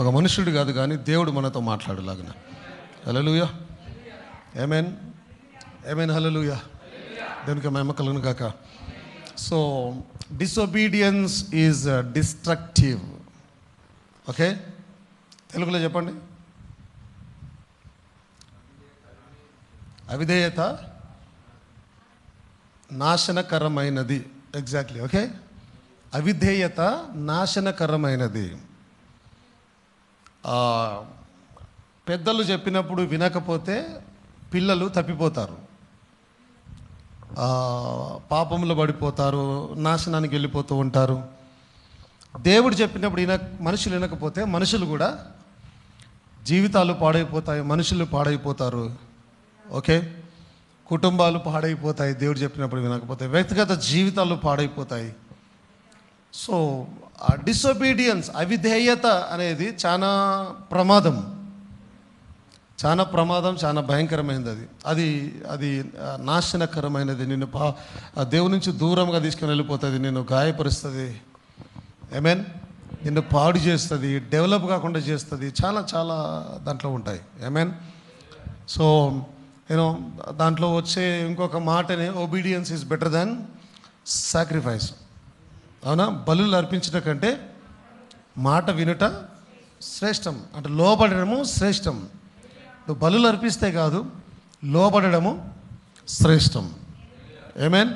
ఒక మనుషుడు కాదు కానీ దేవుడు మనతో మాట్లాడలాగిన. హల్లెలూయా, ఆమేన్, ఆమేన్, హల్లెలూయా. దేవునికి మహిమ కలుగును గాక. So disobedience is destructive. Okay, తెలుగులో చెప్పండి. అవిధేయత నాశనకరమైనది. Exactly, okay. అవిధేయత నాశనకరమైనది. పెద్దలు చెప్పినప్పుడు వినకపోతే పిల్లలు తప్పిపోతారు, పాపంలో పడిపోతారు, నాశనానికి వెళ్ళిపోతూ ఉంటారు. దేవుడు చెప్పినప్పుడు మనుషులు వినకపోతే మనుషులు కూడా జీవితాలు పాడైపోతాయి, మనుషులు పాడైపోతారు. ఓకే, కుటుంబాలు పాడైపోతాయి దేవుడు చెప్పినప్పుడు వినకపోతే, వ్యక్తిగత జీవితాలు పాడైపోతాయి. సో ఆ డిసొబీడియన్స్, అవిధేయత అనేది చాలా ప్రమాదం, చాలా ప్రమాదం, చాలా భయంకరమైనది. అది అది నాశనకరమైనది. నిన్ను దేవుని నుంచి దూరంగా తీసుకుని వెళ్ళిపోతుంది, నిన్ను గాయపరుస్తుంది, ఆమేన్, నిన్ను పాడు చేస్తుంది, డెవలప్ కాకుండా చేస్తుంది. చాలా చాలా దాంట్లో ఉంటాయి, ఆమేన్. సో దాంట్లో వచ్చే ఇంకొక మాటనే obedience is better than sacrifice. అవునా? బలులు అర్పించడం కంటే మాట వినుట శ్రేష్టం. అంటే లోబడము శ్రేష్టం. నువ్వు బలులు అర్పిస్తే కాదు, లోబడము శ్రేష్టం. ఆమేన్.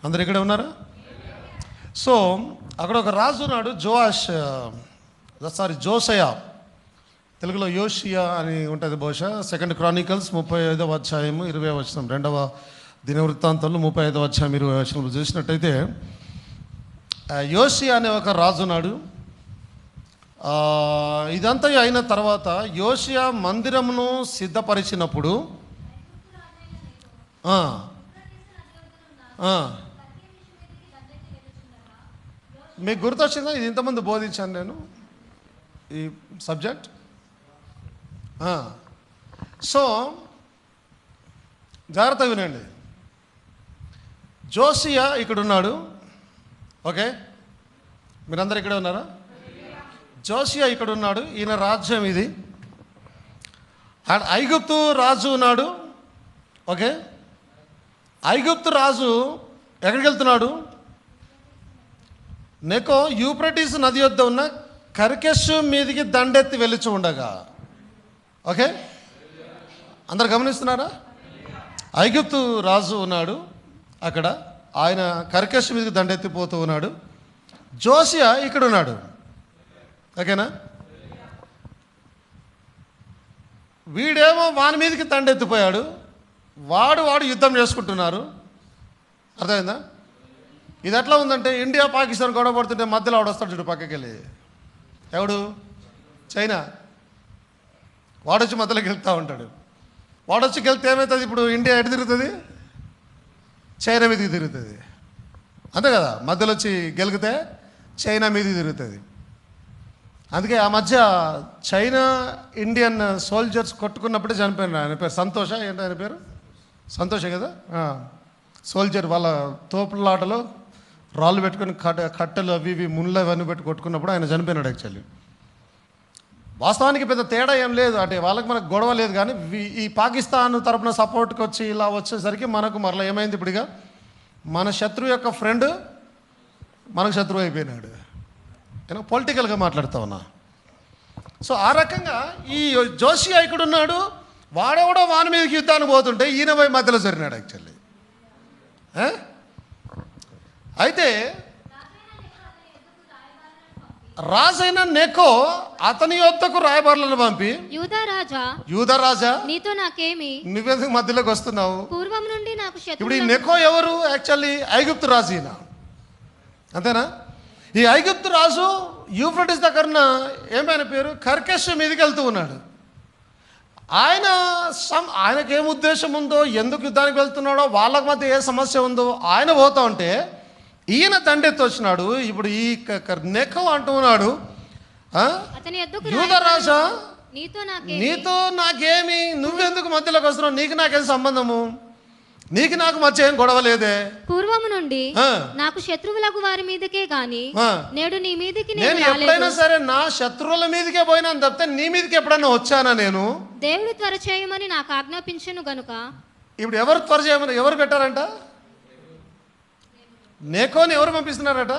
అందరు ఇక్కడ ఉన్నారా? సో అక్కడ ఒక రాజు ఉన్నాడు, జోసయ. తెలుగులో యోషియా అని ఉంటుంది బహుశా. 2 క్రానికల్స్ 35వ అధ్యాయము 20వ వచనం, 2వ దినవృత్తాంతంలో 35వ అధ్యాయం 20వ వచనంలో చూసినట్టయితే యోషియా అనే ఒక రాజు ఉన్నాడు. ఇదంతా అయిన తర్వాత యోషియా మందిరమును సిద్ధపరిచినప్పుడు మీకు గుర్తొచ్చిందా? ఇది ఇంతమంది బోధించాను నేను ఈ సబ్జెక్ట్. సో జాగ్రత్త వినండి. జోసియా ఇక్కడ ఉన్నాడు, ఓకే, మీరందరూ ఇక్కడే ఉన్నారా? జోసియా ఇక్కడ ఉన్నాడు, ఈయన రాజ్యం ఇది. ఐగుప్తు రాజు ఉన్నాడు, ఓకే. ఐగుప్తు రాజు ఎక్కడికి వెళ్తున్నాడు? నెకో యూఫ్రటీస్ నది వద్ద ఉన్న కర్కెషు మీదికి దండెత్తి వెలిచి ఉండగా, ఓకే, అందరు గమనిస్తున్నారా? ఐగుప్తు రాజు ఉన్నాడు అక్కడ, ఆయన కర్కెషు మీదకి దండెత్తిపోతూ ఉన్నాడు. జోసియా ఇక్కడ ఉన్నాడు, ఓకేనా. వీడేమో వాని మీదకి దండెత్తిపోయాడు, వాడు యుద్ధం చేసుకుంటున్నారు. అర్థమైందా? ఇది ఎట్లా ఉందంటే ఇండియా పాకిస్తాన్ గొడవ పడుతుంటే మధ్యలో వాడు వస్తాడు చూడు పక్కకి వెళ్ళి. ఎవడు? చైనా. వాడొచ్చి మధ్యలోకి వెళ్తూ ఉంటాడు. వాడొచ్చి వెళ్తే ఏమవుతుంది? ఇప్పుడు ఇండియా ఎటు తిరుగుతుంది? చైనా మీదకి తిరుగుతుంది, అంతే కదా. మధ్యలో వచ్చి గెలిగితే చైనా మీదకి తిరుగుతుంది. అందుకే ఆ మధ్య చైనా ఇండియన్ సోల్జర్స్ కొట్టుకున్నప్పుడే చనిపోయిన ఆయన పేరు సంతోష, ఏంటి ఆయన పేరు? సంతోషే కదా. సోల్జర్ వాళ్ళ తోపులాటలో రాళ్ళు పెట్టుకొని కట్టెలు అవి ఇవి ముళ్ళు అవన్నీ పెట్టి కొట్టుకున్నప్పుడు ఆయన చనిపోయినాడు. యాక్చువల్లీ వాస్తవానికి పెద్ద తేడా ఏం లేదు, అంటే వాళ్ళకి మనకు గొడవ లేదు. కానీ ఈ పాకిస్తాన్ తరపున సపోర్ట్కి వచ్చి ఇలా వచ్చేసరికి మనకు మరలా ఏమైంది? ఇప్పుడుగా మన శత్రువు యొక్క ఫ్రెండ్ మనకు శత్రువు అయిపోయినాడు. నేను పొలిటికల్గా మాట్లాడుతా ఉన్నా. సో ఆ రకంగా ఈ జోషియా ఇక్కడ ఉన్నాడు, వాడెవడో వాని మీదకి యుద్ధానికి పోతుంటే ఈయన పోయి మధ్యలో జరిగినాడు యాక్చువల్లీ. అయితే రాజైన నెకో అతని యొద్దకు రాయబారులను పంపి, యూదా రాజా నీతో నాకేమి, నువ్వెందుకు మధ్యలోకి వస్తున్నావు? పూర్వం నుండి నాకు శత్రువు. ఇప్పుడు ఈ నెకో ఎవరు? యాక్చువల్లీ ఐగుప్తు రాజు ఈయన, అంతేనా. ఈ ఐగుప్తు రాజు యూఫ్రటీస్ దగ్గరన ఏమైనా పేరు కర్కెషు మీదకి వెళ్తూ ఉన్నాడు. ఆయనకి ఏం ఉద్దేశం ఉందో, ఎందుకు యుద్ధానికి వెళ్తున్నాడో, వాళ్ళకి మధ్య ఏ సమస్య ఉందో ఆయన పోతా ఉంటే ఈయన దండెత్తి వచ్చినాడు. ఇప్పుడు ఈ నెకో అంటున్నాడు, యూదరాజా నీతో నాకేమి, నువ్వెందుకు మధ్యలోకి వస్తున్నావు, నీకు నాకేం సంబంధము? నీకు నాకు మధ్య ఏం గొడవ లేదే. పూర్వము నుండి ఆ. నాకు శత్రువులకు వారి మీదకే గాని ఆ. నేడు నీ మీదకి నేను నేను ఎప్పుడైనా రాలేదు. సరే నా శత్రువుల మీదకే పోయినాను తప్పితే నీ మీదకి ఎప్పుడైనా వచ్చానా నేను? దేవుడు త్వర చేయమని నాకు ఆజ్ఞాపించెను గనుక. ఇప్పుడు ఎవరు త్వర చేయమని ఎవరు పెట్టారంట? నేకోని ఎవరు పంపిస్తున్నారట?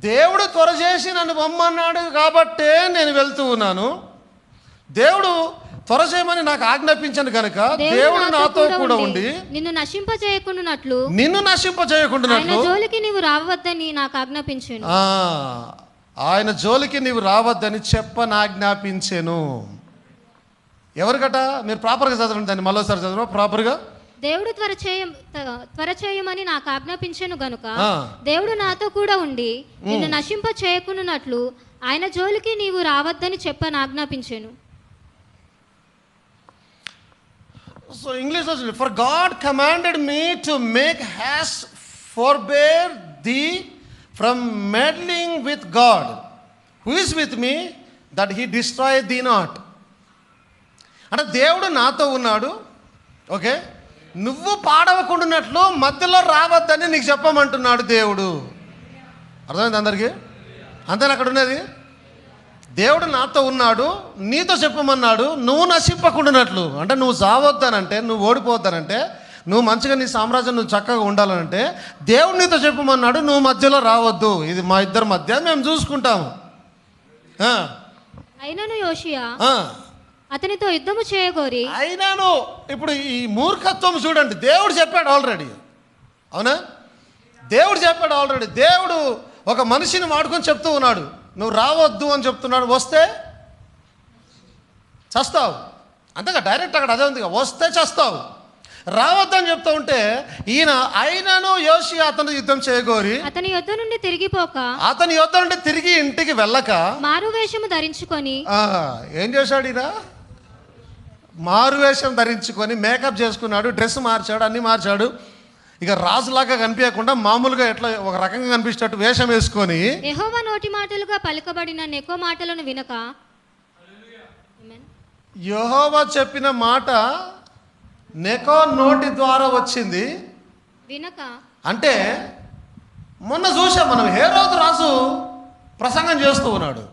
దేవుడు త్వర చేసి నన్ను పొమ్మన్నాడు కాబట్టే నేను వెళ్తూ ఉన్నాను. దేవుడు త్వర చేయమని నాకు ఆజ్ఞాపించాను కనుక దేవుడు నాతో కూడా ఉండి నిన్ను నశింపజేయకుండానట్లు నిన్ను నశింపజేయకుండానట్లు ఆయన జోలికి నీవు రావద్దని నాకు ఆజ్ఞాపించెను. ఆయన జోలికి నీవు రావద్దని చెప్పనాజ్ఞాపించెను. ఎవరికట? మీరు ప్రాపర్గా చదవండి దాన్ని, మళ్ళీసారి చదవడం ప్రాపర్గా. దేవుడు త్వర చేయమని నాకు ఆజ్ఞాపించెను గనుక దేవుడు నాతో కూడా ఉండి నిన్ను నశింప చేయకుండానట్లు ఆయన జోలికి నీవు రావద్దని చెప్పని ఆజ్ఞాపించెను. సో ఇంగ్లీష్ లో for God commanded me to make haste forbear thee from meddling with God who is with me that he destroy thee not. అంటే దేవుడు నాతో ఉన్నాడు, ఓకే, నువ్వు పాడవకుండానట్లు మధ్యలో రావద్దని నీకు చెప్పమంటున్నాడు దేవుడు. అర్థమైంది అందరికీ? అంతేనా అక్కడ ఉన్నది? దేవుడు నాతో ఉన్నాడు, నీతో చెప్పమన్నాడు, నువ్వు నశింపకుండానట్లు. అంటే నువ్వు సావొద్దానంటే, నువ్వు ఓడిపోవద్దనంటే, నువ్వు మంచిగా నీ సామ్రాజ్యం నువ్వు చక్కగా ఉండాలనంటే దేవుడు నీతో చెప్పమన్నాడు, నువ్వు మధ్యలో రావద్దు. ఇది మా ఇద్దరి మధ్య మేము చూసుకుంటాము. అయినను యోషియా అతనితో యుద్ధము చేయగోరి. అయినాను ఇప్పుడు ఈ మూర్ఖత్వం చూడండి, దేవుడు చెప్పాడు ఆల్రెడీ. అవునా? దేవుడు చెప్పాడు ఆల్రెడీ. దేవుడు ఒక మనిషిని వాడుకొని చెప్తూ ఉన్నాడు, నువ్వు రావద్దు అని చెప్తున్నాడు. వస్తే చస్తావు. అంతేగా డైరెక్ట్ అక్కడ అదే ఉంది, వస్తే చస్తావు. రావద్దు అని చెప్తూ ఉంటే ఈయన అయినను యోషియా అతను యుద్ధం చేయగోరి అతని యుద్ధ నుండి తిరిగిపోక, అతని యుద్ధ నుండి తిరిగి ఇంటికి వెళ్ళక మారువేషము ధరించుకొని. ఏం చేశాడు ఈయన? మారువేషం ధరించుకొని మేకప్ చేసుకున్నాడు, డ్రెస్ మార్చాడు, అన్నీ మార్చాడు. ఇక రాజులాగా కనిపించకుండా మామూలుగా ఎట్లా ఒక రకంగా కనిపించేటట్టు వేషం వేసుకొని యెహోవా నోటి మాటలుగా పలుకబడిన నెకో మాటలను వినక. యెహోవా చెప్పిన మాట నెకో నోటి ద్వారా వచ్చింది వినక. అంటే మొన్న చూసాం మనం, హేరోదు రాజు ప్రసంగం చేస్తూ ఉన్నాడు.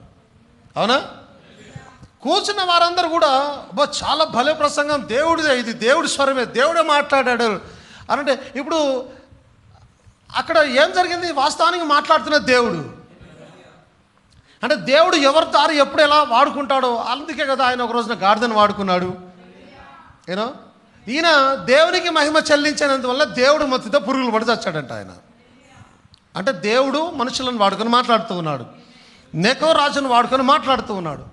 అవునా? కూర్చున్న వారందరూ కూడా అబ్బా చాలా భలే ప్రసంగం, దేవుడిదే, ఇది దేవుడి స్వరమే, దేవుడే మాట్లాడాడు అనంటే ఇప్పుడు అక్కడ ఏం జరిగింది? వాస్తవానికి మాట్లాడుతున్న దేవుడు. అంటే దేవుడు ఎవరి దారి ఎప్పుడు ఎలా వాడుకుంటాడో అందుకే కదా ఆయన ఒక రోజున గాడిదను వాడుకున్నాడు. ఏనో ఈయన దేవునికి మహిమ చెల్లించినందువల్ల దేవుడు మధ్యతో పురుగులు పడి చచ్చాడంట ఆయన. అంటే దేవుడు మనుషులను వాడుకొని మాట్లాడుతూ ఉన్నాడు, నెకో రాజును వాడుకొని మాట్లాడుతూ ఉన్నాడు.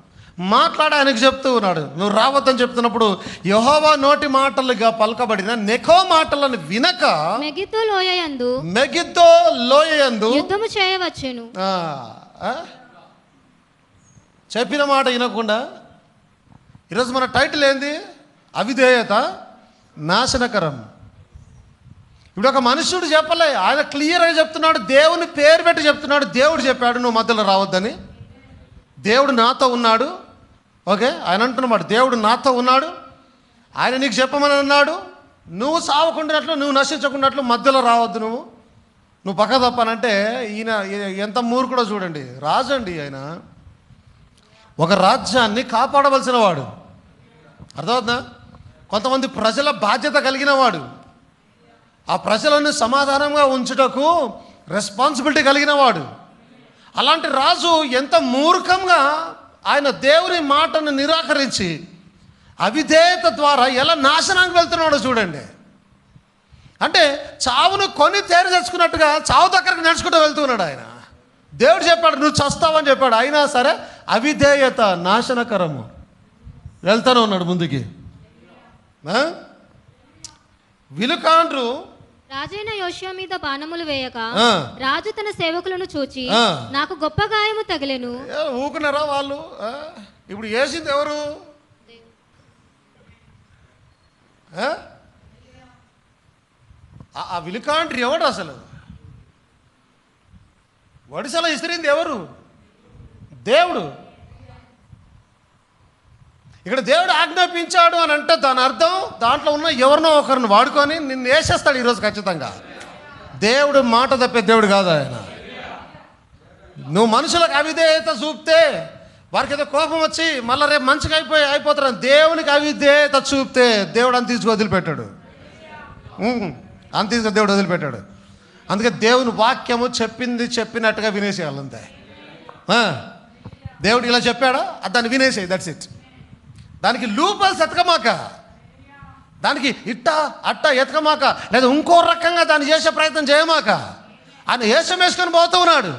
మాట్లాడి ఆయనకు చెప్తూ ఉన్నాడు, నువ్వు రావద్దని చెప్తున్నప్పుడు యెహోవా నోటి మాటలుగా పలకబడిన నెకో మాటలను వినక మెగిద్దో లోయయందు యుద్ధము చేయవచ్చును. చెప్పిన మాట వినకుండా. ఈరోజు మన టైటిల్ ఏంది? అవిధేయత నాశనకరం. ఇప్పుడు ఒక మనుషుడు చెప్పలే, ఆయన క్లియర్గా చెప్తున్నాడు, దేవుని పేరు పెట్టి చెప్తున్నాడు. దేవుడు చెప్పాడు నువ్వు మధ్యలో రావద్దని. దేవుడు నాతో ఉన్నాడు, ఓకే, ఆయన అంటున్నాడు దేవుడు నాతో ఉన్నాడు, ఆయన నీకు చెప్పమని అన్నాడు. నువ్వు సావకుండానట్లు, నువ్వు నశించకుండాట్లు మధ్యలో రావద్దు, నువ్వు పక్క తప్పనంటే ఈయన ఎంత మూర్ఖుడో చూడండి. రాజు అండి ఆయన, ఒక రాజ్యాన్ని కాపాడవలసిన వాడు. అర్థమవుతుందా? కొంతమంది ప్రజల బాధ్యత కలిగిన వాడు, ఆ ప్రజలను సమాధానంగా ఉంచుటకు రెస్పాన్సిబిలిటీ కలిగిన వాడు. అలాంటి రాజు ఎంత మూర్ఖంగా ఆయన దేవుని మాటను నిరాకరించి అవిధేయత ద్వారా ఎలా నాశనానికి వెళ్తున్నాడో చూడండి. అంటే చావును కొని తేరు తెచ్చుకున్నట్టుగా చావు దగ్గరకు నడుచుకుంటూ వెళ్తున్నాడు ఆయన. దేవుడు చెప్పాడు నువ్వు చస్తావని చెప్పాడు, అయినా సరే అవిధేయత నాశనకరము, వెళ్తానే ఉన్నాడు ముందుకి. విలుకాండ్రు రాజైన యోషియా మీద బాణములు వేయక రాజు తన సేవకులను చూచి నాకు గొప్ప గాయము తగిలెను. ఊకున్నారా వాళ్ళు? ఇప్పుడు వేసింది ఎవరు? ఆ విలుకాండ్రి ఎవడు అసలు? వడిసల ఇసిరింది ఎవరు? దేవుడు. ఇక్కడ దేవుడు ఆజ్ఞాపించాడు అని అంటే దాని అర్థం దాంట్లో ఉన్న ఎవరినో ఒకరిని వాడుకొని నిన్ను వేసేస్తాడు ఈరోజు ఖచ్చితంగా. దేవుడు మాట తప్పే దేవుడు కాదు ఆయన. నువ్వు మనుషులకు అవిధేయత చూపితే వారికి ఏదో కోపం వచ్చి మళ్ళీ రేపు మంచిగా అయిపోతారు. దేవునికి అవిధేయత చూపితే దేవుడు అంత తీసుకు వదిలిపెట్టాడు. అంత తీసుకు దేవుడు వదిలిపెట్టాడు. అందుకే దేవుని వాక్యము చెప్పింది చెప్పినట్టుగా వినేసేయాలంతే. దేవుడు ఇలా చెప్పాడా దాన్ని వినేసేయి, దట్స్ ఇట్. దానికి లూపల్స్ ఎతకమాక, దానికి ఇట్ట అట్ట ఎతకమాక, లేదా ఇంకో రకంగా దాన్ని చేసే ప్రయత్నం చేయమాక. ఆయన వేషం వేసుకొని పోతూ ఉన్నాడు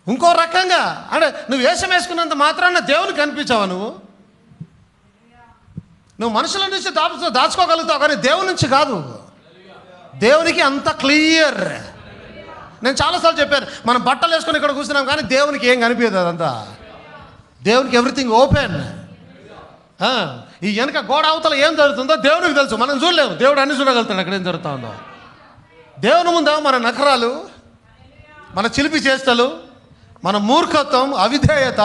ఇంకో రకంగా. అంటే నువ్వు వేషం వేసుకున్నంత మాత్రాన దేవునికి కనిపించావా? నువ్వు మనుషుల నుంచి దాచుకోగలుగుతావు కానీ దేవుని నుంచి కాదు. దేవునికి అంత క్లియర్. నేను చాలాసార్లు చెప్పాను, మనం బట్టలు వేసుకొని ఇక్కడ కూర్చున్నాం కానీ దేవునికి ఏం కనిపించదు. అదంతా దేవునికి ఎవ్రీథింగ్ ఓపెన్. ఈ వెనక గోడ అవతల ఏం జరుగుతుందో దేవునికి తెలుసు, మనం చూడలేము. దేవుడు అన్ని చూడగలుగుతాడు అక్కడ ఏం జరుగుతూ ఉందో. దేవుని ముందు మన నఖరాలు, మన చిలిపి చేష్టలు, మన మూర్ఖత్వం, అవిధేయత,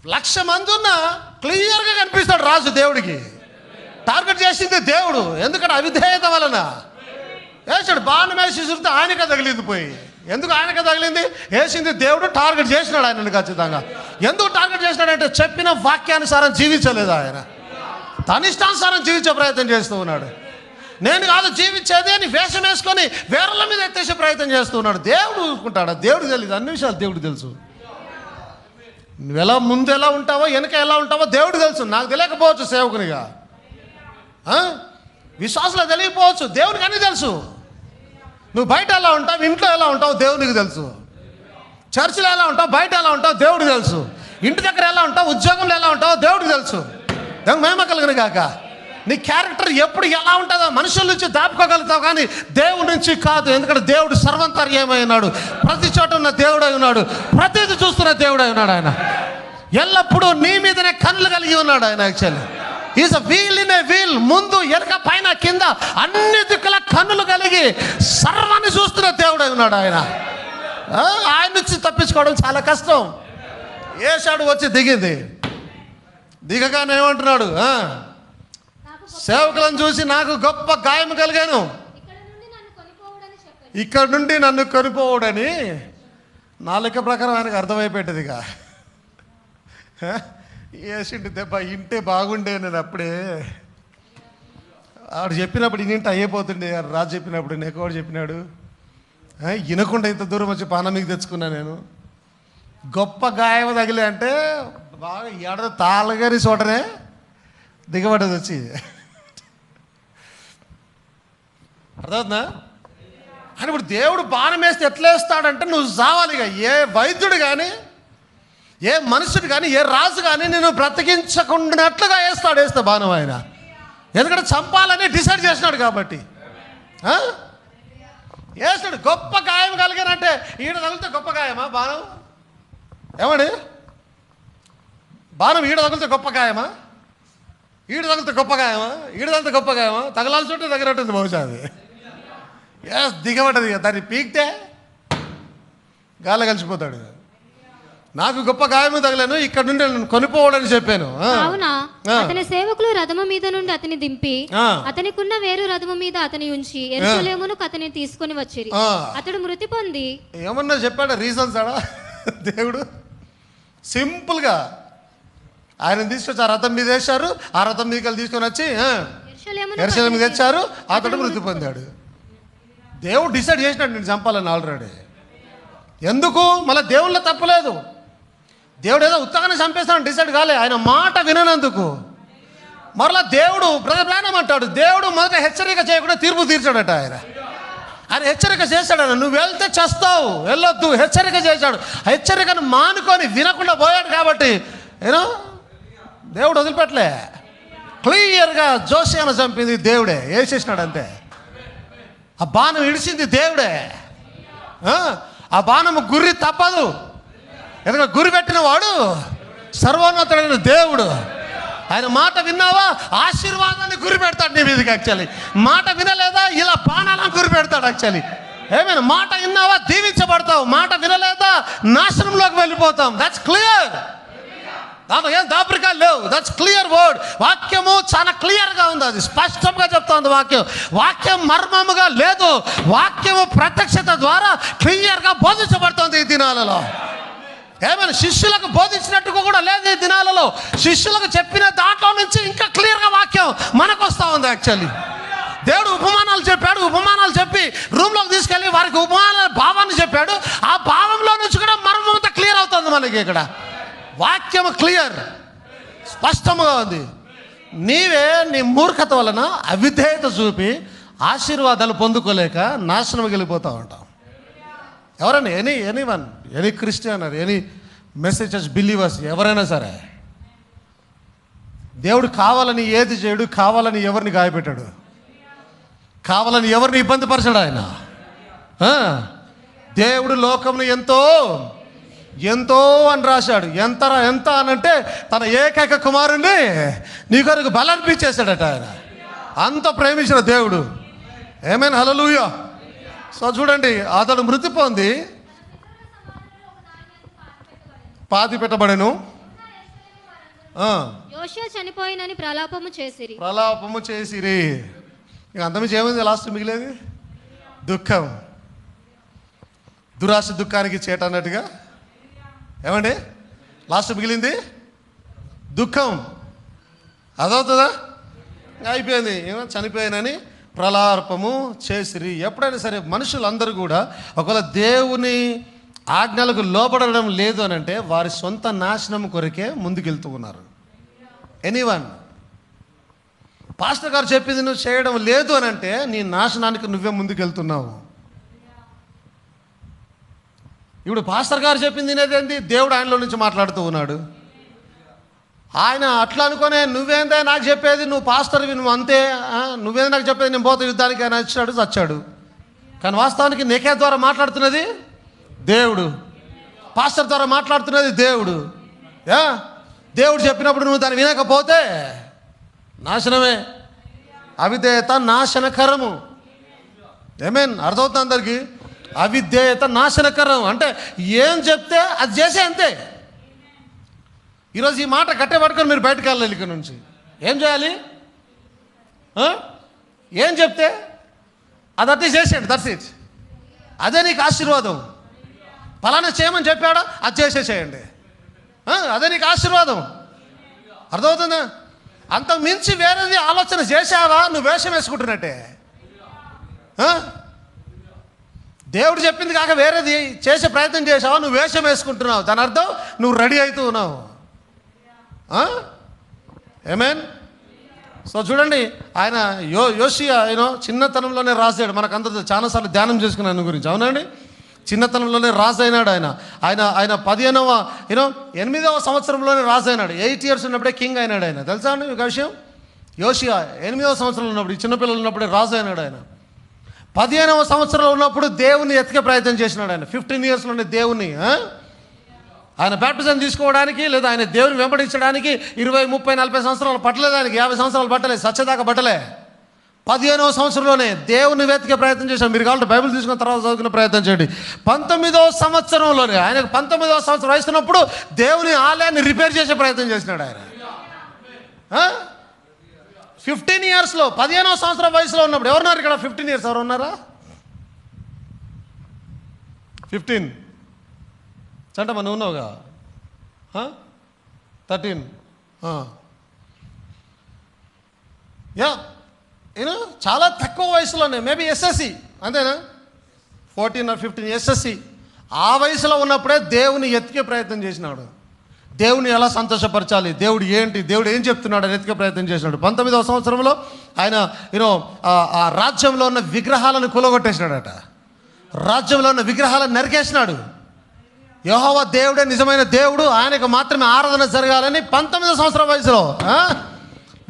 1,00,000 మంది ఉన్నా క్లియర్గా కనిపిస్తాడు రాజు. దేవుడికి టార్గెట్ చేసింది దేవుడు. ఎందుకంటే అవిధేయత వలన వేసాడు. బాణం వేసి చూస్తే ఆయనకే తగిలింది పోయి. ఎందుకు ఆయనకే తగిలింది? వేసింది దేవుడు, టార్గెట్ చేసినాడు ఆయనను ఖచ్చితంగా. ఎందుకు టార్గెట్ చేసినాడంటే చెప్పిన వాక్యానుసారం జీవించలేదు ఆయన. తన ఇష్టానుసారం జీవించే ప్రయత్నం చేస్తూ ఉన్నాడు. నేను కాదు జీవించేది అని వేషం వేసుకొని వేరల మీద ఎత్తేసే ప్రయత్నం చేస్తూ ఉన్నాడు. దేవుడు చూసుకుంటాడు. దేవుడికి తెలియదు, అన్ని విషయాలు దేవుడికి తెలుసు. నువ్వు ఎలా ముందు ఎలా ఉంటావో వెనక ఎలా ఉంటావో దేవుడికి తెలుసు. నాకు తెలియకపోవచ్చు సేవకునిగా, విశ్వాసంలో తెలియకపోవచ్చు, దేవునికి అన్నీ తెలుసు. నువ్వు బయట ఎలా ఉంటావు, ఇంట్లో ఎలా ఉంటావు దేవునికి తెలుసు. చర్చిలో ఎలా ఉంటావు, బయట ఎలా ఉంటావు దేవుడికి తెలుసు. ఇంటి దగ్గర ఎలా ఉంటావు, ఉద్యోగంలో ఎలా ఉంటావో దేవుడికి తెలుసు. దేవుని మహిమ కలుగును గాక. నీ క్యారెక్టర్ ఎప్పుడు ఎలా ఉంటుందో మనుషుల నుంచి దాపుకోగలుగుతావు కానీ దేవుడి నుంచి కాదు. ఎందుకంటే దేవుడు సర్వంతర్యమై ఉన్నాడు, ప్రతి చోట ఉన్న దేవుడై ఉన్నాడు, ప్రతిదీ చూస్తున్న దేవుడై ఉన్నాడు. ఆయన ఎల్లప్పుడూ నీ మీదనే కన్నులు కలిగి ఉన్నాడు. ఆయన actually is a wheel in a wheel. ముందు వెనక పైన కింద అన్ని దిక్కుల కన్నులు కలిగి సర్వాన్ని చూస్తున్న దేవుడై ఉన్నాడు. ఆయన నుంచి తప్పించుకోవడం చాలా కష్టం. ఏసాడు వచ్చి దిగింది. దిగగానే ఏమంటున్నాడు, సేవకులను చూసి నాకు గొప్ప గాయం కలిగాను, ఇక్కడ నుండి నన్ను కొనిపోవడని. నా లెక్క ప్రకారం ఆయనకు అర్థమైపోయింది. ఇక వేసిండి దెబ్బ. ఇంటే బాగుండే. నేను అప్పుడే ఆడు చెప్పినప్పుడు ఇంటి అయిపోతుండే. రాజు చెప్పినప్పుడు నెక్కవాడు చెప్పినాడు, వినకుండా ఇంత దూరం వచ్చి పాన మీకు తెచ్చుకున్నా నేను. గొప్ప గాయం తగిలే అంటే బాగా ఎడ తాళగారి చోటనే దిగబడ్డది వచ్చి. అర్థమవుతుందా? అని ఇప్పుడు దేవుడు బాణం వేస్తే ఎట్లా వేస్తాడంటే నువ్వు చావాలిగా. ఏ వైద్యుడు కానీ, ఏ మనుషుడు కానీ, ఏ రాజు కానీ నేను బ్రతికించకుండానట్లుగా వేస్తే బాణం ఆయన. ఎందుకంటే చంపాలని డిసైడ్ చేసినాడు కాబట్టి వేస్తాడు. గొప్ప గాయం కలిగానంటే ఈడ తగిలితే గొప్ప గాయమా బాణం? ఏమండి, బాణం ఈడ తగిలితే గొప్ప గాయమా? ఈడ తగిలితే గొప్ప గాయమా? ఈడ తగిలితే గొప్ప గాయమా? తగలాల్సి ఉంటే తగినట్టుంది బహుశా. అది దిగబడ్డది. దాన్ని పీకితే గాలి కలిసిపోతాడు. నాకు గొప్ప గాయము తగలను, ఇక్కడ నుండి నేను కొనిపోవడని చెప్పాను. అవునా? అతని సేవకులు రథము మీద నుండి అతని దింపి అతనికున్న వేరు రథము మీద అతని ఉంచి యెరూషలేమును అతని తీసుకొని వచ్చిరి. అతడు మృతి పొంది. ఏమన్నా చెప్పాడా రీజన్స్ ఆడా? దేవుడు సింపుల్గా ఆయన తీసుకొచ్చి ఆ రథం మీద వేశారు. ఆ రథం మీద తీసుకొని వచ్చి యెరూషలేముకు తెచ్చారు. అతడు మృతి పొందాడు. దేవుడు డిసైడ్ చేసినాడు నేను చంపాలని ఆల్రెడీ. ఎందుకు? మళ్ళీ దేవుళ్ళ తప్పలేదు. దేవుడు ఏదో ఉత్తగానే చంపేస్తాను డిసైడ్ కాలే. ఆయన మాట విననందుకు మరలా దేవుడు బ్రదర్ అంటాడు. దేవుడు మొదట హెచ్చరిక చేయకుండా తీర్పు తీర్చాడట. ఆయన హెచ్చరిక చేశాడు. నువ్వు వెళ్తే చేస్తావు, వెళ్ళొద్దు హెచ్చరిక చేశాడు. హెచ్చరికను మానుకొని వినకుండా పోయాడు కాబట్టి దేవుడు వదిలిపెట్టలే. క్లియర్గా జోసియాను చంపింది దేవుడే, వేసేసినాడు అంతే. ఆ బాణం ఇడిచింది దేవుడే. ఆ బాణము గురి తప్పదు. ఎందుకంటే గురి పెట్టిన వాడు సర్వోన్నతుడైన దేవుడు. ఆయన మాట విన్నావా, ఆశీర్వాదాన్ని గురి పెడతాడు నీ మీదకి. యాక్చువల్లీ మాట వినలేదా, ఇలా బాణాలను గురి పెడతాడు. యాక్చువల్లీ ఏమైనా మాట విన్నావా, దీవించబడతావు. మాట వినలేదా, నాశనంలోకి వెళ్ళిపోతాం. That's clear. దాంట్లో ఏం దాపరికాలు లేవు. That's clear word. వాక్యము చాలా క్లియర్గా ఉంది, అది స్పష్టంగా చెప్తుంది వాక్యం. వాక్యం మర్మముగా లేదు, వాక్యము ప్రత్యక్షత ద్వారా క్లియర్గా బోధించబడుతుంది ఈ దినాలలో. ఏమైనా శిష్యులకు బోధించినట్టుగా కూడా లేదు ఈ దినాలలో. శిష్యులకు చెప్పిన దాంట్లో నుంచి ఇంకా క్లియర్గా వాక్యం మనకు వస్తూ ఉంది. యాక్చువల్లీ దేవుడు ఉపమానాలు చెప్పాడు, ఉపమానాలు చెప్పి రూమ్లోకి తీసుకెళ్ళి వారికి ఉపమానాల భావాన్ని చెప్పాడు. ఆ భావంలో నుంచి కూడా మర్మంతా క్లియర్ అవుతుంది మనకి. ఇక్కడ వాక్యం క్లియర్, స్పష్టంగా ఉంది. నీవే నీ మూర్ఖత వలన అవిధేయత చూపి ఆశీర్వాదాలు పొందుకోలేక నాశనం వెళ్ళిపోతూ ఉంటాం. ఎవరైనా any Christian, any messages believers ఎవరైనా సరే, దేవుడు కావాలని ఏది చేయడు, కావాలని ఎవరిని గాయపెట్టాడు, కావాలని ఎవరిని ఇబ్బంది పరచాడు ఆయన. దేవుడు లోకంను ఎంతో ఎంతో అని రాశాడు. ఎంత అనంటే తన ఏకైక కుమారుణ్ణి నీ కొరకు బలర్పించేశాడట ఆయన. అంత ప్రేమించిన దేవుడు. ఏమైనా హల్లెలూయా. సో చూడండి, అతడు మృతి పొంది పాతి పెట్టబడెను. యోషియా చనిపోయినని ప్రలాపము చేసిరి. ఇక అంతమించి ఏమైంది? లాస్ట్ మిగిలేది దుఃఖం. దురాశ దుఃఖానికి చేట అన్నట్టుగా ఏమండి, లాస్ట్ మిగిలింది దుఃఖం. అదవుతుందా? అయిపోయింది. ఏమో చనిపోయానని ప్రలాపము చేసిరి. ఎప్పుడైనా సరే మనుషులందరూ కూడా ఒకవేళ దేవుని ఆజ్ఞలకు లోబడడం లేదు అని అంటే వారి సొంత నాశనం కొరకే ముందుకెళ్తూ ఉన్నారు. ఎనీవన్, పాస్టర్ గారు చెప్పింది నువ్వు చేయడం లేదు అని అంటే నీ నాశనానికి నువ్వే ముందుకెళ్తున్నావు. ఇప్పుడు పాస్టర్ గారు చెప్పింది ఏంటి? దేవుడు ఆయనలో నుంచి మాట్లాడుతూ ఉన్నాడు. ఆయన అట్లా అనుకునే నువ్వేందే నాకు చెప్పేది, నువ్వు పాస్టర్వి, నువ్వు అంతే, నువ్వేంది నాకు చెప్పేది, నేను పోతే యుద్ధానికి ఆయన చచ్చాడు. కానీ వాస్తవానికి నీకే ద్వారా మాట్లాడుతున్నది దేవుడు, పాస్టర్ ద్వారా మాట్లాడుతున్నది దేవుడు. దేవుడు చెప్పినప్పుడు నువ్వు దాన్ని వినకపోతే నాశనమే. అవిధేయత నాశనకరము. ఏమేన్ అర్థమవుతుంది అందరికీ? అవిధేయత నాశనకరం అంటే ఏం చెప్తే అది చేసే అంతే. ఈరోజు ఈ మాట కట్టే పట్టుకొని మీరు బయటకు వెళ్ళాలి. ఇక్కడ నుంచి ఏం చేయాలి? ఏం చెప్తే అది అట్టే చేసేయండి. That's it. అదే నీకు ఆశీర్వాదం. ఫలానా చేయమని చెప్పాడా, అది చేసేసేయండి. అదే నీకు ఆశీర్వాదం. అర్థమవుతుందా? అంత మించి వేరేది ఆలోచన చేసావా నువ్వు వేషం వేసుకుంటున్నట్టే. దేవుడు చెప్పింది కాక వేరేది చేసే ప్రయత్నం చేసావా నువ్వు వేషం వేసుకుంటున్నావు. దాని అర్థం నువ్వు రెడీ అవుతూ ఉన్నావు. ఏమేన్. సో చూడండి, ఆయన యోషియా చిన్నతనంలోనే రాసాడు. మనకందరూ చాలాసార్లు ధ్యానం చేసుకున్నాను ఆయన గురించి. అవునండి, చిన్నతనంలోనే రాజు అయినాడు ఆయన. ఆయన ఆయన 8వ సంవత్సరంలోనే రాజు అయినాడు. 8 years ఉన్నప్పుడే కింగ్ అయినాడు ఆయన. తెలుసా అండి ఒక విషయం? యోషియా 8వ సంవత్సరంలో ఉన్నప్పుడు, ఈ చిన్నపిల్లలు ఉన్నప్పుడే రాజు అయినాడు ఆయన. 15వ సంవత్సరంలో ఉన్నప్పుడు దేవుని ఎత్తికే ప్రయత్నం చేసినాడు ఆయన. 15 yearsలోనే దేవుని ఆయన బ్యాప్టిజం తీసుకోవడానికి లేదా ఆయన దేవుని వెంబడించడానికి 20, 30, 40 సంవత్సరాలు పట్టలేదు. ఆయనకి 50 సంవత్సరాలు పట్టలేదు, సత్యదాకా పట్టలే. 15వ సంవత్సరంలోనే దేవుని వెతికే ప్రయత్నం చేశాడు. మీరు కావాలంటే బైబిల్ తీసుకున్న తర్వాత చదువుకునే ప్రయత్నం చేయండి. 19వ సంవత్సరంలోనే ఆయనకు 19వ సంవత్సరం వయసున్నప్పుడు దేవుని ఆలయాన్ని రిపేర్ చేసే ప్రయత్నం చేసినాడు ఆయన. 15 yearsలో 15వ సంవత్సరం వయసులో ఉన్నప్పుడు ఎవరున్నారు ఇక్కడ? 15 years ఎవరు ఉన్నారా? 15 చంటమ్మా నువ్వు ఉన్నావుగా. 13 చాలా తక్కువ వయసులోనే, మేబీ ఎస్ఎస్సి అంతేనా, 14 or 15 ఎస్ఎస్సి. ఆ వయసులో ఉన్నప్పుడే దేవుని ఎత్తికే ప్రయత్నం చేసినాడు. దేవుని ఎలా సంతోషపరచాలి, దేవుడు ఏంటి, దేవుడు ఏం చెప్తున్నాడు అని ఎత్తికే ప్రయత్నం చేసినాడు. 19వ సంవత్సరంలో ఆయన ఆ రాజ్యంలో ఉన్న విగ్రహాలను కూలగొట్టేసినాడట. రాజ్యంలో ఉన్న విగ్రహాలను నరికేసినాడు. యెహోవా దేవుడే నిజమైన దేవుడు, ఆయనకు మాత్రమే ఆరాధన జరగాలని 19వ సంవత్సరం వయసులో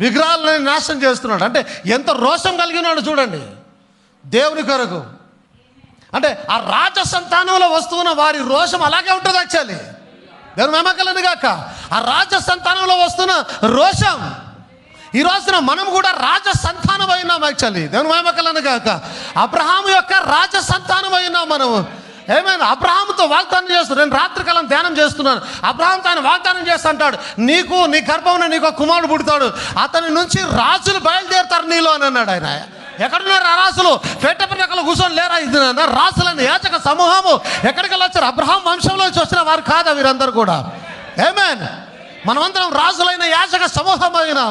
విగ్రహాలను నాశనం చేస్తున్నాడు. అంటే ఎంత రోషం కలిగినాడు చూడండి దేవుని కొరకు. అంటే ఆ రాజ సంతానంలో వస్తున్న వారి రోషం అలాగే ఉంటుంది. యాక్చువల్లీ దేవుని మహిమకలను గాక, ఆ రాజ సంతానంలో వస్తున్న రోషం ఈ రోజున మనం కూడా రాజ సంతానం అయినాం. యాక్చువల్లీ దేవుని మహిమకలను గాక, అబ్రహాము యొక్క రాజ సంతానం అయినాం మనము. ఏమైనా అబ్రహాముతో వాగ్దానం చేస్తున్నాడు. నేను రాత్రికాలం ధ్యానం చేస్తున్నాను. అబ్రహాంతో ఆయన వాగ్దానం చేస్తా అంటాడు, నీకు నీ గర్భంలో నీకు ఒక కుమారుడు పుడతాడు, అతని నుంచి రాజులు బయలుదేరుతారు నీలో అని అన్నాడు. ఆయన ఎక్కడున్నారు ఆ రాజులు? పెట్టెపరకలు కూర్చొని లేరా? ఇది రాజులని యాచక సమూహము ఎక్కడికి వెళ్ళొచ్చారు? అబ్రహాం వంశంలోంచి వచ్చిన వారు కాదా వీరందరూ కూడా? ఏమేన్ మనమందరం రాజులైన యాచక సమూహం అయినా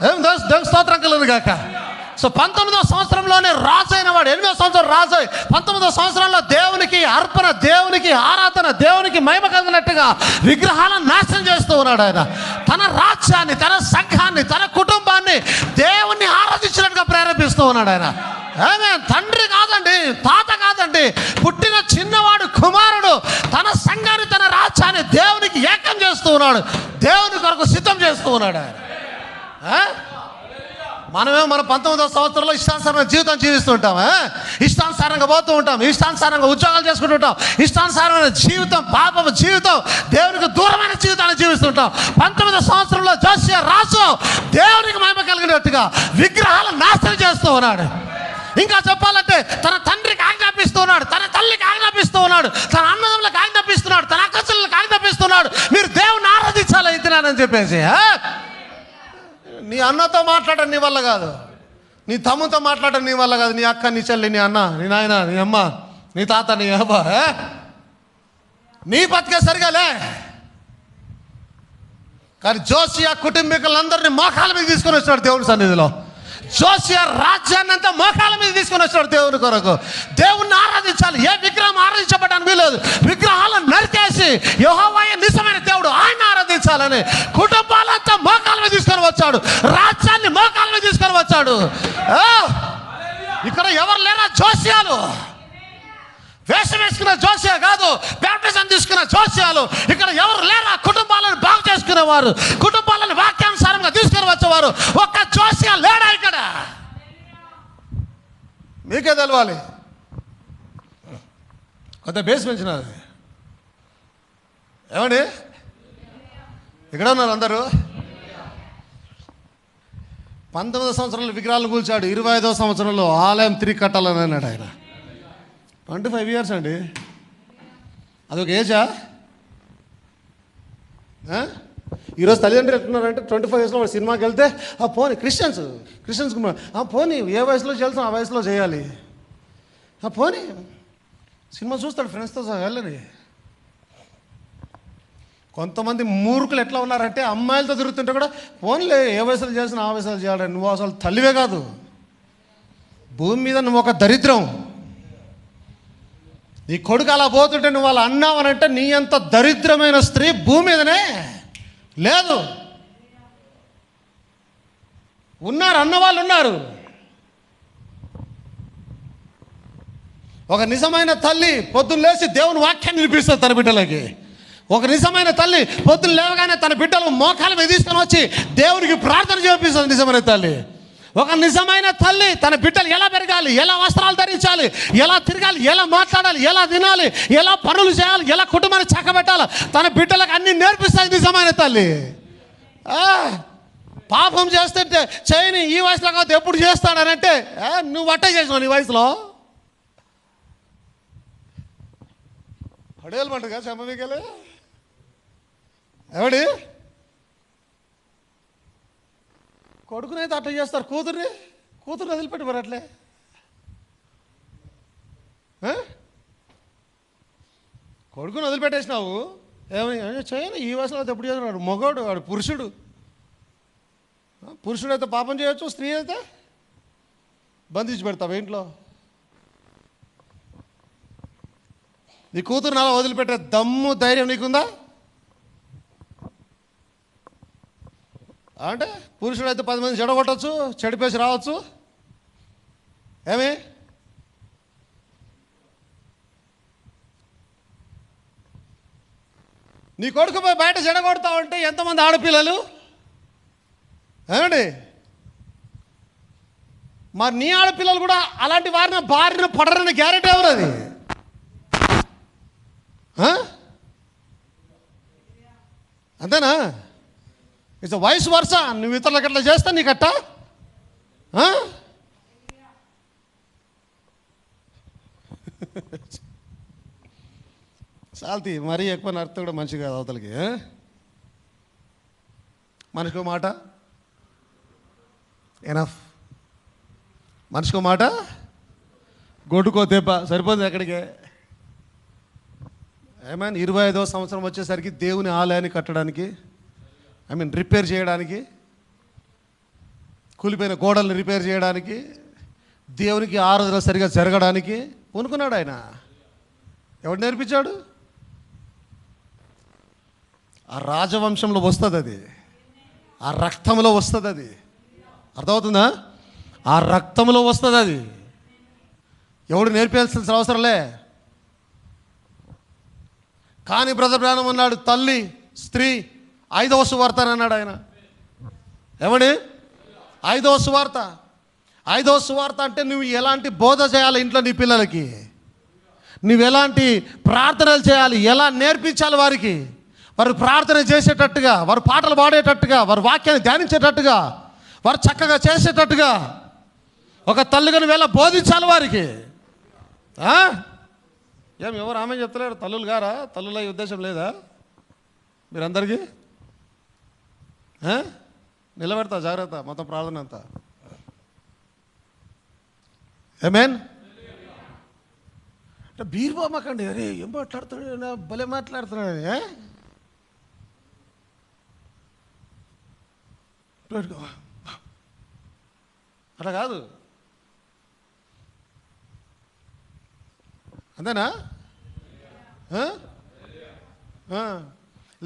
దేవుని స్తోత్రం కలుగును గాక. సో 19వ సంవత్సరంలోనే రాజు అయిన వాడు, 8వ సంవత్సరం రాజు 19వ సంవత్సరంలో దేవునికి అర్పణ, దేవునికి ఆరాధన, దేవునికి మహిమ కలిగినట్టుగా విగ్రహాలను నాశనం చేస్తూ ఉన్నాడు. ఆయన తన రాజ్యాన్ని, తన సంఘాన్ని, తన కుటుంబాన్ని దేవుణ్ణి ఆరాధించినట్టుగా ప్రేరేపిస్తూ ఉన్నాడు. ఆయన ఆమె తండ్రి కాదండి, తాత కాదండి, పుట్టిన చిన్నవాడు కుమారుడు తన సంఘాన్ని, తన రాజ్యాన్ని దేవునికి ఏకం చేస్తూ ఉన్నాడు, దేవుని కొరకు సిద్ధం చేస్తూ ఉన్నాడు. ఆయన మనమేమో మన 19వ సంవత్సరంలో ఇష్టానుసారంగా జీవితం జీవిస్తుంటాం, ఇష్టానుసారంగా పోతూ ఉంటాం, ఇష్టానుసారంగా ఉద్యోగాలు చేసుకుంటూ ఉంటాం, ఇష్టానుసారమైన జీవితం, పాపం జీవితం, దేవునికి దూరమైన జీవితాన్ని జీవిస్తుంటాం. 19వ సంవత్సరంలో జోసియా రాజు దేవునికి మహిమ కలిగినట్టుగా విగ్రహాలను నాశనం చేస్తూ ఉన్నాడు. ఇంకా చెప్పాలంటే తన తండ్రికి ఆజ్ఞాపిస్తూ ఉన్నాడు, తన తల్లికి ఆజ్ఞాపిస్తూ ఉన్నాడు, తన అన్నదమ్ములకు ఆజ్ఞాపిస్తున్నాడు, తన అక్కచెల్లెలకు ఆజ్ఞాపిస్తున్నాడు, మీరు దేవుని ఆరాధించాలి ఇతనానని చెప్పేసి. నీ అన్నతో మాట్లాడడం నీ వల్ల కాదు, నీ తమ్ముతో మాట్లాడడం నీ వల్ల కాదు, నీ అక్క, నీ చెల్లి, నీ అన్న, నీ నాయన, నీ అమ్మ, నీ తాత, నీ అబ్బా, నీ బతికే సరిగాలే. కానీ జోసియా కుటుంబీకులందరినీ మోకాల మీద తీసుకొని వచ్చాడు దేవుని సన్నిధిలో. జోసియా రాజ్యాన్ని అంతా మోకాల మీద తీసుకొని వచ్చాడు దేవుని కొరకు. దేవుణ్ణి ఆరాధించాలి, ఏ విగ్రహం ఆరాధించబడడానికి వీలేదు. విగ్రహాలను నరికేసి యెహోవాయే నిజమైన దేవుడు, ఆయన ఆరాధించాలని కుటుంబాలంతా మోకాల మీద తీసుకొని వచ్చాడు, రాజ్యాన్ని మోకాల మీద తీసుకొని వచ్చాడు. ఇక్కడ ఎవరు లేరా జోసియాలు? వేషం వేసుకున్న జోసియా కాదు, బ్యాప్టిజం తీసుకున్న జోసియాలు ఇక్కడ ఎవరు లేరా? కుటుంబాలను బాగు చేసుకునేవారు, కుటుంబాలను వాక్యానుసారంగా తీసుకుని వచ్చేవారు ఒక్క జోసియా లేడా ఇక్కడ? మీకే తెలవాలి. కొంత బేస్ పెంచినది ఏమండి? ఇక్కడ ఉన్నారు అందరూ. 19వ సంవత్సరంలో విగ్రహాలను కూల్చాడు, 25వ సంవత్సరంలో ఆలయం తిరిగి కట్టాలని అన్నాడు ఆయన. 25 years అండి, అదొక ఏజా? ఈరోజు తల్లిదండ్రులు ఎట్టున్నారంటే 25 yearsలో వాడు సినిమాకి వెళ్తే పోనీ క్రిస్టియన్స్ పోనీ ఏ వయసులో చేయాల్సిన ఆ వయసులో చేయాలి, పోనీ సినిమా చూస్తాడు ఫ్రెండ్స్తో వెళ్ళని. కొంతమంది మూర్ఖులు ఎట్లా ఉన్నారంటే అమ్మాయిలతో తిరుగుతుంటే కూడా పోనీలే ఏ వయసులో చేయాల్సిన ఆ వయసులో చేయాలి. నువ్వు అసలు తల్లివే కాదు, భూమి మీద నువ్వు ఒక దరిద్రం. నీ కొడుకు అలా పోతుంటే నువ్వు అలా అన్నావనంటే నీ అంత దరిద్రమైన స్త్రీ భూమి మీదనే లేదు. ఉన్నారు, అన్నవాళ్ళు ఉన్నారు. ఒక నిజమైన తల్లి పొద్దున్న లేచి దేవుని వాక్యాన్ని వినిపిస్తుంది తన బిడ్డలకి. ఒక నిజమైన తల్లి పొద్దున్న లేవగానే తన బిడ్డలు మోకాల మీద తీసుకొని వచ్చి దేవునికి ప్రార్థన చేపిస్తుంది నిజమైన తల్లి. ఒక నిజమైన తల్లి తన బిడ్డలు ఎలా పెరగాలి, ఎలా వస్త్రాలు ధరించాలి, ఎలా తిరగాలి, ఎలా మాట్లాడాలి, ఎలా తినాలి, ఎలా పనులు చేయాలి, ఎలా కుటుంబాన్ని చక్కబెట్టాలి, తన బిడ్డలకు అన్ని నేర్పిస్తుంది నిజమైన తల్లి. పాపం చేస్తుంటే చేయని ఈ వయసులో కాదు ఎప్పుడు చేస్తాడనంటే నువ్వు అట్టే చేసినావు నీ వయసులో. అడేయమంటగా చెమ్మదికెళ్ళి ఎవడి కొడుకునైతే అట్లా చేస్తారు, కూతుర్ని వదిలిపెట్టి మరి అట్లే. కొడుకుని వదిలిపెట్టేసినావు, ఏమని చేయను ఈ వయసులో అయితే ఎప్పుడు చేస్తున్నాడు. మగవాడు వాడు పురుషుడు, పురుషుడైతే పాపం చేయొచ్చు, స్త్రీ అయితే బంధించి పెడతావు ఇంట్లో. నీ కూతురు అలా వదిలిపెట్టే దమ్ము ధైర్యం నీకుందా? అంటే పురుషుడైతే 10 మంది చెడగొట్టచ్చు, చెడిపేసి రావచ్చు. ఏమి నీ కొడుకు పోయి బయట చెడగొడతావు అంటే ఎంతమంది ఆడపిల్లలు ఏమండి? మరి నీ ఆడపిల్లలు కూడా అలాంటి వారిని భార్యను పడరని గ్యారెంటీ ఎవరు? అది అంతేనా? ఇట్స్ వయసు వరుస. నువ్వు ఇతరులకు అట్లా చేస్తా నీకట్ట. చాల్తి మరీ ఎక్కువ నడితే కూడా మంచిది కాదు అవతలకి. మనిషికో మాట ఎనఫ్, మనిషికో మాట గొడ్డుకో దెబ్బ సరిపోతుంది ఎక్కడికే. ఐ 25వ సంవత్సరం వచ్చేసరికి దేవుని ఆలయాన్ని కట్టడానికి, రిపేర్ చేయడానికి, కూలిపోయిన గోడల్ని రిపేర్ చేయడానికి, దేవునికి ఆరాధన సరిగా జరగడానికి పూనుకున్నాడు ఆయన. ఎవడు నేర్పించాడు? ఆ రాజవంశంలో వస్తుంది అది, ఆ రక్తంలో వస్తుంది అది. అర్థమవుతుందా? ఆ రక్తంలో వస్తుంది అది. ఎవడు నేర్పించాల్సిన అవసరంలే. కానీ బ్రదర్ బ్రానం అన్నాడు, తల్లి స్త్రీ 5వ సువార్త అని అన్నాడు ఆయన. ఏమని? 5వ సువార్త. 5వ సువార్త అంటే నువ్వు ఎలాంటి బోధ చేయాలి ఇంట్లో నీ పిల్లలకి, నువ్వు ఎలాంటి ప్రార్థనలు చేయాలి, ఎలా నేర్పించాలి వారికి, వారు ప్రార్థన చేసేటట్టుగా, వారు పాటలు పాడేటట్టుగా, వారు వాక్యాన్ని ధ్యానించేటట్టుగా, వారు చక్కగా చేసేటట్టుగా ఒక తల్లిగా నువ్వు ఎలా బోధించాలి వారికి. ఎవరు ఆమె చెప్తలేరు? తల్లులు గారా? తల్లుల ఉద్దేశం లేదా మీరందరికీ? నిలబెడతా జాగ్రత్త మొత్తం ప్రార్థన అంతా. ఆమేన్. అంటే బీర్బామ్మకండి, అరే ఏం మాట్లాడుతున్నాడు, భలే మాట్లాడుతున్నాడు. అట్లా కాదు, అంతేనా?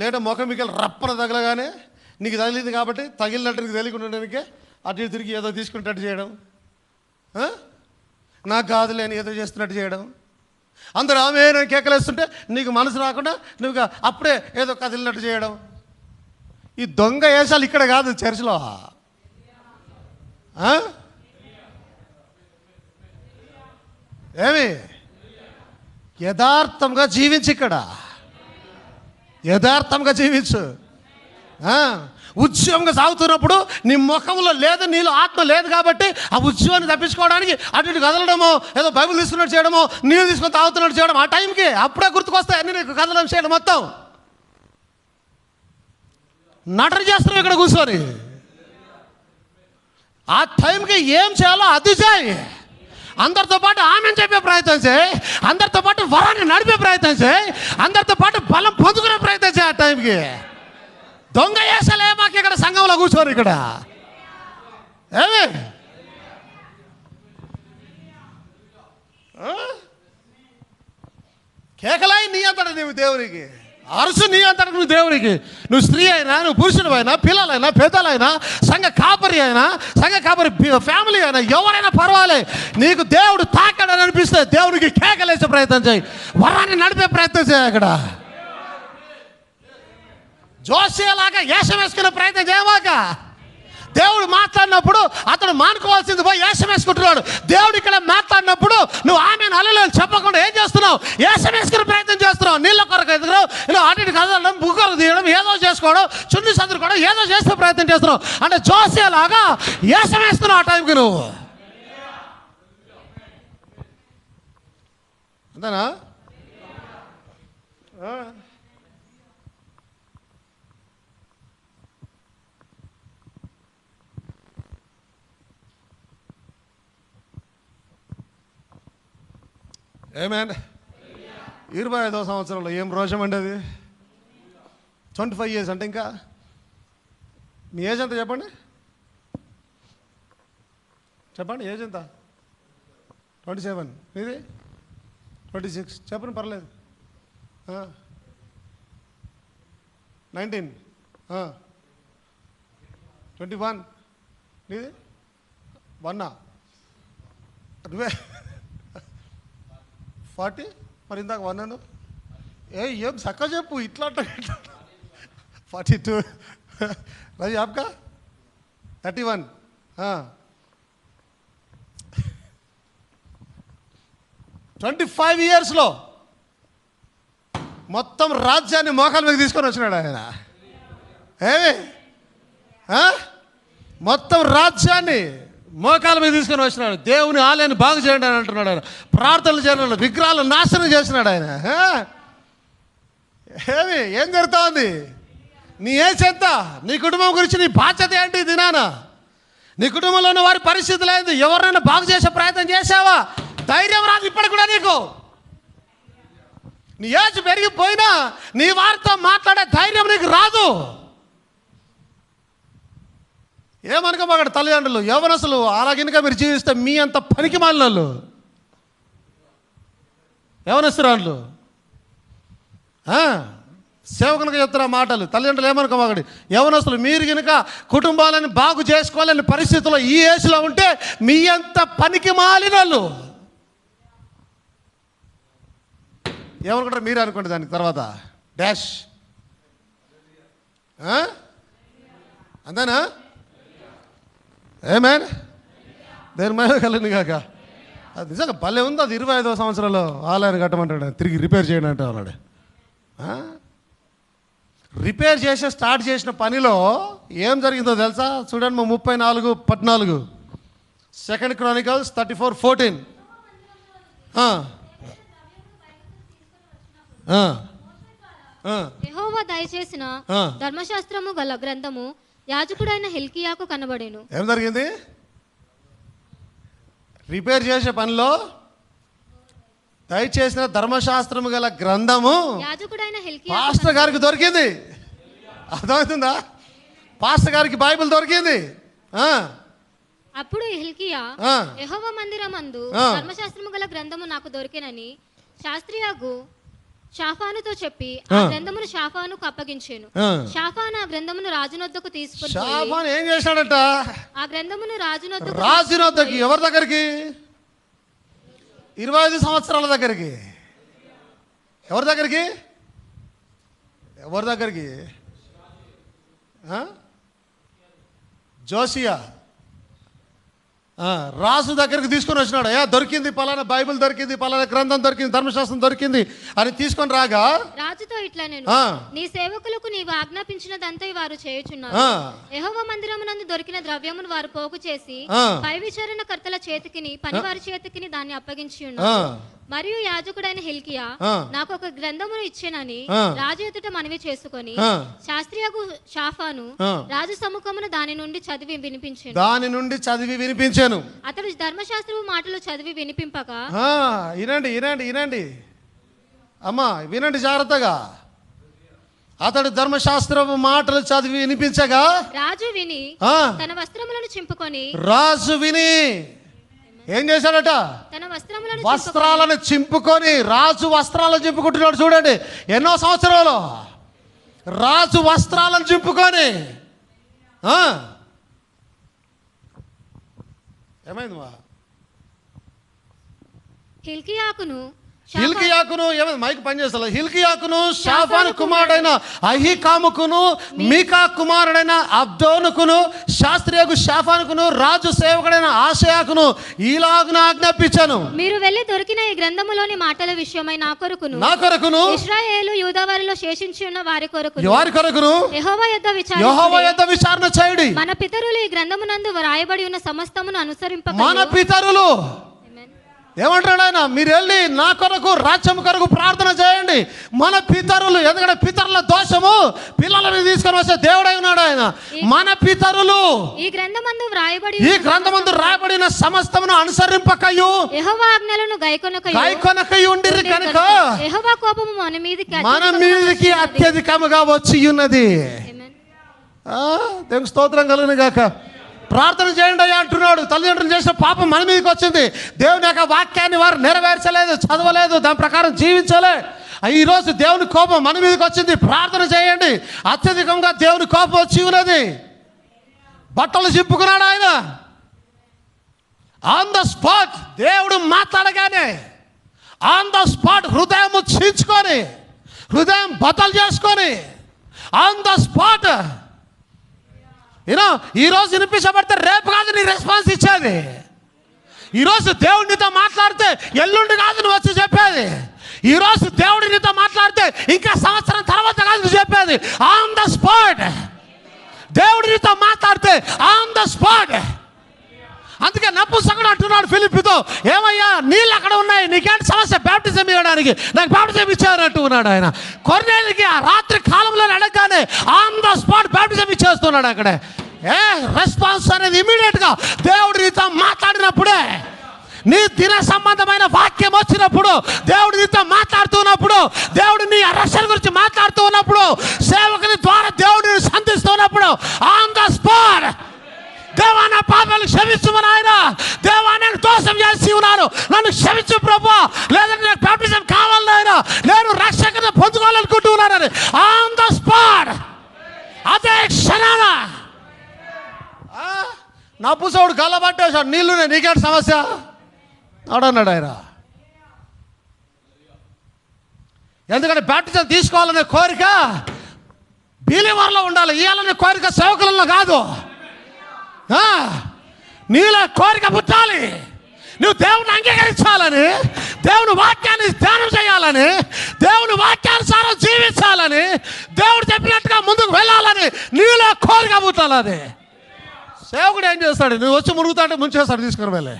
లేదా ముఖం మీకు రప్పన తగలగానే నీకు తగిలింది కాబట్టి తగిలినట్టు నీకు తెలియకుండా అటు ఇటు తిరిగి ఏదో తీసుకునేటట్టు చేయడం, నాకు కాదులే అని ఏదో చేస్తున్నట్టు చేయడం, అందరూ ఆమె కేకలేస్తుంటే నీకు మనసు రాకుండా నువ్వు అప్పుడే ఏదో కదిలినట్టు చేయడం. ఈ దొంగ వేషాలు ఇక్కడ కాదు, చర్చిలో. ఏమి యథార్థంగా జీవించు, ఇక్కడ యథార్థంగా జీవించు. ఉద్యోగంగా సాగుతున్నప్పుడు నీ ముఖంలో లేదు, నీలో ఆత్మ లేదు కాబట్టి ఆ ఉద్యోగాన్ని తప్పించుకోవడానికి అటు ఇటు కదలడమో, ఏదో బైబిల్ తీసుకున్నట్టు చేయడమో, నీళ్ళు తీసుకొని తాగుతున్నట్టు చేయడం, ఆ టైంకి అప్పుడే గుర్తుకొస్తాయి అన్నీ నీకు కదలడం చేయడం. మొత్తం నటన చేస్తున్నావు ఇక్కడ కూర్చొని. ఆ టైంకి ఏం చేయాలో అది చేయి. అందరితో పాటు ఆమెను చెప్పే ప్రయత్నం చేయి, అందరితో పాటు వరాన్ని నడిపే ప్రయత్నం చేయి, అందరితో పాటు బలం పొందుకునే ప్రయత్నం చేయి. ఆ టైంకి దొంగ వేసలే మాకు ఇక్కడ సంఘంలో కూర్చోరు ఇక్కడ. ఏమి కేకలాయి నీ అంతటా నువ్వు దేవునికి, అరుసు నీ అంతటా నువ్వు దేవునికి. నువ్వు స్త్రీ అయినా, నువ్వు పురుషుడు అయినా, పిల్లలైనా, పెద్దలైనా, సంఘ కాపరి అయినా, సంఘ కాపరి ఫ్యామిలీ అయినా, ఎవరైనా పర్వాలే, నీకు దేవుడు తాకాడని అనిపిస్తే దేవునికి కేకలేసే ప్రయత్నం చేయి, వరాన్ని నడిపే ప్రయత్నం చేయి. అక్కడ జోసేలాగా వేషం వేసుకునే ప్రయత్నం చేయమాక. దేవుడు మాట్లాడినప్పుడు అతడు మానుకోవాల్సింది పోయి వేషం వేసుకుంటున్నాడు. దేవుడు ఇక్కడ మాట్లాడినప్పుడు నువ్వు ఆమెను హల్లెలూయా చెప్పకుండా ఏం చేస్తున్నావు? వేషం వేసుకునే ప్రయత్నం చేస్తున్నావు. నీళ్ళ కొరకు ఎదుగురావు, ఇలా అటు ఇటు కదలడం, బుగ్గలు తీయడం, ఏదో చేసుకోవడం, చున్ని సదురుకోవడం, ఏదో చేసే ప్రయత్నం చేస్తున్నావు. అంటే జోసేలాగా వేషం వేస్తున్నావు ఆ టైంకి నువ్వు. అంతేనా? ఏమేన్ 25వ సంవత్సరంలో ఏం రోషం అండి అది? 25 years అంటే ఇంకా మీ ఏజ్ ఎంత చెప్పండి, చెప్పండి ఏజ్ ఎంత? 27. ఇది 26 చెప్పండి, పర్లేదు. 19, 21 ఇది 1 నువ్వే 40. మరి ఇందాక 1 అను. ఏం చక్క చెప్పు, ఇట్లా 42 రవి ఆప్కా 31. 25 yearsలో మొత్తం రాజ్యాన్ని మోకాల మీద తీసుకొని వచ్చినాడు ఆయన. ఏమి మొత్తం రాజ్యాన్ని మోకాల మీద తీసుకొని వచ్చినాడు. దేవుని ఆలయాన్ని బాగు చేయండి అని అంటున్నాడు ఆయన. ప్రార్థనలు చేయాలి, విగ్రహాలను నాశనం చేసినాడు ఆయన. ఏం జరుగుతూ ఉంది? నీ ఏజ్ ఎంత? నీ కుటుంబం గురించి నీ బాధ్యత ఏంటి? దినానా నీ కుటుంబంలో ఉన్న వారి పరిస్థితులు ఏంటి? ఎవరైనా బాగు చేసే ప్రయత్నం చేసావా? ధైర్యం రాదు ఇప్పటికి కూడా నీకు. నీ ఏజ్ పెరిగిపోయినా నీ వారితో మాట్లాడే ధైర్యం నీకు రాదు. ఏమనుకోమాకండి తల్లిదండ్రులు, యవ్వనస్తులు. అలాగినక మీరు జీవిస్తే మీ అంత పనికి మాలిన వాళ్ళు యవ్వనస్తురాళ్ళు. సేవకునికి చెప్తున్న మాటలు. తల్లిదండ్రులు ఏమనుకోమాకండి, యవ్వనస్తులు మీరు కనుక కుటుంబాలను బాగు చేసుకోవాలని పరిస్థితుల్లో ఈ ఏజ్లో ఉంటే మీ అంత పనికి మాలిన వాళ్ళు. ఏమనుకుంటారు మీరు అనుకోండి దానికి తర్వాత డాష్. అంతేనా? ఏమేన్ దేని మీద కలిగింది కాక. అది నిజంగా భలే ఉంది. అది 25వ సంవత్సరంలో ఆలయాన్ని కట్టమంటాడు, తిరిగి రిపేర్ చేయడం అంటే అన్నాడు. రిపేర్ చేసి స్టార్ట్ చేసిన పనిలో ఏం జరిగిందో తెలుసా? చూడండి 34:14 2 Chronicles 34:14. యెహోవా దయచేసిన ధర్మశాస్త్రము గల గ్రంథము యాజకుడైన హిల్కీయాకు కనబడెను. ఏం జరిగింది? రిపేర్ చేసే పనిలో దయచేసిన ధర్మశాస్త్రము గల గ్రంథము యాజకుడైన హిల్కీయా పాస్టర్ గారికి దొరికింది. అర్థమవుతుందా? పాస్టర్ గారికి బైబిల్ దొరికింది. అప్పుడు హిల్కీయా యెహోవా మందిరమందు ధర్మశాస్త్రము గల గ్రంథము నాకు దొరికెనని శాస్త్రియగు షాఫానుతో చెప్పి ఆ గ్రంథమును షాఫానుకు అప్పగించాను. షాఫాను ఆ గ్రంథమును రాజునొద్దకు తీసుకొని షాఫాను ఏం చేశాడట? ఆ గ్రంథమును రాజునొద్దకి. ఎవరి దగ్గరికి? 25 సంవత్సరాల దగ్గరికి. ఎవరి దగ్గరికి? ఎవరి దగ్గరికి? జోసియా రాజు దగ్గరికి తీసుకొని వచ్చినాడు. దొరికింది పలానా బైబిల్ దొరికింది, పలానా గ్రంథం దొరికింది, ధర్మశాస్త్రం దొరికింది అని తీసుకొని రాగా రాజుతో ఇట్లా నేను నీ సేవకులకు నీవు ఆజ్ఞాపించినదంతా వారు చేయుచున్నారు. యెహోవా మందిరమునందు దొరికిన ద్రవ్యమును వారు పోగు చేసి పై విచారణ కర్తల చేతికిని పనివారి చేతికిని దాన్ని అప్పగించి ఉన్నారు. మరియు యాజకుడైన హిల్కీయా నాకు ఒక గ్రంథమును ఇచ్చేనని రాజు ఎదుట మనవి చేసుకొని శాస్త్రియగు షాఫాను రాజు సముఖమును దాని నుండి చదివి వినిపించాను. అతడు ధర్మశాస్త్రపు మాటలు చదివి వినిపింపక వినండి అమ్మా, వినండి జాగ్రత్తగా. అతడు ధర్మశాస్త్రపు మాటలు చదివి వినిపించగా రాజు విని తన వస్త్రములను చింపుకొని ఏం చేశాడట? తన వస్త్రాలను చింపుకొని. రాజు వస్త్రాలను చింపుకుంటున్నాడు. చూడండి ఎన్నో సంవత్సరాలు రాజు వస్త్రాలను చింపుకొని. ఏమైంది? హిల్కీయాకును ఏమైంది? మైక్ పనిచేస్తా. హిల్కీయాకును షాఫాను కుమారుడైన అహీకాముకును మీకా కుమారుడైన అబ్దోనుకును శాస్త్రియకు షాఫానుకును రాజు సేవకుడైన ఆశయాకును ఇలాగున ఆజ్ఞాపించాను, మీరు వెళ్ళి దొరికిన ఈ గ్రంథములోని మాటల విషయమై నా కొరకును ఇశ్రాయేలు యూదావారిలో శేషించి ఉన్న వారి కొరకును యెహోవా యొద్ద విచారణ చేయుడి. మన పితరులు ఈ గ్రంథమునందు వ్రాయబడి ఉన్న సమస్తమును అనుసరింపక. మన పితరులు ఏమంటాడు ఆయన? మీరు వెళ్ళి నా కొరకు రాజ్యం కొరకు ప్రార్థన చేయండి. మన పితరులు, ఎందుకంటే పితరుల దోషము పిల్లలని తీసుకొని వస్తే దేవుడై ఉన్నాడు ఆయన. మన పితరులు ఈ గ్రంథమందు రాయబడిన సమస్తమును అనుసరింపకయు యెహోవా ఆజ్ఞలను గైకొనకయు ఉండిరి కనుక యెహోవా కోపము మన మీదికి అత్యధికముగా వచ్చి ఉన్నది. దేవునికి స్తోత్రం కలుగును గాక. ప్రార్థన చేయండి అయ్యా అంటున్నాడు. తల్లిదండ్రులు చేసిన పాపం మన మీదకి వచ్చింది. దేవుని యొక్క వాక్యాన్ని వారు నెరవేర్చలేదు, చదవలేదు, దాని ప్రకారం జీవించలే. ఈరోజు దేవుని కోపం మన మీదకి వచ్చింది. ప్రార్థన చేయండి. అత్యధికంగా దేవుని కోపం వచ్చి ఉన్నది. బట్టలు చింపుకున్నాడు ఆయన. ఆన్ ద స్పాట్ దేవుడు మాట్లాడగానే ఆన్ ద స్పాట్ హృదయం చించుకొని, హృదయం బద్దలు చేసుకొని ఆన్ ద స్పాట్ ఈరోజు వినిపించబడితే రేపు కాదు నీ రెస్పాన్స్ ఇచ్చేది. ఈరోజు దేవుడు నీతో మాట్లాడితే ఎల్లుండి కాదు నువ్వు వచ్చి చెప్పేది. ఈరోజు దేవుడు నీతో మాట్లాడితే ఇంకా సంవత్సరం తర్వాత కాదు నువ్వు చెప్పేది. ఆన్ ద స్పాట్ దేవుడు నీతో మాట్లాడితే ఆన్ ద స్పాట్ అందుకే నపుంసకుడు అంటున్నాడు ఫిలిప్పుతో, ఏమయ్యా నీళ్ళు అక్కడ ఉన్నాయి, నీకేంటి సమస్య? బ్యాప్టిజం ఇవ్వడానికి నాకు బ్యాప్టిజం ఇచ్చారు అంటూ ఉన్నాడు ఆయన. కొర్నేలికి ఆ రాత్రి కాలంలో అడగగానే ఆన్ ద స్పాట్ బ్యాప్టిజం ఇచ్చేస్తున్నాడు అక్కడే. రెస్పాన్స్ అనేది ఇమీడియట్గా దేవుడు నీతో మాట్లాడినప్పుడే, నీ దిన సంబంధమైన వాక్యం వచ్చినప్పుడు, దేవుడు నీతో మాట్లాడుతున్నప్పుడు, దేవుడు నీ రక్షణ గురించి మాట్లాడుతూ ఉన్నప్పుడు, సేవకుని ద్వారా దేవుడిని సంధిస్తున్నప్పుడు ఆన్ ద స్పాట్ దేవా నా పాపాలు క్షమించుమని ఆయన, దేవా నేను దోషం చేసి ఉన్నాను, నన్ను క్షమించు ప్రభు, లేదంటే నాకు బ్యాప్టిజం కావాలని ఆయన, నేను రక్షణ పొందుకోవాలనుకుంటూ ఉన్నానని ఆన్ ద స్పాట్ అదే క్షణాన నపుంసకుడు గల్లబట్టేశాడు, నీళ్ళునే, నీకేంటి సమస్య అన్నాడు ఆయన. ఎందుకంటే బ్యాప్టిజం తీసుకోవాలనే కోరిక బిలీవర్లో ఉండాలి, ఇవ్వాలనే కోరిక సేవకులలో కాదు. నీలో కోరిక పుట్టాలి, నువ్వు దేవుని అంగీకరించాలని, దేవుని వాక్యాన్ని ధ్యానం చేయాలని, దేవుని వాక్యానుసారం జీవించాలని, దేవుడు చెప్పినట్టుగా ముందుకు వెళ్ళాలని నీలో కోరిక పుట్టాలి. అది సేవకుడు ఏం చేస్తాడు? నువ్వు వచ్చి మునుగుతాంటే ముంచేస్తాడు, తీసుకొని వెళ్ళి.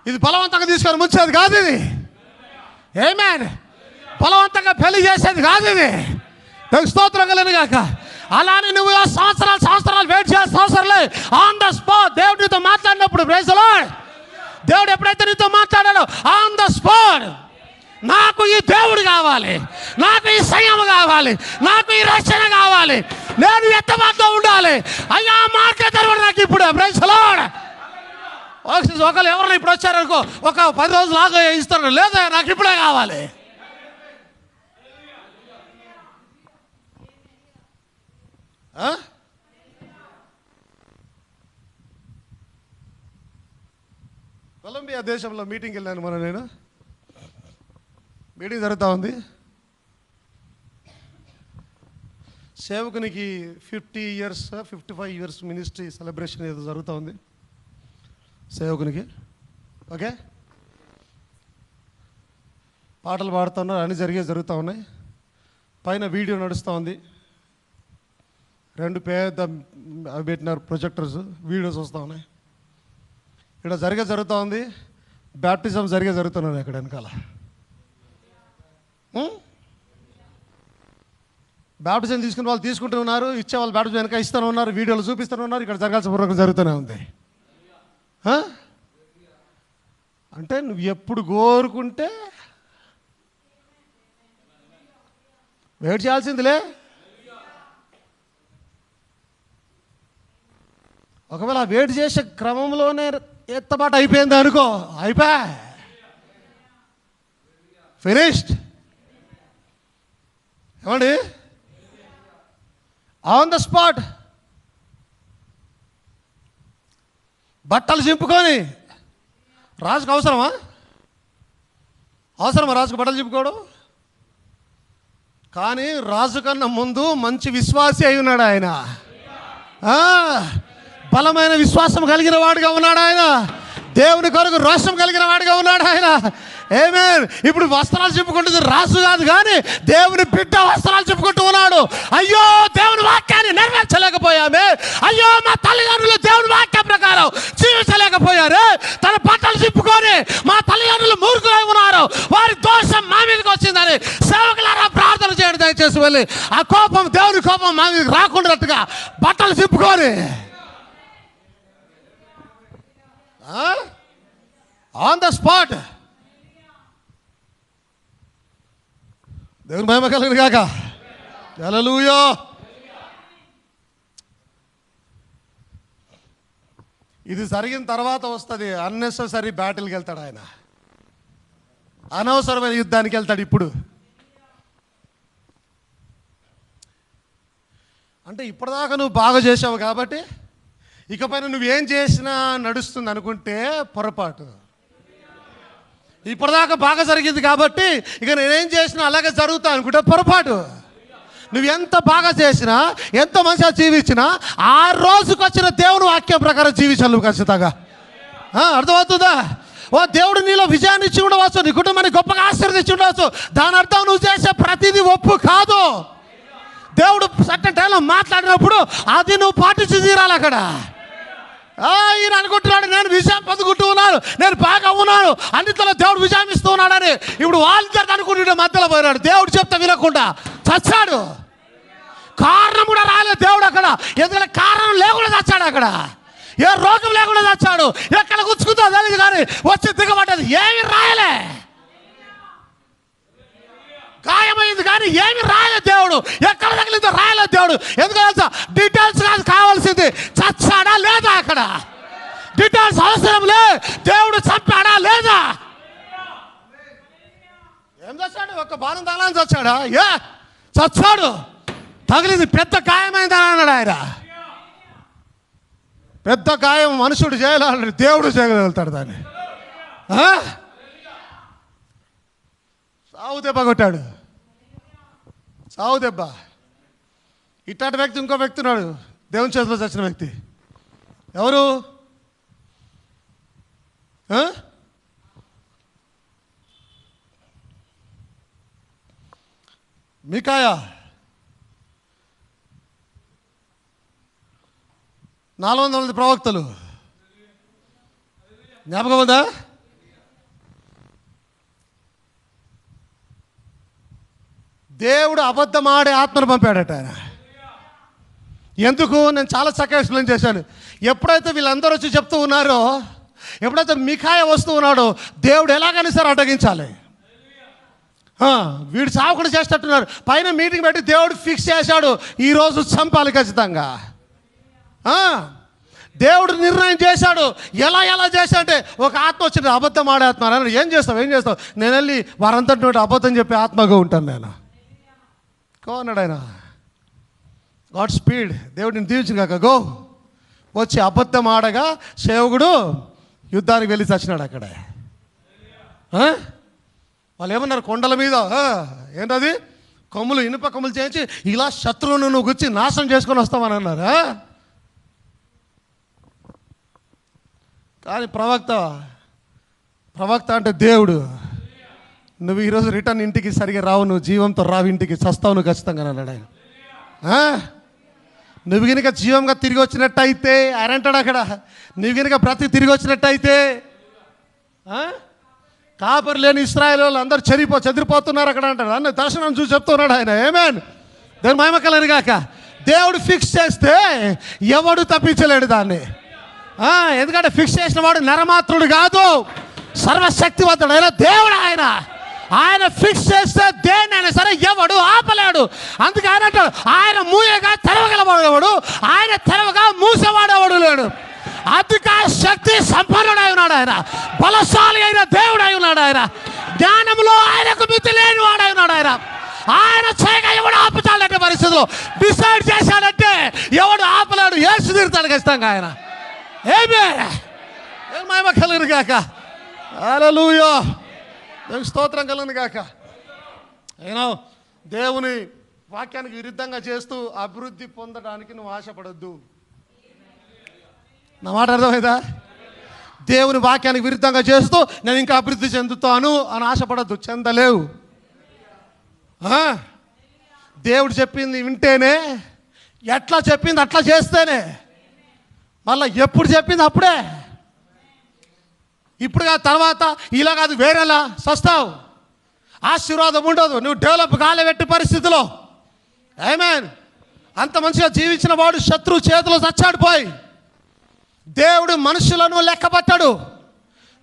ఇది బలవంతంగా తీసుకొని ముంచేది కాదు, ఇది ఆమేన్. బలవంతంగా పెళ్లి చేసేది కాదు, ఇది స్తోత్రం కలను గాక. అలానే నువ్వు సంవత్సరాలు వెయిట్ చేయాల్సిన అవసరం లేదు. ఆన్ ద స్పాట్ దేవుడు నీతో మాట్లాడినప్పుడు, ప్రైజ్ ది లార్డ్, దేవుడు ఎప్పుడైతే నీతో మాట్లాడాడో ఆన్ ద స్పాట్, నాకు ఈ దేవుడు కావాలి, నాకు ఈ సంయమ కావాలి, నాకు ఈ రక్షణ కావాలి, నేను ఎత్తబాటులో ఉండాలి, అయ్యా మార్కెట్ తెరవడు నాకు ఇప్పుడు, ప్రైజ్ ది లార్డ్. ఒకళ్ళు ఎవరైనా ఇప్పుడు వచ్చారనుకో, ఒక 10 రోజులు లాగా ఇస్తారు, లేదా నాకు ఇప్పుడే కావాలి. కొలంబియా దేశంలో మీటింగ్కి వెళ్ళాను నేను మీటింగ్ జరుగుతూ ఉంది. సేవకునికి 50 years 55 years మినిస్ట్రీ సెలబ్రేషన్ ఏదో జరుగుతూ ఉంది సేవకునికి. ఓకే, పాటలు పాడుతున్నారు, అన్నీ జరుగుతూ ఉన్నాయి. పైన వీడియో నడుస్తూ ఉంది, 2 పెద్ద అవి పెట్టినారు ప్రొజెక్టర్స్, వీడియోస్ వస్తూ ఉన్నాయి. ఇక్కడ జరుగుతూ ఉంది, బ్యాప్టిజం జరుగుతున్నాయి అక్కడ వెనకాల. బ్యాప్టిజం తీసుకుని వాళ్ళు తీసుకుంటూ ఉన్నారు, ఇచ్చే వాళ్ళు బ్యాప్టిజం వెనక ఇస్తూనే ఉన్నారు, వీడియోలు చూపిస్తూనే ఉన్నారు. ఇక్కడ జరగాల్సిన ప్రోగ్రాం జరుగుతూనే ఉంది. అంటే నువ్వు ఎప్పుడు కోరుకుంటే వెయిట్ చేయాల్సిందిలే. ఒకవేళ వెయిట్ చేసే క్రమంలోనే ఎత్తబాటు అయిపోయింది అనుకో, అయిపోయా, ఫినిష్డ్. ఏమండి, ఆన్ ద స్పాట్ బట్టలు చింపుకొని, రాజుకు అవసరమా రాజుకు బట్టలు చింపుకోవడం? కానీ రాజు కన్నా ముందు మంచి విశ్వాసి అయి ఉన్నాడు ఆయన. బలమైన విశ్వాసం కలిగిన వాడిగా ఉన్నాడు ఆయన. దేవుని కొరకు రోషం కలిగిన వాడిగా ఉన్నాడు ఆయన. ఆమేన్. ఇప్పుడు వస్త్రాలు చెప్పుకుంటుంది రాజు కాదు, కానీ దేవుని బిడ్డ వస్త్రాలు చెప్పుకుంటూ ఉన్నాడు. అయ్యో దేవుని వాక్యాన్ని నెరవేర్చలేకపోయామే, అయ్యో మా తల్లిదండ్రులు దేవుని వాక్యం ప్రకారం జీవించలేకపోయారు, తన బట్టలు చెప్పుకొని మా తల్లిదండ్రులు మూర్ఖులై ఉన్నారు, వారి దోషం మా మీదకి వచ్చిందని సేవకులారా ప్రార్థన చేయండి దయచేసి. వెళ్ళి ఆ కోపం, దేవుని కోపం మా మీదకి రాకుండాట్టుగా బట్టలు చెప్పుకొని ఆన్ ద స్పాట్ దేవుని మహిమ కలిగిన గాక. హల్లెలూయా. ఇది జరిగిన తర్వాత వస్తుంది అన్నెసెసరీ బ్యాటిల్కి వెళ్తాడు ఆయన, అనవసరమైన యుద్ధానికి వెళ్తాడు. ఇప్పుడు అంటే ఇప్పటిదాకా నువ్వు బాగా చేసావు కాబట్టి ఇకపైన నువ్వేం చేసినా నడుస్తుంది అనుకుంటే పొరపాటు. ఇప్పటిదాకా బాగా జరిగింది కాబట్టి ఇక నేనేం చేసినా అలాగే జరుగుతా అనుకుంటే పొరపాటు. నువ్వు ఎంత బాగా చేసినా, ఎంత మంచిగా జీవించినా, ఆ రోజుకు వచ్చిన దేవుని వాక్యం ప్రకారం జీవించాలి నువ్వు ఖచ్చితంగా. అర్థమవుతుందా? ఓ దేవుడు నీలో విజయాన్ని ఇచ్చి ఉండవచ్చు, నీ కుటుంబాన్ని గొప్పగా ఆశీర్వదించి ఉండవచ్చు, దాని అర్థం నువ్వు చేసే ప్రతిదీ ఒప్పు కాదు. దేవుడు సర్టన్ టైంలో మాట్లాడినప్పుడు అది నువ్వు పాటించి తీరాలి అక్కడ. ఈయన అనుకుంటున్నాడు నేను విజయం పొందుకుంటూ ఉన్నాను, నేను బాగా ఉన్నాను, అన్నింటిలో దేవుడు విజయం ఇస్తూ ఉన్నాడని. ఇప్పుడు వాళ్ళిద్దరు అనుకుంటుంటే మధ్యలో పోయినాడు. దేవుడు చెప్తే వినకుండా చచ్చాడు. కారణం కూడా రాలేదు దేవుడు అక్కడ, ఎందుకంటే కారణం లేకుండా చచ్చాడు. అక్కడ ఏ రోగం లేకుండా చచ్చాడు. ఎక్కడ గుచ్చుకుందో తెలియదు కానీ వచ్చి దిగబడ్డది ఏమి రాయలే. గాయమైంది కానీ ఏమి రాయలేదు దేవుడు. ఎక్కడ తగిలిందో రాయలేదు దేవుడు. ఎందుకంటే డీటెయిల్స్ కాదు కావాల్సింది, చచ్చాడా లేదా. అక్కడ డీటెయిల్స్ అవసరం లే. దేవుడు చంపాడా లేదా. ఏం చచ్చాడు? ఒక్క బాణం తగలని చచ్చాడా? చచ్చాడు. తగిలింది పెద్ద గాయమైందని అన్నాడు ఆయన. పెద్ద గాయం మనుషుడు చేయాలని దేవుడు చేయగలుగుతాడు దాన్ని. సావు దెబ్బ కొట్టాడు. సావు దెబ్బ. ఇట్లాంటి వ్యక్తి ఇంకో వ్యక్తి ఉన్నాడు, దేవుని చేతిలో చచ్చిన వ్యక్తి. ఎవరు? మీకాయా. 400 మంది ప్రవక్తలు. జ్ఞాపకం ఉందా? దేవుడు అబద్ధమాడే ఆత్మను పంపాడట ఆయన. ఎందుకు? నేను చాలా చక్కగా ఎక్స్ప్లెయిన్ చేశాను. ఎప్పుడైతే వీళ్ళందరూ వచ్చి చెప్తూ ఉన్నారో, ఎప్పుడైతే మిఖాయ వస్తూ ఉన్నాడో, దేవుడు ఎలాగైనా సరే అడ్డగించాలి. వీడు సావకుండా చేసేటట్టున్నారు. పైన మీటింగ్ పెట్టి దేవుడు ఫిక్స్ చేశాడు, ఈరోజు చంపాలి ఖచ్చితంగా. దేవుడు నిర్ణయం చేశాడు. ఎలా చేశాడంటే, ఒక ఆత్మ వచ్చింది, అబద్ధం ఆడే ఆత్మ. ఏం చేస్తావు? నేను వెళ్ళి వారంతటి అబద్ధం చెప్పే ఆత్మగా ఉంటాను నేను. అన్నాడు ఆయన. God speed. దేవుడు నేను దీవించిన కాక గో. వచ్చి అబద్ధం ఆడగా సేవకుడు యుద్ధానికి వెళ్ళి చచ్చినాడు అక్కడ. వాళ్ళు ఏమన్నారు? కొండల మీద ఏంటది కొమ్ములు, ఇనుప కొమ్ములు చేయించి ఇలా శత్రువును నువ్వు గుచ్చి నాశనం చేసుకొని వస్తామని అన్నారు. కానీ ప్రవక్త అంటే దేవుడు. నువ్వు ఈరోజు రిటర్న్ ఇంటికి సరిగా రావు, నువ్వు జీవంతో రావు ఇంటికి, చస్తావు నువ్వు ఖచ్చితంగా అన్నాడు ఆయన. నువ్వు కనుక జీవంగా తిరిగి వచ్చినట్టయితే ఆయన అంటాడు అక్కడ, నువ్వు కనుక బ్రతికి తిరిగి వచ్చినట్టయితే, కాపరి లేని ఇశ్రాయేలు వాళ్ళు అందరూ చెదిరిపోతున్నారు అక్కడ అంటాడు. అన్న దర్శనం చూసి చెప్తున్నాడు ఆయన. ఏమేన్ దేవుని మహిమ కలుగును గాక. దేవుడు ఫిక్స్ చేస్తే ఎవడు తప్పించలేడు దాన్ని. ఎందుకంటే ఫిక్స్ చేసిన వాడు నరమాత్రుడు కాదు, సర్వశక్తివంతుడు అయిన దేవుడు ఆయన. ఆయన ఫిక్స్ చేస్తే దేన్నైనా సరే ఎవడు ఆపలేడు. అందుకే ఆయన అంటాడు, ఆయన మూయగా తెరవగలవాడు, ఆయన తెరవగా మూసేవాడేవాడు లేడు. అధిక శక్తి సంపన్నుడై ఉన్నాడు ఆయన. బలశాలి అయిన దేవుడై ఉన్నాడు ఆయన. జ్ఞానంలో ఆయనకు మితి లేని వాడై ఉన్నాడు ఆయన. ఆయన చేయగా ఎవడు ఆపుతాడంటే పరిస్థితుల్లో డిసైడ్ చేశాడంటే ఎవడు ఆపలేడు. యేసు తీరుతాడు ఖచ్చితంగా ఆయన. మహిమ కలుగును గాక. హల్లెలూయా. దేవునికి స్తోత్రం కలుగును గాక. దేవుని వాక్యానికి విరుద్ధంగా చేస్తూ అభివృద్ధి పొందడానికి నువ్వు ఆశపడద్దు. నా మాట అర్థమైందా? దేవుని వాక్యానికి విరుద్ధంగా చేస్తూ నేను ఇంకా అభివృద్ధి చెందుతాను అని ఆశపడద్దు. చెందలేవు. దేవుడు చెప్పింది వింటేనే, ఎట్లా చెప్పింది అట్లా చేస్తేనే, మళ్ళీ ఎప్పుడు చెప్పింది అప్పుడే, ఇప్పుడు కాదు తర్వాత, ఇలా కాదు వేరేలా సస్తావు. ఆశీర్వాదం ఉండదు. నువ్వు డెవలప్ కాలేబెట్టి పరిస్థితిలో. ఆమేన్. అంత మంచిగా జీవించిన వాడు శత్రువు చేతిలో చచ్చాడిపోయి. దేవుడు మనుషులను లెక్క పెట్టాడు.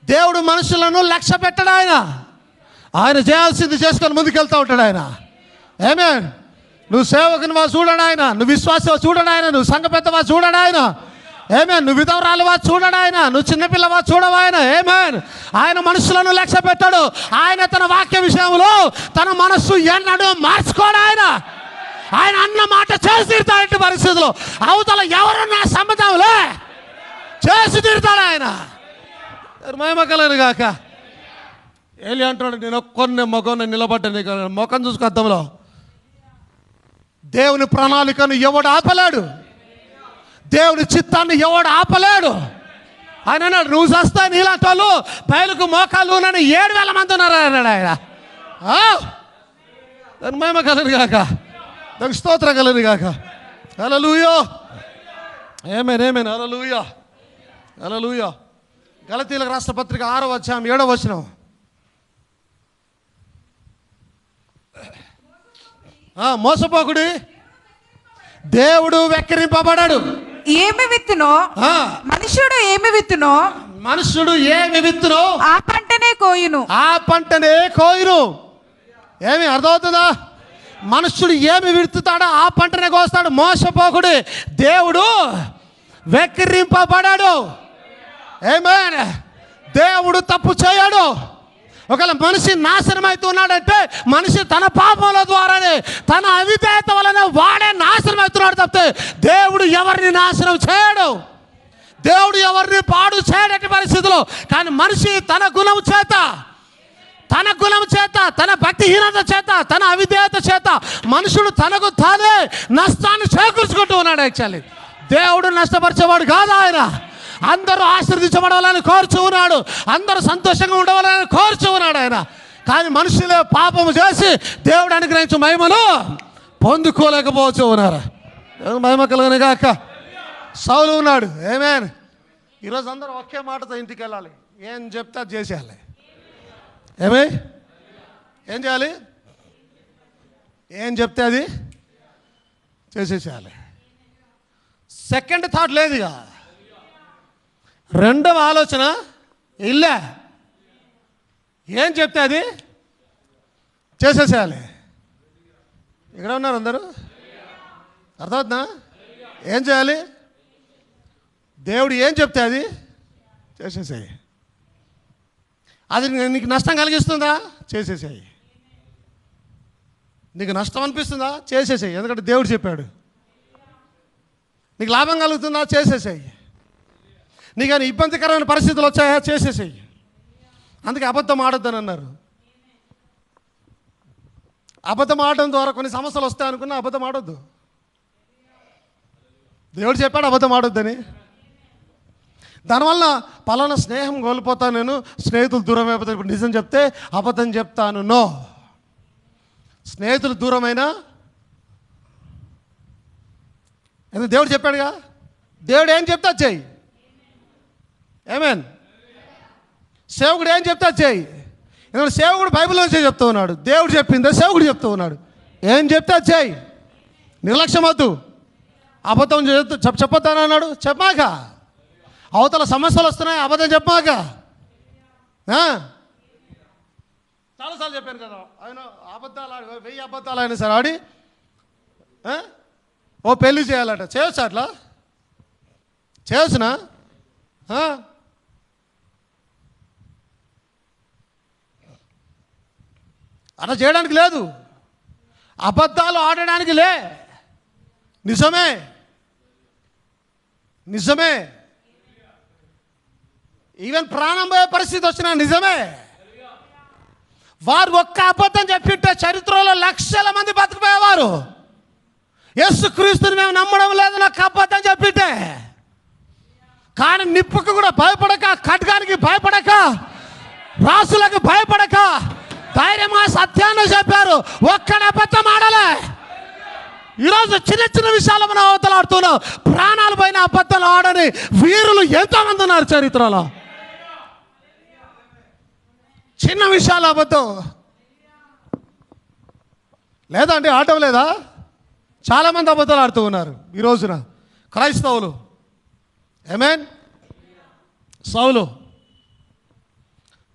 దేవుడు మనుషులను లక్ష్య పెట్టాడు. ఆయన చేయాల్సింది చేసుకొని ముందుకెళ్తూ ఉంటాడు ఆయన. ఆమేన్. నువ్వు సేవకుని వా చూడడు ఆయన, నువ్వు విశ్వాస చూడడు ఆయన, నువ్వు సంఘ పెద్దవా చూడడు ఆయన. ఏమేన్. నువ్వు విధవరాలువా చూడడు ఆయన, నువ్వు చిన్నపిల్లవా చూడవు ఆయన. ఏమేన్. ఆయన మనుషులను లక్ష్య పెట్టాడు. ఆయన తన వాక్య విషయంలో తన మనస్సు ఎన్నడూ మార్చుకోడు ఆయన. ఆయన అన్న మాట చేసి తీరుతాడు. పరిస్థితుల్లో అవతల ఎవరున్నా సంబంధంలే చేసి తీరుతాడు ఆయన. మహిమ కలుగును గాక. ఏలి అంటున్నాడు, నేను ఒక్కొన్ని మొగను నిలబడ్డా, ముఖం చూసుకు అద్దంలో. దేవుని ప్రణాళికను ఎవడు ఆపలేడు. దేవుని చిత్తాన్ని ఎవడు ఆపలేడు. ఆయన అన్నాడు, నువ్వు చస్తా నీలాంటి వాళ్ళు బయలుకు మోకాలు నన్ను 7,000 మంది ఉన్నారు అన్నాడు ఆయన. దాని మహిమ కలుగును గాక. దానికి స్తోత్రం కలుగును గాక. హల్లెలూయా. ఆమేన్. ఆమేన్. హల్లెలూయా. హల్లెలూయా. గలతీయులకు రాష్ట్ర పత్రిక 6వ అధ్యాయం 7వ వచనం. మోసపోకుడి, దేవుడు వెక్కిరింపబడాడు. ఏమి విత్తునో మనుషుడు ఏమి విత్తునో మనుషుడు ఏమి విత్తునో ఆ పంటనే కోయును. ఆ పంటనే కోయును. ఏమి అర్థమవుతుందా? మనుషుడు ఏమి విత్తుతాడో ఆ పంటనే కోస్తాడు. మోసపోకుడి, దేవుడు వెక్కిరింపబడాడు. ఆమేన్. దేవుడు తప్పు చేయడు. ఒకవేళ మనిషి నాశనం అవుతున్నాడంటే మనిషి తన పాపముల ద్వారానే, తన అవిధేయత వలన వాడే నాశనం అవుతున్నాడు తప్పితే దేవుడు ఎవరిని నాశనం చేయడు. దేవుడు ఎవరిని పాడు చేయడటి పరిస్థితిలో. కానీ మనిషి తన గుణం చేత, తన భక్తిహీనత చేత, తన అవిధేయత చేత మనుషుడు తనకు తానే నష్టాన్ని చేకూర్చుకుంటూ ఉన్నాడు. యాక్చువల్లీ దేవుడు నష్టపరిచేవాడు కాదు. ఆయన అందరూ ఆశీర్వదించబడాలని కోరుచూ ఉన్నాడు. అందరూ సంతోషంగా ఉండవాలని కోరుచూ ఉన్నాడు ఆయన. కానీ మనుషులే పాపము చేసి దేవుడు అనుగ్రహించిన మహిమను పొందుకోలేకపోతూ ఉన్నారు. మహిమ కలుగును గాక. సౌలు ఉన్నాడు. ఆమేన్. ఈరోజు అందరూ ఒకే మాటతో ఇంటికి వెళ్ళాలి. ఏం చెప్తే అది చేసేయాలి. ఏం చేయాలి? ఏం చెప్తే అది చేసేసేయాలి. సెకండ్ థాట్ లేదు. ఇక రెండవ ఆలోచన ఇల్లే. ఏం చెప్తే అది చేసేసేయాలి. ఇక్కడ ఉన్నారు అందరూ, అర్థమవుతుందా? ఏం చేయాలి? దేవుడు ఏం చెప్తే అది చేసేసేయి. అది నీకు నష్టం కలిగిస్తుందా? చేసేసేయి. నీకు నష్టం అనిపిస్తుందా? చేసేసేయి. ఎందుకంటే దేవుడు చెప్పాడు. నీకు లాభం కలుగుతుందా? చేసేసేయి. నీకు అని ఇబ్బందికరమైన పరిస్థితులు వచ్చాయా? చేసేసేయి. అందుకే అబద్ధం ఆడొద్దని అన్నారు. అబద్ధం ఆడడం ద్వారా కొన్ని సమస్యలు వస్తాయనుకున్నా అబద్ధం ఆడొద్దు. దేవుడు చెప్పాడు అబద్ధం ఆడొద్దని. దానివల్ల పలానా స్నేహం కోల్పోతాను, నేను స్నేహితులు దూరం అయిపోతాను. ఇప్పుడు నిజం చెప్తే అబద్ధం చెప్తాను. నో. స్నేహితులు దూరమైనా ఎందుకు? దేవుడు చెప్పాడుగా. దేవుడు ఏం చెప్తా చెయ్యి. ఆమేన్. సేవకుడు ఏం చెప్తా చెయ్యి. ఎందుకంటే సేవకుడు బైబిల్లో చెప్తూ ఉన్నాడు. దేవుడు చెప్పిందే సేవకుడు చెప్తూ ఉన్నాడు. ఏం చెప్తా చెయ్యి. నిర్లక్ష్యం వద్దు. అబద్ధం చెప్పొద్దని అన్నాడు. చెప్పమాక. అవతల సమస్యలు వస్తున్నాయి, అబద్ధం చెప్పమాక. చాలాసార్లు చెప్పాను కదా. ఆయన అబద్ధాలు 1000 అబద్ధాలు అయినా సరే ఆడి ఓ పెళ్ళి చేయాలట. చేయొచ్చు? అట్లా చేయొచ్చునా? అట్లా చేయడానికి లేదు. అబద్ధాలు ఆడడానికి లే. నిజమే, నిజమే. ఈవెన్ ప్రాణం పోయే పరిస్థితి వచ్చినా నిజమే. వారు ఒక్క అబద్ధం చెప్పింటే చరిత్రలో లక్షల మంది బతికిపోయేవారు. యేసుక్రీస్తుని మేము నమ్మడం లేదు నాకు అబద్ధం చెప్పింటే. కానీ నిప్పుకు కూడా భయపడక, ఖడ్గానికి భయపడక, రాసులకు భయపడక ధైర్యంగా సత్యాన్ని చెప్పారు. ఒక్కడ అబద్ధం ఆడలే. ఈరోజు చిన్న చిన్న విషయాలు మనం అవతలాడుతున్నాం. ప్రాణాలు పైన అబద్ధాలు ఆడని వీరులు ఎంతోమంది ఉన్నారు చరిత్రలో. చిన్న విషయాలు అబద్ధం లేదా అంటే ఆడటం లేదా? చాలామంది అబద్ధాలు ఆడుతూ ఉన్నారు ఈ రోజున క్రైస్తవులు. ఆమేన్. సౌలు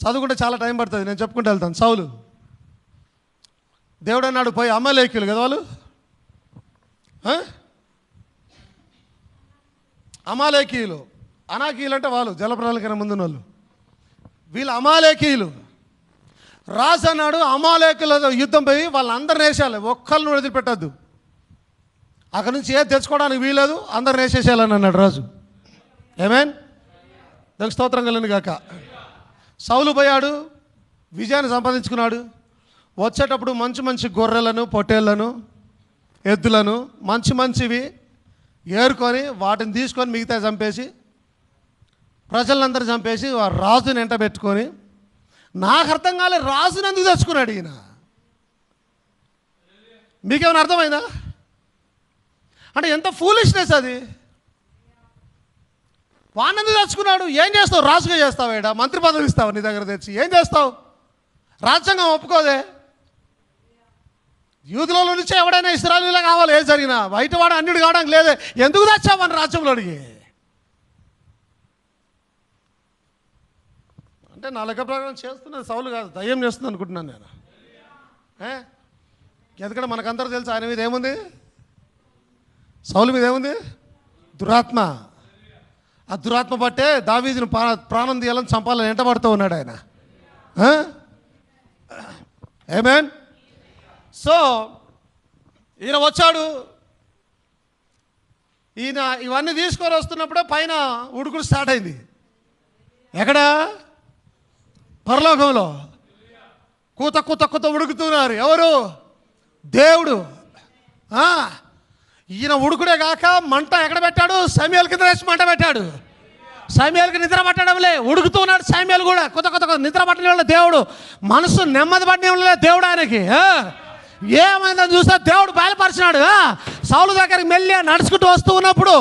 చదువుకుంటే చాలా టైం పడుతుంది, నేను చెప్పుకుంటూ వెళ్తాను. సౌలు దేవుడు అన్నాడు పోయి అమాలేకీయులు కదా వాళ్ళు. అమాలేకీయులు, అనాకీయులు అంటే వాళ్ళు జలప్రలయం ముందున్న వాళ్ళు. వీళ్ళు అమాలేకీయులు. రాజు అన్నాడు అమాలేకుల యుద్ధం పోయి వాళ్ళందరిని వేసేయాలి, ఒక్కళ్ళను వదిలిపెట్టద్దు. అక్కడి నుంచి ఏది తెచ్చుకోవడానికి వీలేదు, అందరిని వేసేసేయాలని అన్నాడు రాజు. ఆమేన్. దానికి స్తోత్రం కలుగును గాక. సౌలు పోయాడు, విజయాన్ని సంపాదించుకున్నాడు. వచ్చేటప్పుడు మంచి మంచి గొర్రెలను, పొట్టేళ్లను, ఎద్దులను మంచివి ఏరుకొని వాటిని తీసుకొని మిగతా చంపేసి ప్రజలందరూ చంపేసి రాజుని ఎంట పెట్టుకొని, నాకు అర్థం కాలే రాజుని ఎందుకు తెచ్చుకున్నాడు ఈయన. మీకేమైనా అర్థమైందా? అంటే ఎంత ఫూలిష్నెస్ అది. వాడిని ఎందుకు తెచ్చుకున్నాడు? ఏం చేస్తావు? రాజుగా చేస్తావు, ఏడా మంత్రి పదవి ఇస్తావు నీ దగ్గర తెచ్చి ఏం చేస్తావు? రాజ్యాంగం ఒప్పుకోదే. యూదులలో నుంచి ఎవడైనా ఇశ్రాయేలీలా కావాలి, ఏది జరిగినా. బయట వాడు అన్నిడు కావడానికి లేదే. ఎందుకు తెచ్చావు మన రాజ్యంలోనికి? అంటే నా లెక్క ప్రకారం చేస్తున్నది సౌలు కాదు, దయ్యం చేస్తుంది అనుకుంటున్నాను నేను. ఎందుకంటే మనకందరూ తెలుసు ఆయన మీద ఏముంది, సౌలు మీద ఏముంది? దురాత్మ. ఆ దురాత్మ బట్టే దావీదును ప్రాణం తీయాలని చంపాలని వెంటబడుతూ ఉన్నాడు ఆయన. ఆమేన్. సో ఈయన వచ్చాడు. ఈయన ఇవన్నీ తీసుకొని వస్తున్నప్పుడే పైన ఉడుకుడు స్టార్ట్ అయింది. ఎక్కడ? పరలోకంలో కూత కూత కూత ఉడుకుతున్నారు. ఎవరు? దేవుడు. ఈయన ఉడుకుడే కాక మంట ఎక్కడ పెట్టాడు? సమూయేలు కింద వేసి మంట పెట్టాడు. సమూయేలుకి నిద్ర పట్టడంలే, ఉడుకుతూ ఉన్నాడు సమూయేలు కూడా. కొత్త కొత్త నిద్ర పట్టడం దేవుడు, మనసు నెమ్మది పట్టడం దేవుడు ఆయనకి. ఏమైందని చూస్తే దేవుడు బయలుపరిచినాడు. సౌలు దగ్గరికి మెల్లి నడుచుకుంటూ వస్తూ ఉన్నప్పుడు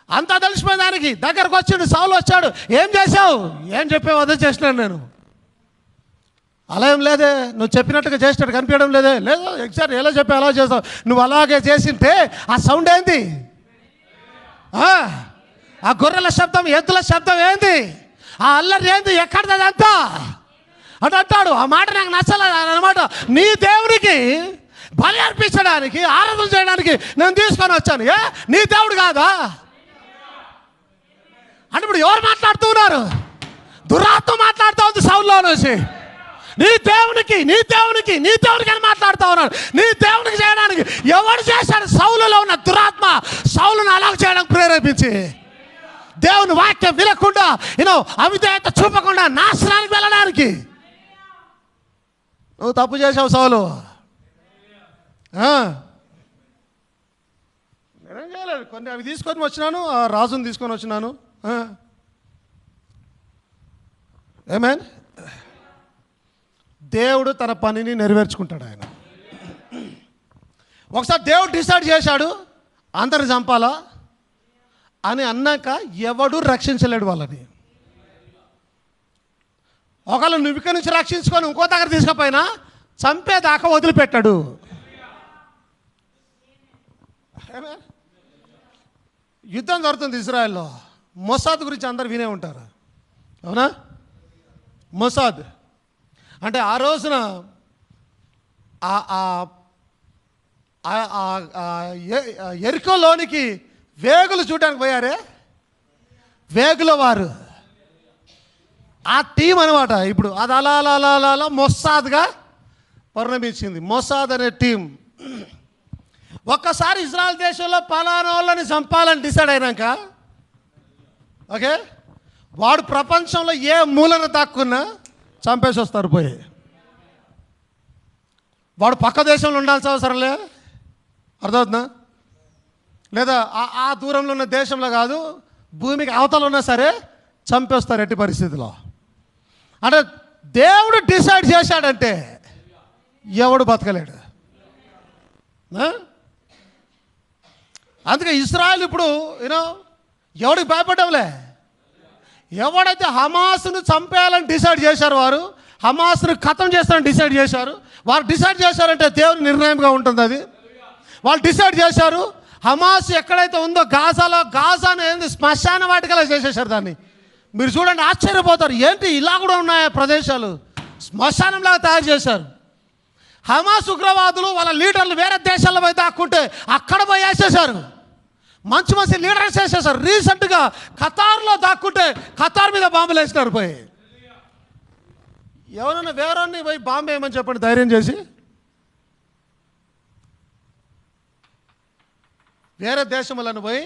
అంతా తెలిసిపోయింది దానికి. దగ్గరకు వచ్చిండు, సౌలు వచ్చాడు. ఏం చేసావు? ఏం చెప్పావు? అదే చేసినాను నేను. అలా ఏం లేదే, నువ్వు చెప్పినట్టుగా చేసినట్టు కనిపించడం లేదే. లేదు, ఎగ్జాక్ట్ ఎలా చెప్పావు అలా చేస్తావు. నువ్వు అలాగే చేసింటే ఆ సౌండ్ ఏంది? ఆ గొర్రెల శబ్దం, ఎద్దుల శబ్దం ఏంది? ఆ అల్లరి ఏంది? ఎక్కడిది అదంతా అని అంటాడు. ఆ మాట నాకు నచ్చలేదు అనమాట. నీ దేవునికి బలి అర్పించడానికి, ఆరాధన చేయడానికి నేను తీసుకొని వచ్చాను. నీ దేవుడు కాదా అంటే ఇప్పుడు ఎవరు మాట్లాడుతూ ఉన్నారు? దురాత్మ మాట్లాడుతూ ఉంది సౌల్లో నుంచి. నీ దేవునికి అని మాట్లాడుతూ ఉన్నాడు. నీ దేవునికి చేయడానికి ఎవరు చేశాడు? సౌలులో ఉన్న దురాత్మ సౌలును అలాగ చేయడానికి ప్రేరేపించి, దేవుని వాక్యం వినకుండా అవిధేయత చూపకుండా నాశనానికి వెళ్ళడానికి నువ్వు తప్పు చేసావు సౌలు. నేనేం చేయలేదు, కొన్ని అవి తీసుకొని వచ్చినాను, ఆ రాజుని తీసుకొని వచ్చినాను. ఆమేన్. దేవుడు తన పనిని నెరవేర్చుకుంటాడు ఆయన. ఒకసారి దేవుడు డిసైడ్ చేశాడు అందరిని చంపాలా అని అన్నాక ఎవడు రక్షించలేడు వాళ్ళని. ఒకళ్ళు నువ్వు ఇక్కడి నుంచి రక్షించుకొని ఇంకో దగ్గర తీసుకుపోయినా చంపేదాకా వదిలిపెట్టాడు. యుద్ధం జరుగుతుంది ఇజ్రాయెల్లో. మొసాద్ గురించి అందరు వినే ఉంటారు, అవునా? మొసాద్ అంటే ఆ రోజున ఎరికోలోనికి వేగులు చూడడానికి పోయారే, వేగుల వారు ఆ టీం అనమాట. ఇప్పుడు అది అలా అలా అలా అలా అలా మొస్సాద్గా పరిణమించింది. మొసాద్ అనే టీం ఒక్కసారి ఇజ్రాయెల్ దేశంలో పలానా వాళ్ళని చంపాలని డిసైడ్ అయినాక, ఓకే, వాడు ప్రపంచంలో ఏ మూలన దాక్కున్నా చంపేసి వస్తారు పోయి. వాడు పక్క దేశంలో ఉండాల్సిన అవసరం లే, అర్థమవుతుందా? లేదా ఆ దూరంలో ఉన్న దేశంలో కాదు, భూమికి అవతల ఉన్నా సరే చంపేస్తారు ఎట్టి పరిస్థితిలో. అంటే దేవుడు డిసైడ్ చేశాడంటే ఎవడు బతకలేడు. అందుకే ఇజ్రాయెల్ ఇప్పుడు ఎవడికి భయపడ్డంలే. ఎవడైతే హమాస్ను చంపేయాలని డిసైడ్ చేశారు, వారు హమాస్ను ఖతం చేస్తారని డిసైడ్ చేశారు. వారు డిసైడ్ చేశారంటే దేవుని నిర్ణయంగా ఉంటుంది అది. వాళ్ళు డిసైడ్ చేశారు. హమాస్ ఎక్కడైతే ఉందో గాజాలో, గాజాను ఏంది శ్మశాన వాటికలా చేసేసారు దాన్ని. మీరు చూడండి, ఆశ్చర్యపోతారు, ఏంటి ఇలా కూడా ఉన్నాయా ప్రదేశాలు? శ్మశానంలాగా తయారు చేశారు. హమాస్ ఉగ్రవాదులు వాళ్ళ లీడర్లు వేరే దేశాల్లో పోయి దాక్కుంటే అక్కడ పోయి వేసేశారు. మంచి మంచి లీడర్స్ వేసేసారు. రీసెంట్గా ఖతార్లో దాక్కుంటే ఖతార్ మీద బాంబులు వేసినారు పోయి. ఎవరైనా వేరే పోయి బాంబు వేయమని చెప్పండి ధైర్యం చేసి. వేరే దేశంలో పోయి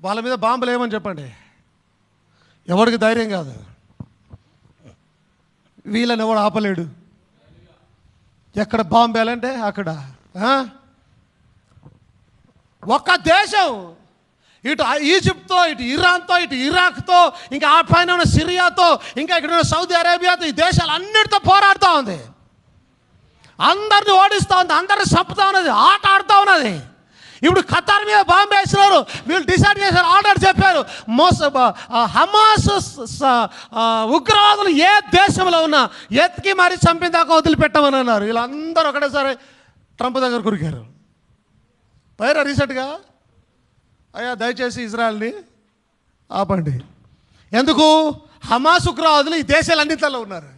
వాళ్ళ మీద బాంబులు వేయమని చెప్పండి, ఎవరికి ధైర్యం కాదు. వీళ్ళని ఎవడు ఆపలేడు. ఎక్కడ బాంబు వేయాలంటే అక్కడ. ఒక్క దేశం, ఇటు ఈజిప్ట్తో, ఇటు ఇరాన్తో, ఇటు ఇరాక్తో, ఇంకా ఆ పైన ఉన్న సిరియాతో, ఇంకా ఇక్కడ ఉన్న సౌదీ అరేబియాతో, ఈ దేశాలు అన్నిటితో పోరాడుతూ ఉంది. అందరిని ఓడిస్తూ ఉంది, అందరిని చంపుతూ ఉన్నది, ఆట ఆడుతూ ఉన్నది. ఇప్పుడు ఖతార్ మీద బాంబు వేసినారు. వీళ్ళు డిసైడ్ చేశారు, ఆల్రెడీ చెప్పారు, హమాస్ ఉగ్రవాదులు ఏ దేశంలో ఉన్నా ఎత్తికి మరీ చంపిన దాకా వదిలిపెట్టమని అన్నారు. వీళ్ళందరూ ఒకటేసారి ట్రంప్ దగ్గర కురికారు. పైరా రీసెంట్గా, అయ్యా దయచేసి ఇజ్రాయెల్ని ఆపండి. ఎందుకు? హమాస్ ఉగ్రవాదులు ఈ దేశాలన్నింటిలో ఉన్నారు.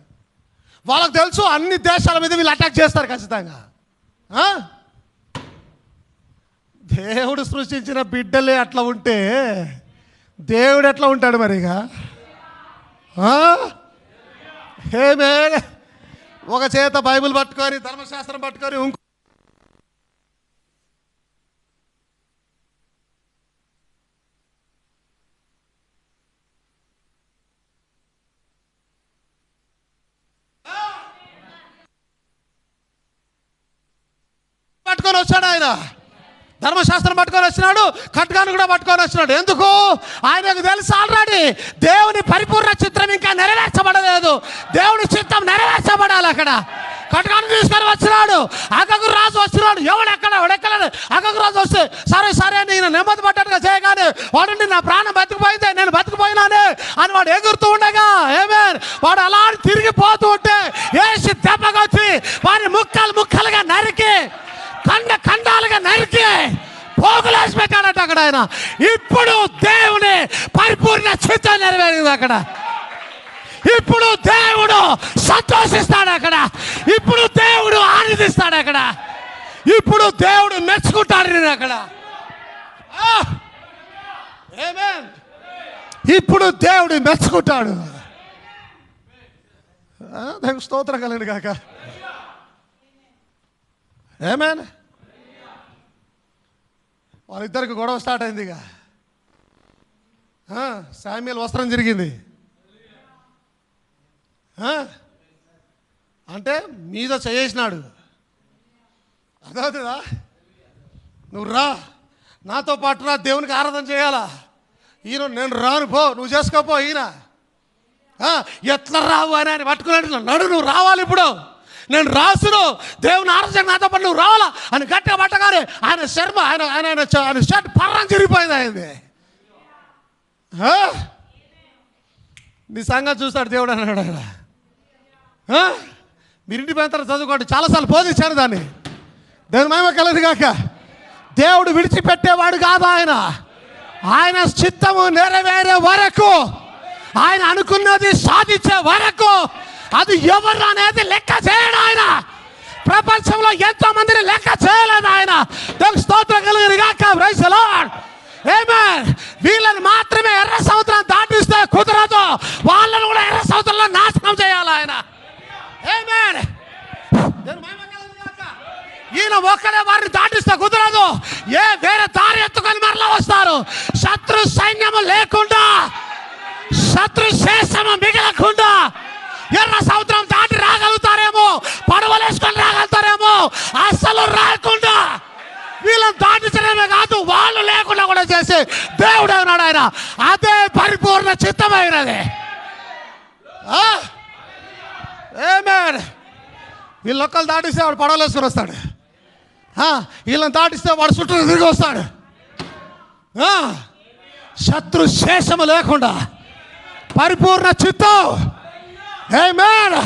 వాళ్ళకు తెలుసు అన్ని దేశాల మీద వీళ్ళు అటాక్ చేస్తారు ఖచ్చితంగా. దేవుడు సృష్టించిన బిడ్డలే అట్లా ఉంటే దేవుడు ఎట్లా ఉంటాడు మరిగా? ఏమే ఒక చేత బైబిల్ పట్టుకొని ధర్మశాస్త్రం పట్టుకొని పట్టుకొని వచ్చాడు. ఆయన ధర్మశాస్త్రం పట్టుకొని వచ్చినాడు, ఖడ్గాను కూడా పట్టుకొని వచ్చినాడు. ఎందుకు? ఆయనకు తెలుసు ఆల్రెడీ దేవుని పరిపూర్ణ చిత్రం ఇంకా నెరవేర్చబడలేదు. దేవుని చిత్తం నెరవేర్చబడాలి. అక్కడ ఖడ్గాను తీసుకొని వచ్చినాడు. అగగు రాజు వచ్చినాడు. ఎవడెక్కలేదు. అగగు రాజు వస్తే సరే నేను నెమ్మది పడ్డట్టుగా చేయగానే వాడు నా ప్రాణం బతికిపోయిందే, నేను బతికిపోయినానే అని వాడు ఎగురుతూ ఉండగా, వాడు అలా తిరిగిపోతూ ఉంటే ఏసి దెబ్బకొచ్చి వాడిని ముక్కలుగా నరికి ఖండాలుగా నరికి పోగులేసి పెట్టాడట అక్కడ ఆయన. ఇప్పుడు దేవుని పరిపూర్ణ చిత్తం నెరవేరింది అక్కడ. ఇప్పుడు దేవుడు సంతోషిస్తాడు అక్కడ. ఇప్పుడు దేవుడు ఆనందిస్తాడు అక్కడ. ఇప్పుడు దేవుడు మెచ్చుకుంటాడు అక్కడ. ఇప్పుడు దేవుడు మెచ్చుకుంటాడు. స్తోత్రం కలండి కాక. ఏమేన్ వాళ్ళిద్దరికి గొడవ స్టార్ట్ అయింది. ఇక శామ్యూయల్ వస్త్రం జరిగింది. అంటే మీద చేసినాడు. అర్థమవుతుందా? నువ్వు రా, నాతో పాటు రా, దేవునికి ఆరాధన చేయాలా. ఈయన నేను రాను, పో నువ్వు చేసుకోపో. ఈయన ఎట్లా రావు అని ఆయన పట్టుకున్నట్టు, నడు నువ్వు రావాలి, ఇప్పుడు నేను రాసును, దేవుని ఆరాధన నాతో పాటు నువ్వు రావాలా అని గట్టిగా పట్టగానే ఆయన శర్మ ఆయన షర్ట్ పర్రం చిరిగిపోయింది. అయింది. నీ సంగతి చూస్తాడు దేవుడు అన్నాడు ఆయన. మీరు ఇంటి పోయిన చదువుకోండి, చాలాసార్లు బోధించాను దాన్ని. దేవుని మహిమ కలదు కాక. దేవుడు విడిచిపెట్టేవాడు కాదు ఆయన. ఆయన చిత్తము నెరవేరే వరకు, ఆయన అనుకున్నది సాధించే వరకు, అది ఎవరు అనేది లెక్క చేయడు ఆయన. ప్రపంచంలో ఎంతో మందిని లెక్క చేయలేదు ఆయన. దేవునికి స్తోత్రం కలుగును గాక. Praise the Lord. ఆమేన్. వీళ్ళని మాత్రమే ఎర్ర సముద్రం దాటిస్తే కుదరదు, వాళ్ళను కూడా ఎర్ర సముద్రంలో నాశనం చేయాలి ఆయన. ఆమేన్. ఈయన ఒక్కడే వారిని దాటిస్తే కుదరదు. వేరే దారి ఎత్తుకొని మరలా వస్తారు. శత్రు సైన్యము లేకుండా, శత్రు శేషము మిగలకుండా ఎర్ర సముద్రం దాటి రాగలుగుతారేమో, పడవలేసుకొని రాగలుగుతారేమో, అస్సలు రాకుండా వీళ్ళని దాటించడమే కాదు, వాళ్ళు లేకుండా కూడా చేసి దేవుడు ఉన్నాడు ఆయన. అదే పరిపూర్ణ చిత్తమైనది. ఆమేన్. వీళ్ళొక్కలు దాటిస్తే వాడు పడవలేసుకొని వస్తాడు. వీళ్ళని దాటిస్తే వాడు చుట్టూ తిరిగి వస్తాడు. శత్రు శేషము లేకుండా పరిపూర్ణ చిత్తం. ఆమేన్.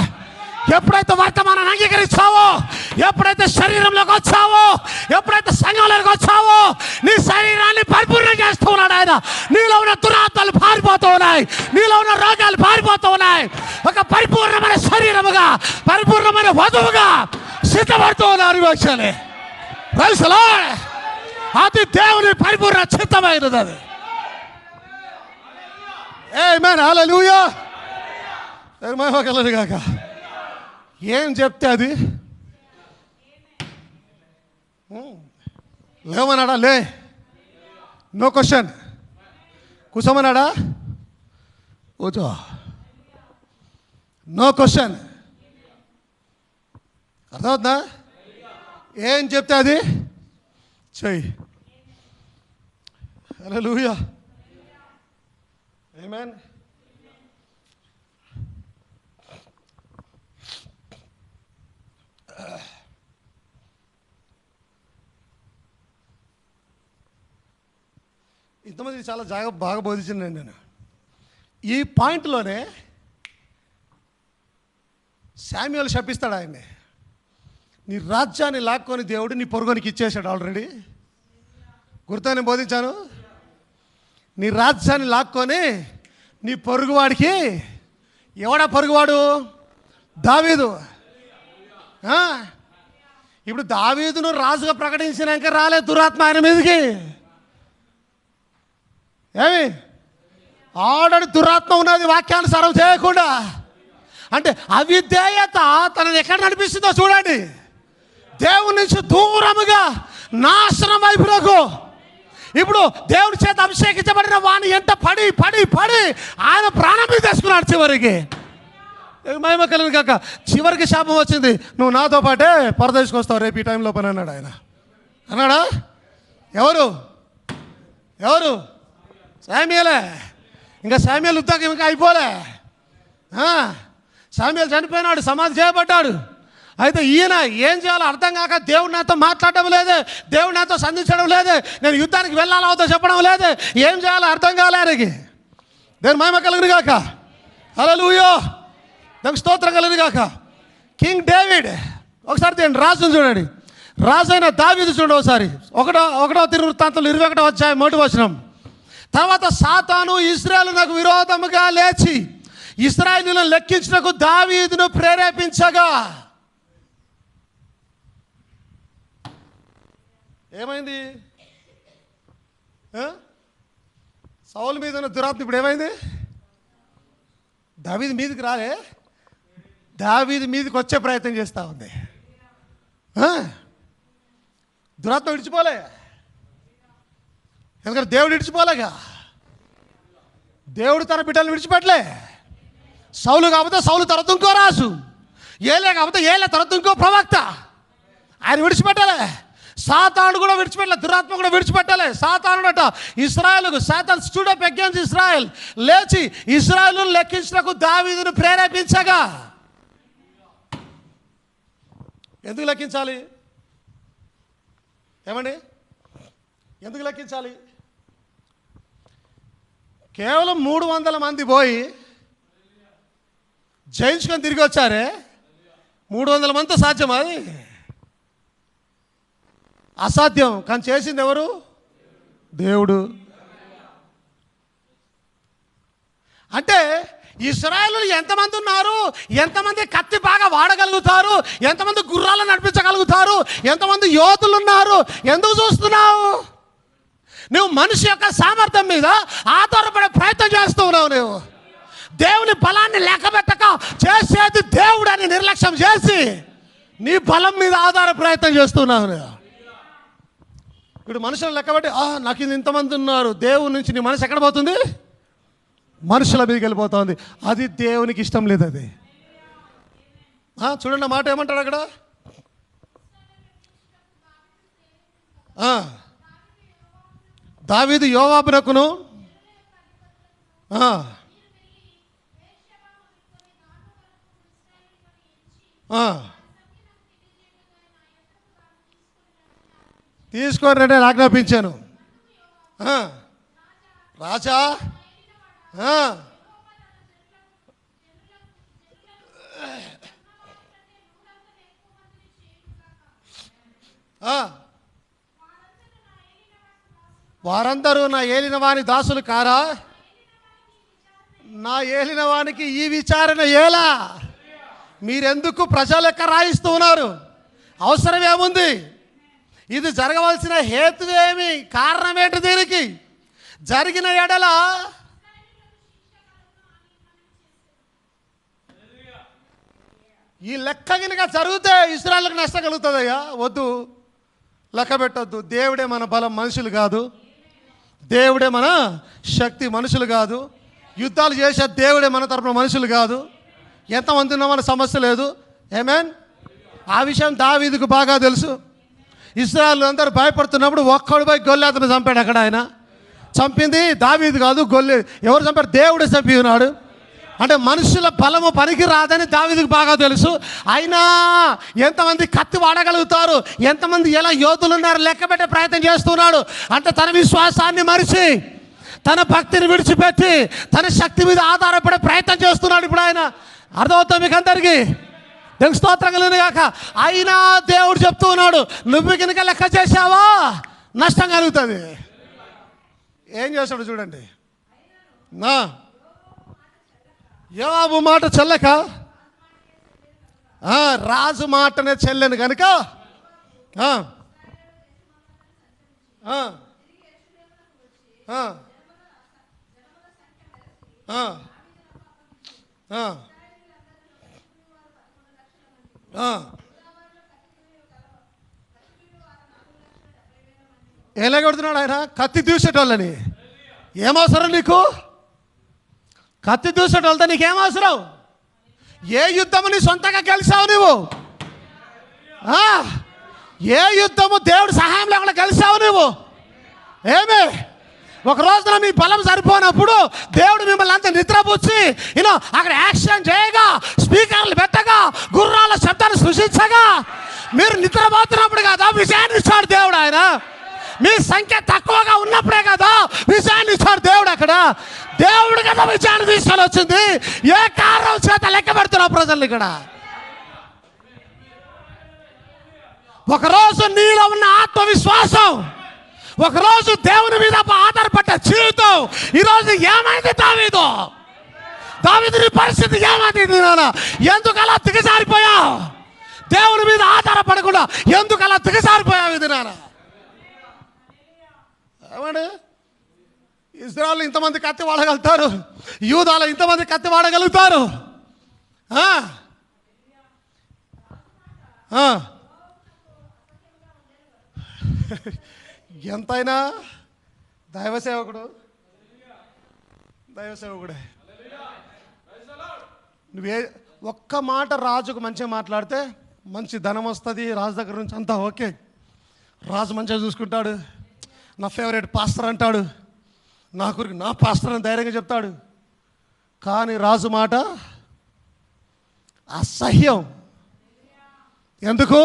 ఎప్పుడైతే వర్తమానాన్ని అంగీకరిస్తావో, ఎప్పుడైతే శరీరంలోకి వచ్చావో, ఎప్పుడైతే సంఘంలోకి వచ్చావో, నీ శరీరాన్ని పరిపూర్ణం చేస్తూ ఉన్నాడు ఆయన. నీలో ఉన్న దురాత్మలు పారిపోతూ ఉన్నాయి, నీలో ఉన్న రోగాలు పారిపోతూ ఉన్నాయి. ఒక పరిపూర్ణమైన శరీరముగా, పరిపూర్ణమైన వధువుగా సిద్ధపడుతూ ఉన్నారు ఈ వ్యక్తులు. Praise the Lord. అది దేవుని పరిపూర్ణ చిత్తమైనది. అది ఆమేన్. హల్లెలూయా. మహిమ కలుగును గాక. ఏం చెప్తే అది లేవన్నాడా? లే, నో క్వశ్చన్. కూర్చోమన్నాడా? కూర్చో, నో క్వశ్చన్. అర్థమవుతుందా? ఏం చెప్తే అది చెయ్యి. హల్లెలూయా. ఆమేన్. ఇంతమంది చాలా బాగా బోధించిందండి నేను. ఈ పాయింట్లోనే శామ్యూయల్ శపిస్తాడు ఆయన్ని. నీ రాజ్యాన్ని లాక్కొని దేవుడు నీ పొరుగునికి ఇచ్చేసాడు ఆల్రెడీ. గుర్తు బోధించాను. నీ రాజ్యాన్ని లాక్కొని నీ పొరుగువాడికి, ఎవడా పొరుగువాడు? దావీదు. ఇప్పుడు దావీదును రాజుగా ప్రకటించినాక రాలే దురాత్మ ఆయన మీదకి. ఏమి ఆల్రెడీ దురాత్మ ఉన్నది వాక్యానుసారం చేయకుండా. అంటే అవిధేయత తనని ఎక్కడ నడిపిస్తుందో చూడండి. దేవుని నుంచి దూరముగా నాశనం వైపులకు. ఇప్పుడు దేవుడి చేత అభిషేకించబడిన వాణి ఎంట పడి పడి పడి ఆయన ప్రాణం మీద తెచ్చుకున్నాడు. చివరికి మహిమ కలిగిన కాక చివరికి శాపం వచ్చింది, నువ్వు నాతో పాటే పరదేశకు వస్తావు రేపు ఈ టైంలో పని అన్నాడు ఆయన. అన్నాడా? ఎవరు? శామ్యూయలే. ఇంకా శామ్యూయల్ ఉద్యోగం ఇంకా అయిపోలే. శామ్యూయల్ చనిపోయినాడు, సమాధి చేయబడ్డాడు. అయితే ఈయన ఏం చేయాలో అర్థం కాక దేవుడు నాతో మాట్లాడడం లేదే, దేవుడు నాతో సంధించడం లేదే, నేను యుద్ధానికి వెళ్ళాలో అవుతో చెప్పడం లేదే, ఏం చేయాలో అర్థం కాలే ఆయనకి. దేవుని మహిమ కలిగిన కాక. హల్లెలూయా. దానికి స్తోత్రం కలిగిన కాక. కింగ్ డేవిడ్ ఒకసారి తీయండి, రాజును చూడండి. రాజు అయిన దావీదు చూడండి ఒకసారి. ఒకటో దినవృత్తాంతంలో 21వ అధ్యాయం 1వ వచనం. తర్వాత సాతాను ఇశ్రాయేలునకు విరోధముగా లేచి ఇశ్రాయేలును లెక్కించుటకు దావీదును ప్రేరేపించగా ఏమైంది? సౌలు మీద ఉన్న దురాత్మ ఇప్పుడు ఏమైంది? దావీదు మీదకి రాలే, దావీదు మీదకి వచ్చే ప్రయత్నం చేస్తూ ఉంది. దురాత్మ విడిచిపోలే, ఎందుకంటే దేవుడు విడిచిపోలేగా. దేవుడు తన బిడ్డలను విడిచిపెట్టలే. సౌలు కాకపోతే సౌలు తర్వాత ఇంకో రాజు, ఏలే కాకపోతే ఏలే తర్వాత ఇంకో ప్రవక్త. ఆయన విడిచిపెట్టాలే. సాతాను కూడా విడిచిపెట్టలే, దురాత్మ కూడా విడిచిపెట్టాలి. సాతాను అట ఇశ్రాయేలుకు, సాతాను స్టూడ్ అప్ అగైన్స్ ఇశ్రాయేల్, లేచి ఇశ్రాయేలును లెక్కించుటకు దావీదును ప్రేరేపించగా. ఎందుకు లెక్కించాలి? ఏమండి, ఎందుకు లెక్కించాలి? కేవలం 300 మంది పోయి జయించుకొని తిరిగి వచ్చారే, 300 మందితో సాధ్యమా? అది అసాధ్యం. కానీ చేసింది ఎవరు? దేవుడు. అంటే ఇశ్రాయేలులు ఎంతమంది ఉన్నారు, ఎంతమంది కత్తి బాగా వాడగలుగుతారు, ఎంతమంది గుర్రాలను నడిపించగలుగుతారు, ఎంతమంది యోధులు ఉన్నారు, ఎందుకు చూస్తున్నావు? నువ్వు మనిషి యొక్క సామర్థ్యం మీద ఆధారపడే ప్రయత్నం చేస్తూ ఉన్నావు. నువ్వు దేవుని బలాన్ని లెక్కబెట్టక చేసేది దేవుడు అని నిర్లక్ష్యం చేసి నీ బలం మీద ఆధార ప్రయత్నం చేస్తున్నావు. ఇప్పుడు మనుషులు లెక్కబట్టి నాకు ఇంతమంది ఉన్నారు, దేవుని నుంచి నీ మనసు ఎక్కడ పోతుంది? మనుషుల మీదకి వెళ్ళిపోతుంది. అది దేవునికి ఇష్టం లేదు. అది చూడండి మాట ఏమంటాడు అక్కడ. దావీదు యోవాబునకును తీసుకోరంటే ఆజ్ఞాపించాను. రాజా వారందరూ నా ఏలిన వాని దాసులు కారా? నా ఏలిన వానికి ఈ విచారణ ఎలా? మీరెందుకు ప్రజల లెక్క రాయిస్తూ ఉన్నారు? అవసరం ఏముంది? ఇది జరగవలసిన హేతువేమి? కారణం ఏంటి? దీనికి జరిగిన ఎడల ఈ లెక్క కనుక జరిగితే ఇశ్రాయేలుకు నష్టం కలుగుతుందయ్యా. వద్దు, లెక్క పెట్టద్దు. దేవుడే మన బలం, మనుషులు కాదు. దేవుడే మన శక్తి, మనుషులు కాదు. యుద్ధాలు చేసే దేవుడే మన తరపున, మనుషులు కాదు. ఎంతమంది ఉన్నా మన సమస్య లేదు. ఆమేన్. ఆ విషయం దావీదుకు బాగా తెలుసు. ఇశ్రాయేలు అందరూ భయపడుతున్నప్పుడు ఒక్కడు పోయి గొల్లియాతును చంపాడు. అక్కడ ఆయన చంపింది దావీదు కాదు, ఎవరు చంపారు? దేవుడే చంపి ఉన్నాడు. అంటే మనుషుల బలము పనికి రాదని దావీదుకు బాగా తెలుసు. అయినా ఎంతమంది కత్తి వాడగలుగుతారు, ఎంతమంది ఎలా యోధులు ఉన్నారు లెక్క పెట్టే ప్రయత్నం చేస్తున్నాడు. అంటే తన విశ్వాసాన్ని మరిచి తన భక్తిని విడిచిపెట్టి తన శక్తి మీద ఆధారపడే ప్రయత్నం చేస్తున్నాడు ఇప్పుడు ఆయన. అర్థమవుతాం మీకు అందరికీ? దేవునికి స్తోత్రం కలుగును గాక. అయినా దేవుడు చెప్తూ ఉన్నాడు, నువ్వు కనుక లెక్క చేశావా నష్టం కలుగుతుంది. ఏం చేశాడు చూడండి. నా యోవాబు మాట చెల్లక రాజు మాటనే చెల్లెను కనుక ఎలాగొడుతున్నాడు ఆయన? కత్తి దూసేటోళ్ళని. ఏమవసరం నీకు? కత్తి దూసేటోళ్ళతో నీకేమవసరం? ఏ యుద్ధము నీ సొంతంగా గెలిచావు నువ్వు? ఏ యుద్ధము దేవుడు సహాయం లేకుండా గెలిచావు నువ్వు? ఏమే ఒక రోజున మీ బలం సరిపోయినప్పుడు దేవుడు మిమ్మల్ని అంతా నిద్రపుచ్చి అక్కడ యాక్షన్ చేయగా, స్పీకర్లు పెట్టగా, గుర్రాల శబ్దాన్ని సృష్టించగా మీరు నిద్రపోతున్నప్పుడు కదా విజయాన్ని ఇచ్చాడు దేవుడు. ఆయన మీ సంఖ్య తక్కువగా ఉన్నప్పుడే కదా విజయాన్ని ఇచ్చాడు దేవుడు. అక్కడ దేవుడు కదా విజయాన్ని తీసుకొని వచ్చింది. ఏ కారణం చేత లెక్క పెడుతున్నావు ప్రజలు? ఇక్కడ ఒకరోజు నీలో ఉన్న ఆత్మవిశ్వాసం, ఒకరోజు దేవుని మీద ఆధారపడ్డ జీవితం ఈరోజు ఏమైంది? దావీదు నీ పరిస్థితి ఏమైంది నాన్న? ఎందుకు అలా దిగజారిపోయావు? దేవుని మీద ఆధారపడకుండా ఎందుకు అలా దిగజారిపోయావు? ఇది నాన్న ఏమండి? ఇజ్రాయెల్ ఇంతమంది కత్తి వాడగలుగుతారు, యూదాలో ఇంతమంది కత్తి వాడగలుగుతారు. ఎంతైనా దైవసేవకుడే. నువ్వే ఒక్క మాట రాజుకు మంచిగా మాట్లాడితే మంచి ధనం వస్తుంది, రాజు దగ్గర నుంచి అంతా ఓకే. రాజు మంచిగా చూసుకుంటాడు, నా ఫేవరెట్ పాస్టర్ అంటాడు, నా గురికి నా పాస్టర్ అని ధైర్యంగా చెప్తాడు. కానీ రాజు మాట అసహ్యం. ఎందుకు?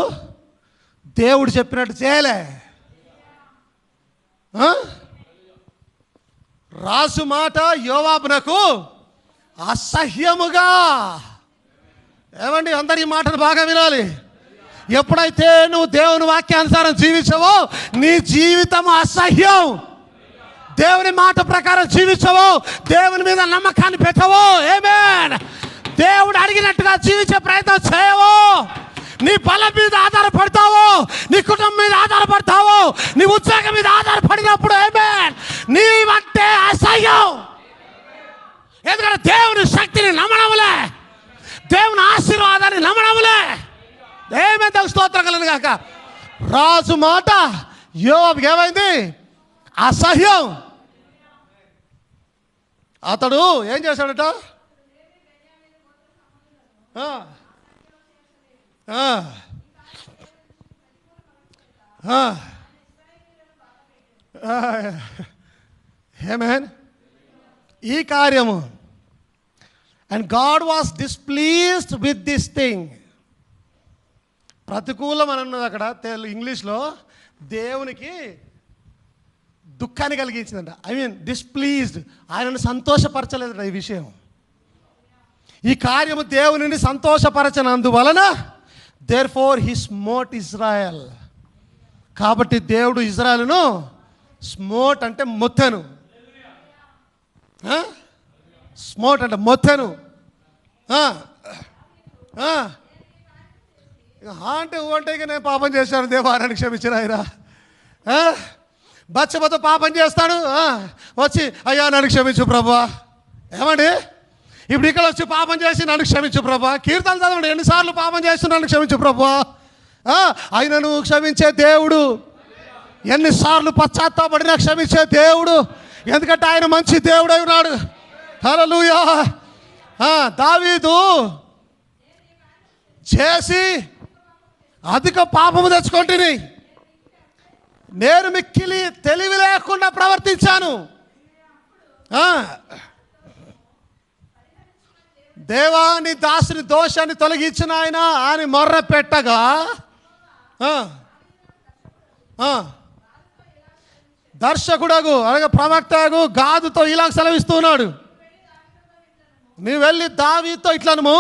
దేవుడు చెప్పినట్టు చేయలే. రాజు మాట యోవాబునకు అసహ్యముగా. ఏమండి, అందరు ఈ మాటను బాగా వినాలి. ఎప్పుడైతే నువ్వు దేవుని వాక్యానుసారం జీవించవో నీ జీవితం అసహ్యం. దేవుని మాట ప్రకారం జీవించవో, దేవుని మీద నమ్మకాన్ని పెట్టవో, ఆమేన్, దేవుడు అడిగినట్టుగా జీవించే ప్రయత్నం చేయవో, నీ బలం మీద ఆధారపడతావో, నీ కుటుంబం మీద ఆధారపడతావో, నీ ఉద్యోగం మీద ఆధారపడినప్పుడు ఆమేన్ నీ అంటే అసహ్యం. ఎందుకంటే దేవుని శక్తిని నమ్మడంలే, దేవుని ఆశీర్వాదాన్ని నమ్మడంలే. ఏమేం తెలుసు స్తోత్రం కలుగును గాక. రాజు మాట యోవాబుకి ఏమైంది? అసహ్యం. అతడు ఏం చేశాడట? ఆమేన్. ఈ కార్యము and God was displeased with this thing. ప్రతికూలం అని అన్నది అక్కడ ఇంగ్లీష్లో. దేవునికి దుఃఖాన్ని కలిగించిందంట. ఐ మీన్ డిస్ప్లీజ్డ్, ఆయనను సంతోషపరచలేదంట ఈ విషయం. ఈ కార్యము దేవునిని సంతోషపరచనందువలన దేర్ఫోర్ హి స్మోట్ ఇజ్రాయెల్. కాబట్టి దేవుడు ఇజ్రాయెలును స్మోట్ అంటే మొత్తెను. స్మోట్ అంటే మొత్తెను. అంటే అంటే ఇక నేను పాపం చేశాను, దేవారాన్ని క్షమించిన ఆయన. బచ్చబతో పాపం చేస్తాడు, వచ్చి అయ్యా నన్ను క్షమించు ప్రభువా. ఏమండి, ఇప్పుడు ఇక్కడ వచ్చి పాపం చేసి నన్ను క్షమించు ప్రభువా. కీర్తనలు చదవండి, ఎన్నిసార్లు పాపం చేసి నన్ను క్షమించు ప్రభువా. ఆయన నువ్వు క్షమించే దేవుడు, ఎన్నిసార్లు పశ్చాత్తాపడినా క్షమించే దేవుడు. ఎందుకంటే ఆయన మంచి దేవుడై ఉన్నాడు. హల్లెలూయా. దావీదు చేసి అధిక పాపము తెచ్చుకుంటుని, నేను మిక్కిలి తెలివి లేకుండా ప్రవర్తించాను. దేవా నీ దాసుని దోషాన్ని తొలగించిన ఆయన అని మొర్ర పెట్టగా దర్శకుడగు అలాగే ప్రవక్తగు గాదుతో ఇలా సెలవిస్తున్నాడు, నీవు వెళ్ళి దావీదుతో ఇట్లనము.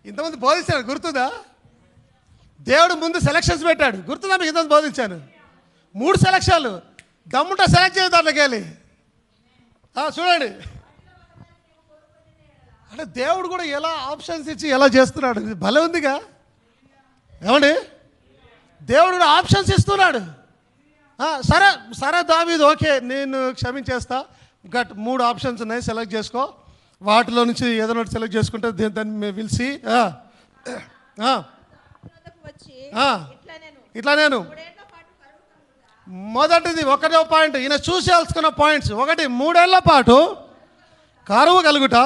ఇంతమంది బోధించాడు, గుర్తుందా? దేవుడు ముందు సెలక్షన్స్ పెట్టాడు, గుర్తుందా మీకు? ఇంతమంది బోధించాను, 3 సెలక్షన్లు. దమ్ముంటే సెలెక్ట్ చేయదు దాంట్లోకి వెళ్ళి. చూడండి, అంటే దేవుడు కూడా ఎలా ఆప్షన్స్ ఇచ్చి ఎలా చేస్తున్నాడు, భలే ఉందిగా. ఏమండి, దేవుడు కూడా ఆప్షన్స్ ఇస్తున్నాడు. సరే సరే దావీదు, ఓకే నేను క్షమించేస్తా, గట్ 3 ఆప్షన్స్ ఉన్నాయి, సెలెక్ట్ చేసుకో, వాటిలో నుంచి ఏదైనా ఒకటి సెలెక్ట్ చేసుకుంటే దాన్ని పిలిచి ఇట్లా నేను మొదటిది 1వ పాయింట్, ఈయన చూసి తెలుసుకున్న పాయింట్స్. 1, 3 ఏళ్ల పాటు కరువు కలుగుట.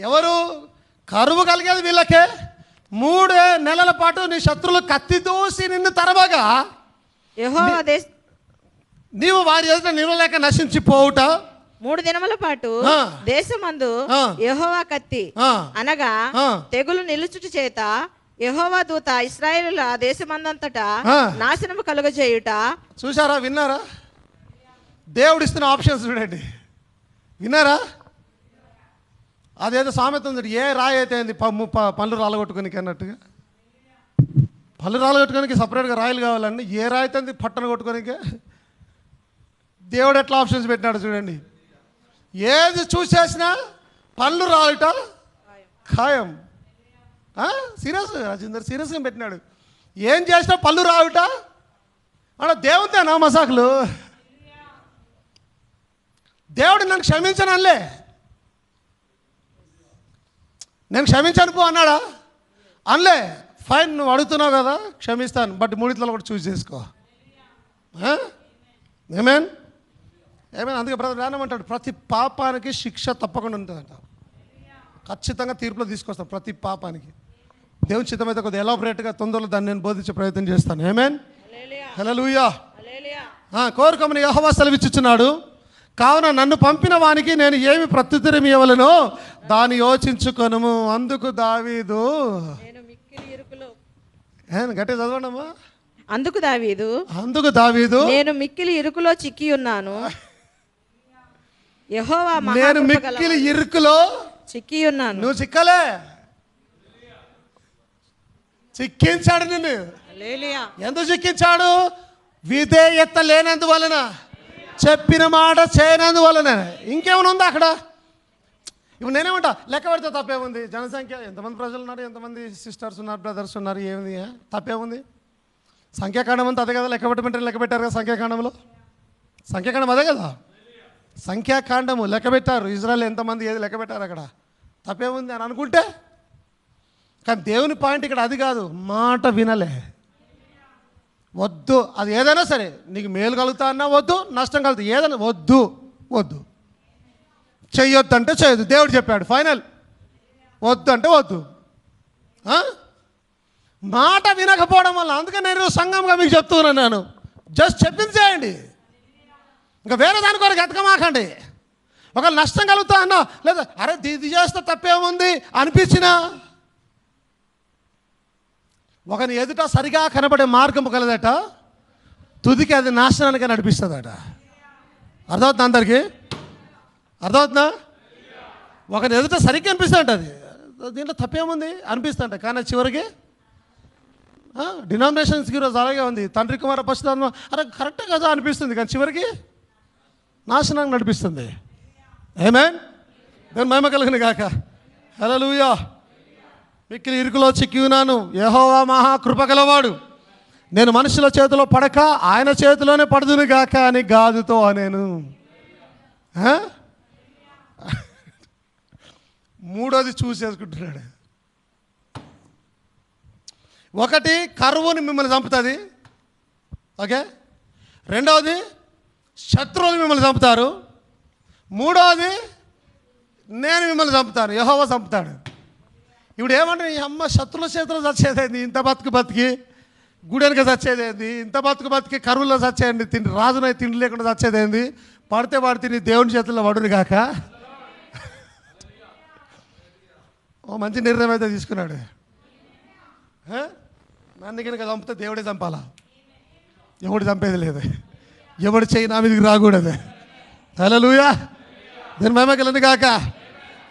ఎవరు కరువు కలిగేది? వీళ్ళకే. 3 నెలల పాటు నీ శత్రువులు కత్తి దూసి నిన్ను తరమగా నీవు వారి ఎదుట నిలవలేక నశించిపోవుట. 3 దినముల పాటు దేశమందు యెహోవా కత్తి అనగా తెగులు నిలుచుట చేత యెహోవా దూత ఇశ్రాయేలుల దేశమందంతటా నాశనము కలుగజేయుట. చూసారా, విన్నారా? దేవుడు ఇస్తున్న ఆప్షన్స్ చూడండి, విన్నారా? అదేదో సామెత ఉంది, ఏ రాయి అయితే ఏంది పళ్ళు రాలగొట్టుకోనికి అన్నట్టుగా. పళ్ళు రాలగొట్టుకోనికి సపరేట్గా రాయలు కావాలండి. ఏ రాయి అయితే పట్టను కొట్టుకోనికే దేవుడు ఎట్లా ఆప్షన్స్ పెట్టినాడు చూడండి. ఏది చూసేసినా పళ్ళు రాలుట ఖాయం. సీరియస్ రాజేందర్, సీరియస్గా పెట్టినాడు. ఏం చేసినా పళ్ళు రావుట అలా దేవుడితేనా మసాకులు? దేవుడు నన్ను క్షమించను అనలే, నేను క్షమించను పో అన్నాడా? అనలే. ఫైన్, నువ్వు అడుగుతున్నావు కదా, క్షమిస్తాను, బట్ 3 కూడా చూస్ చేసుకో. ఏమేన్ ఏమైనా? అందుకే బ్రదర్ రానమంటాడు, ప్రతి పాపానికి శిక్ష తప్పకుండా ఉంటుందంట. ఖచ్చితంగా తీర్పులో తీసుకొస్తాను ప్రతి పాపానికి. దేవుని చిత్తమైతే కొద్దిగా ఎలాబరేట్గా తొందరలో దాన్ని నేను బోధించే ప్రయత్నం చేస్తాను. ఏమేన్? హల్లెలూయా. కోరుకోమని యెహోవా సెలవిచ్చుచున్నాడు, కావున నన్ను పంపిన వానికి నేను ఏమి ప్రత్యుత్తరం ఇవ్వవలెనో దాన్ని యోచించుకొనుము. అందుకు దావీదు, గట్టిగా చదవండమ్మా. అందుకు దావీదు, నేను మిక్కిలి ఇరుకులో చిక్కి ఉన్నాను. యెహోవా నేను మిక్కిలి ఇరుకులో చిక్కి ఉన్నాను. నువ్వు చిక్కలే, చిక్కించాడు నిన్ను. ఎందుకు చిక్కించాడు? విధేయత లేనందువలన, చెప్పిన మాట చేయనందువలన. ఇంకేమైనా ఉందా అక్కడ? ఇప్పుడు నేనేమంటా, లెక్క పెడితే తప్పేముంది? జనసంఖ్య ఎంతమంది ప్రజలు ఉన్నారు, ఎంతమంది సిస్టర్స్ ఉన్నారు, బ్రదర్స్ ఉన్నారు, ఏమిది తప్పేముంది? సంఖ్యాకాండం అంతా అదే కదా, లెక్క పెట్టమంటే లెక్క పెట్టారు కదా. సంఖ్యాకాండంలో సంఖ్యాకాండం అదే కదా, సంఖ్యాకాండము లెక్క పెట్టారు. ఇజ్రాయెల్ ఎంతమంది ఏది లెక్క పెట్టారు, అక్కడ తప్పేముంది అని అనుకుంటే. కానీ దేవుని పాయింట్ ఇక్కడ అది కాదు, మాట వినలే. వద్దు, అది ఏదైనా సరే, నీకు మేలు కలుగుతా అన్నా వద్దు, నష్టం కలుగుతుంది, ఏదైనా వద్దు, వద్దు. చెయ్యొద్దు అంటే చేయొద్దు, దేవుడు చెప్పాడు, ఫైనల్. వద్దు అంటే వద్దు. మాట వినకపోవడం వల్ల, అందుకే నేను సంఘంగా మీకు చెప్తున్నాను, నేను జస్ట్ చెప్పింది చేయండి, ఇంకా వేరే దాని కొరకు ఎతకమాకండి. ఒకవేళ నష్టం కలుగుతా అన్నా, లేదా అరే ఇది చేస్తే తప్పేముంది అనిపించినా, ఒకని ఎదుట సరిగా కనబడే మార్గం కలదట, తుదికి అది నాశనానికి నడిపిస్తుందట. అర్థమవుతుందా అందరికీ? అర్థమవుతుందా? ఒకని ఎదుట సరిగ్గా అనిపిస్తుందంట, అది దీంట్లో తప్పేముంది అనిపిస్తుందంట, కానీ చివరికి డినామినేషన్స్కి ఈరోజు అలాగే ఉంది. తండ్రి కుమార పరిశుద్ధాత్మ అరే కరెక్టే కదా అనిపిస్తుంది, కానీ చివరికి నాశనానికి నడిపిస్తుంది. ఆమేన్. దేవుని మహిమ కలుగును గాక. హల్లెలూయా. మిక్కిలి ఇరుకులో చిక్కి ఉన్నాను, యెహోవా మహా కృప గలవాడు, నేను మనుషుల చేతిలో పడక ఆయన చేతిలోనే పడుదును గాక అని గాదుతో అనేను. మూడోది చూసేసుకుంటున్నాడు. ఒకటి కరువుని మిమ్మల్ని చంపుతుంది, ఓకే. రెండవది శత్రువులు మిమ్మల్ని చంపుతారు. మూడవది నేను మిమ్మల్ని చంపుతాను, యెహోవా చంపుతాడు. ఇప్పుడు ఏమంటే ఈ అమ్మ శత్రుల చేతిలో చచ్చేదేంది, ఇంత బతికి గుడెనక చచ్చేదేంది, ఇంత బతికి కరువులో చచ్చేయండి, తిండి రాజునై తిండి లేకుండా చచ్చేదేంది, పడితే వాడు తిని దేవుని చేతుల్లో వడును గాక. ఓ మంచి నిర్ణయం అయితే తీసుకున్నాడు. నన్ను కనుక చంపితే దేవుడే చంపాలా? ఎవడు చంపేది లేదు. ఎవడు చెయ్యి నా మీదకి రాకూడదు. హల్లెలూయా. దీని మహిమకలను గాక.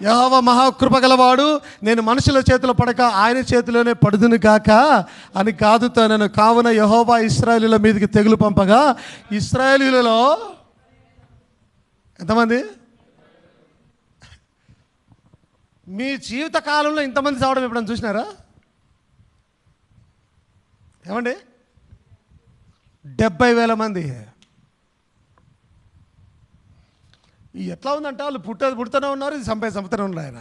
యెహోవా మహాకృప గలవాడు, నేను మనుషుల చేతిలో పడక ఆయన చేతిలోనే పడుదును గాక అని కాదుతానను. కావున యెహోవా ఇశ్రాయేలీయుల మీదకి తెగులు పంపగా ఇశ్రాయేలీయులలో ఎంతమంది? మీ జీవిత కాలంలో ఇంతమంది చావడం ఎప్పుడైనా చూసినారా? ఏమండి? 70,000 మంది. ఎట్లా ఉందంటే వాళ్ళు పుడుతూనే ఉన్నారు, ఇది చంపుతూనే ఉన్నారు. ఆయన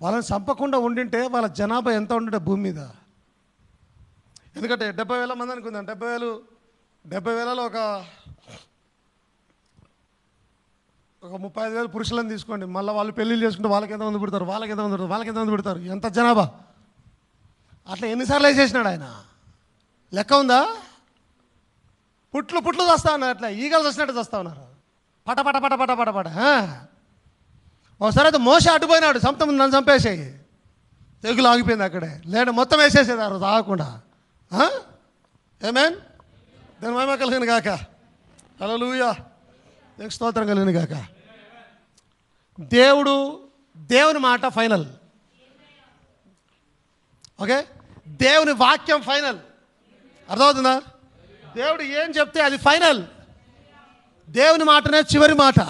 వాళ్ళని చంపకుండా ఉండింటే వాళ్ళ జనాభా ఎంత ఉండే భూమి మీద? ఎందుకంటే 70,000 మంది అనుకుందాం. 70,000లో ఒక 35,000 పురుషులను తీసుకోండి. మళ్ళీ వాళ్ళు పెళ్ళిళ్ళు చేసుకుంటే వాళ్ళకి ఎంతమంది పుడతారు, వాళ్ళకి ఎంతమంది పుడతారు, ఎంత జనాభా? అట్లా ఎన్నిసార్లు వేసేసినాడు ఆయన? లెక్క ఉందా? పుట్లు వస్తా ఉన్నారు, అట్లా ఈగలు వస్తున్నట్టు వస్తూ ఉన్నారు. పట పట పట పట పట పట. ఒకసారి అయితే మోస అడ్డుపోయినాడు, సొంతం నన్ను చంపేసేయి. తెగులు ఆగిపోయింది అక్కడే. లేదంటే మొత్తం వేసేసేది ఆ రోజు ఆగకుండా. ఏమేన్? దాని మహిమ కలిగిన గాక. హల్లెలూయా. స్తోత్రం కలిగిన గాక. దేవుని మాట ఫైనల్. ఓకే, దేవుని వాక్యం ఫైనల్. అర్థమవుతుందా? దేవుడు ఏం చెప్తే అది ఫైనల్. దేవుని మాటనే చివరి మాట.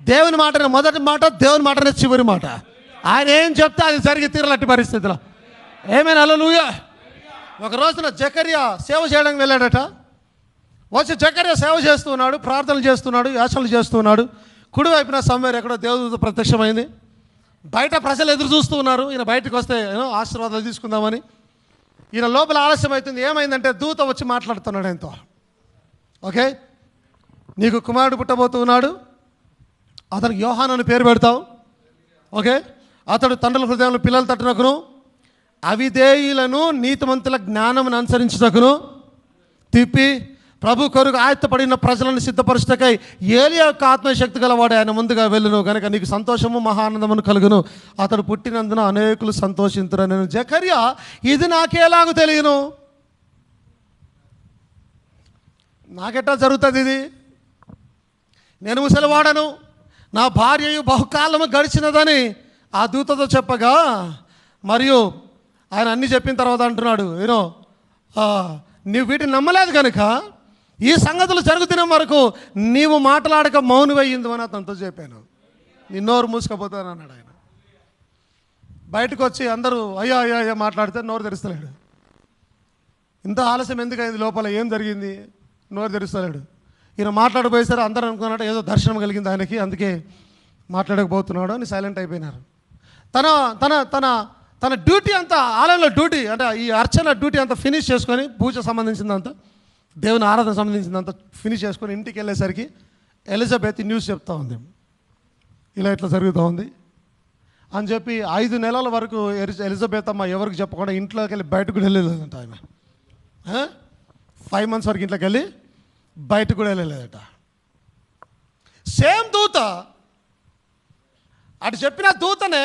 దేవుని మాటనే మొదటి మాట, దేవుని మాటనే చివరి మాట. ఆయన ఏం చెప్తే అది జరిగి తీరలట్టి పరిస్థితిలో. ఏమైనా హల్లెలూయా. ఒక రోజున జకర్యా సేవ చేయడానికి వెళ్ళాడట. వచ్చి జకర్యా సేవ చేస్తున్నాడు, ప్రార్థనలు చేస్తున్నాడు, యాచనలు చేస్తున్నాడు. కుడివైపున సమ్వేర్ ఎక్కడో దేవదూత ప్రత్యక్షమైంది. బయట ప్రజలు ఎదురు చూస్తూ ఉన్నారు, ఈయన బయటకు వస్తే ఆశీర్వాదాలు తీసుకుందామని. ఈయన లోపల ఆలస్యం అవుతుంది. ఏమైందంటే దూత వచ్చి మాట్లాడుతున్నాడు ఆయనతో. ఓకే, నీకు కుమారుడు పుట్టబోతున్నాడు, అతనికి యోహాను అని పేరు పెడతావు. ఓకే, అతడు తండ్రుల హృదయంలో పిల్లల తట్టునకును అవిధేయులను నీతిమంతుల జ్ఞానమును అనుసరించుటకును తిప్పి ప్రభు కొరకు ఆయత్తపడిన ప్రజలను సిద్ధపరచుటకై ఏలియా యొక్క ఆత్మశక్తి గలవాడు ఆయన ముందుగా వెళ్ళును, కనుక నీకు సంతోషము మహానందమును కలుగును. అతడు పుట్టినందున అనేకులు సంతోషింతురు. నేను జకర్యా, ఇది నాకేలాగూ తెలియను, నాకెట్టా జరుగుతుంది ఇది? నేను ముసలివాడను, నా భార్యయు బహుకాలము గడిచినదని ఆ దూతతో చెప్పగా, మరియు ఆయన అన్నీ చెప్పిన తర్వాత అంటున్నాడు, నీవు వీటిని నమ్మలేదు కనుక ఈ సంగతులు జరుగుతున్న వరకు నీవు మాట్లాడక మౌనమయ్యింది అని అతనితో చెప్పాను. నీ నోరు మూసుకపోతాను అన్నాడు ఆయన. బయటకు వచ్చి అందరూ అయ్యా అయ్యా అయ్యా మాట్లాడితే నోరు తెరుస్తలేడు. ఇంత ఆలస్యం ఎందుకైంది, లోపల ఏం జరిగింది? నోరు తెరుస్తలేడు. ఈయన మాట్లాడబోయేసరి అందరూ అనుకున్నట్టు ఏదో దర్శనం కలిగింది ఆయనకి, అందుకే మాట్లాడకపోతున్నాడు అని సైలెంట్ అయిపోయినారు. తన తన తన తన డ్యూటీ అంతా, ఆలయంలో డ్యూటీ అంటే ఈ అర్చన డ్యూటీ అంతా ఫినిష్ చేసుకొని, పూజ సంబంధించిందంతా, దేవుని ఆరాధన సంబంధించిందంతా ఫినిష్ చేసుకొని ఇంటికి వెళ్ళేసరికి ఎలిజబెత్ న్యూస్ చెప్తా ఉంది, ఇలా ఇట్లా జరుగుతూ ఉంది అని చెప్పి. 5 నెలల వరకు ఎలిజబెత్ అమ్మ ఎవరికి చెప్పకుండా ఇంట్లోకి వెళ్ళి బయటకు కూడా వెళ్ళలేదంట ఆమె. 5 months వరకు ఇంట్లోకి వెళ్ళి బయటకు కూడా వెళ్ళలేదట. సేమ్ దూత అటు చెప్పిన దూతనే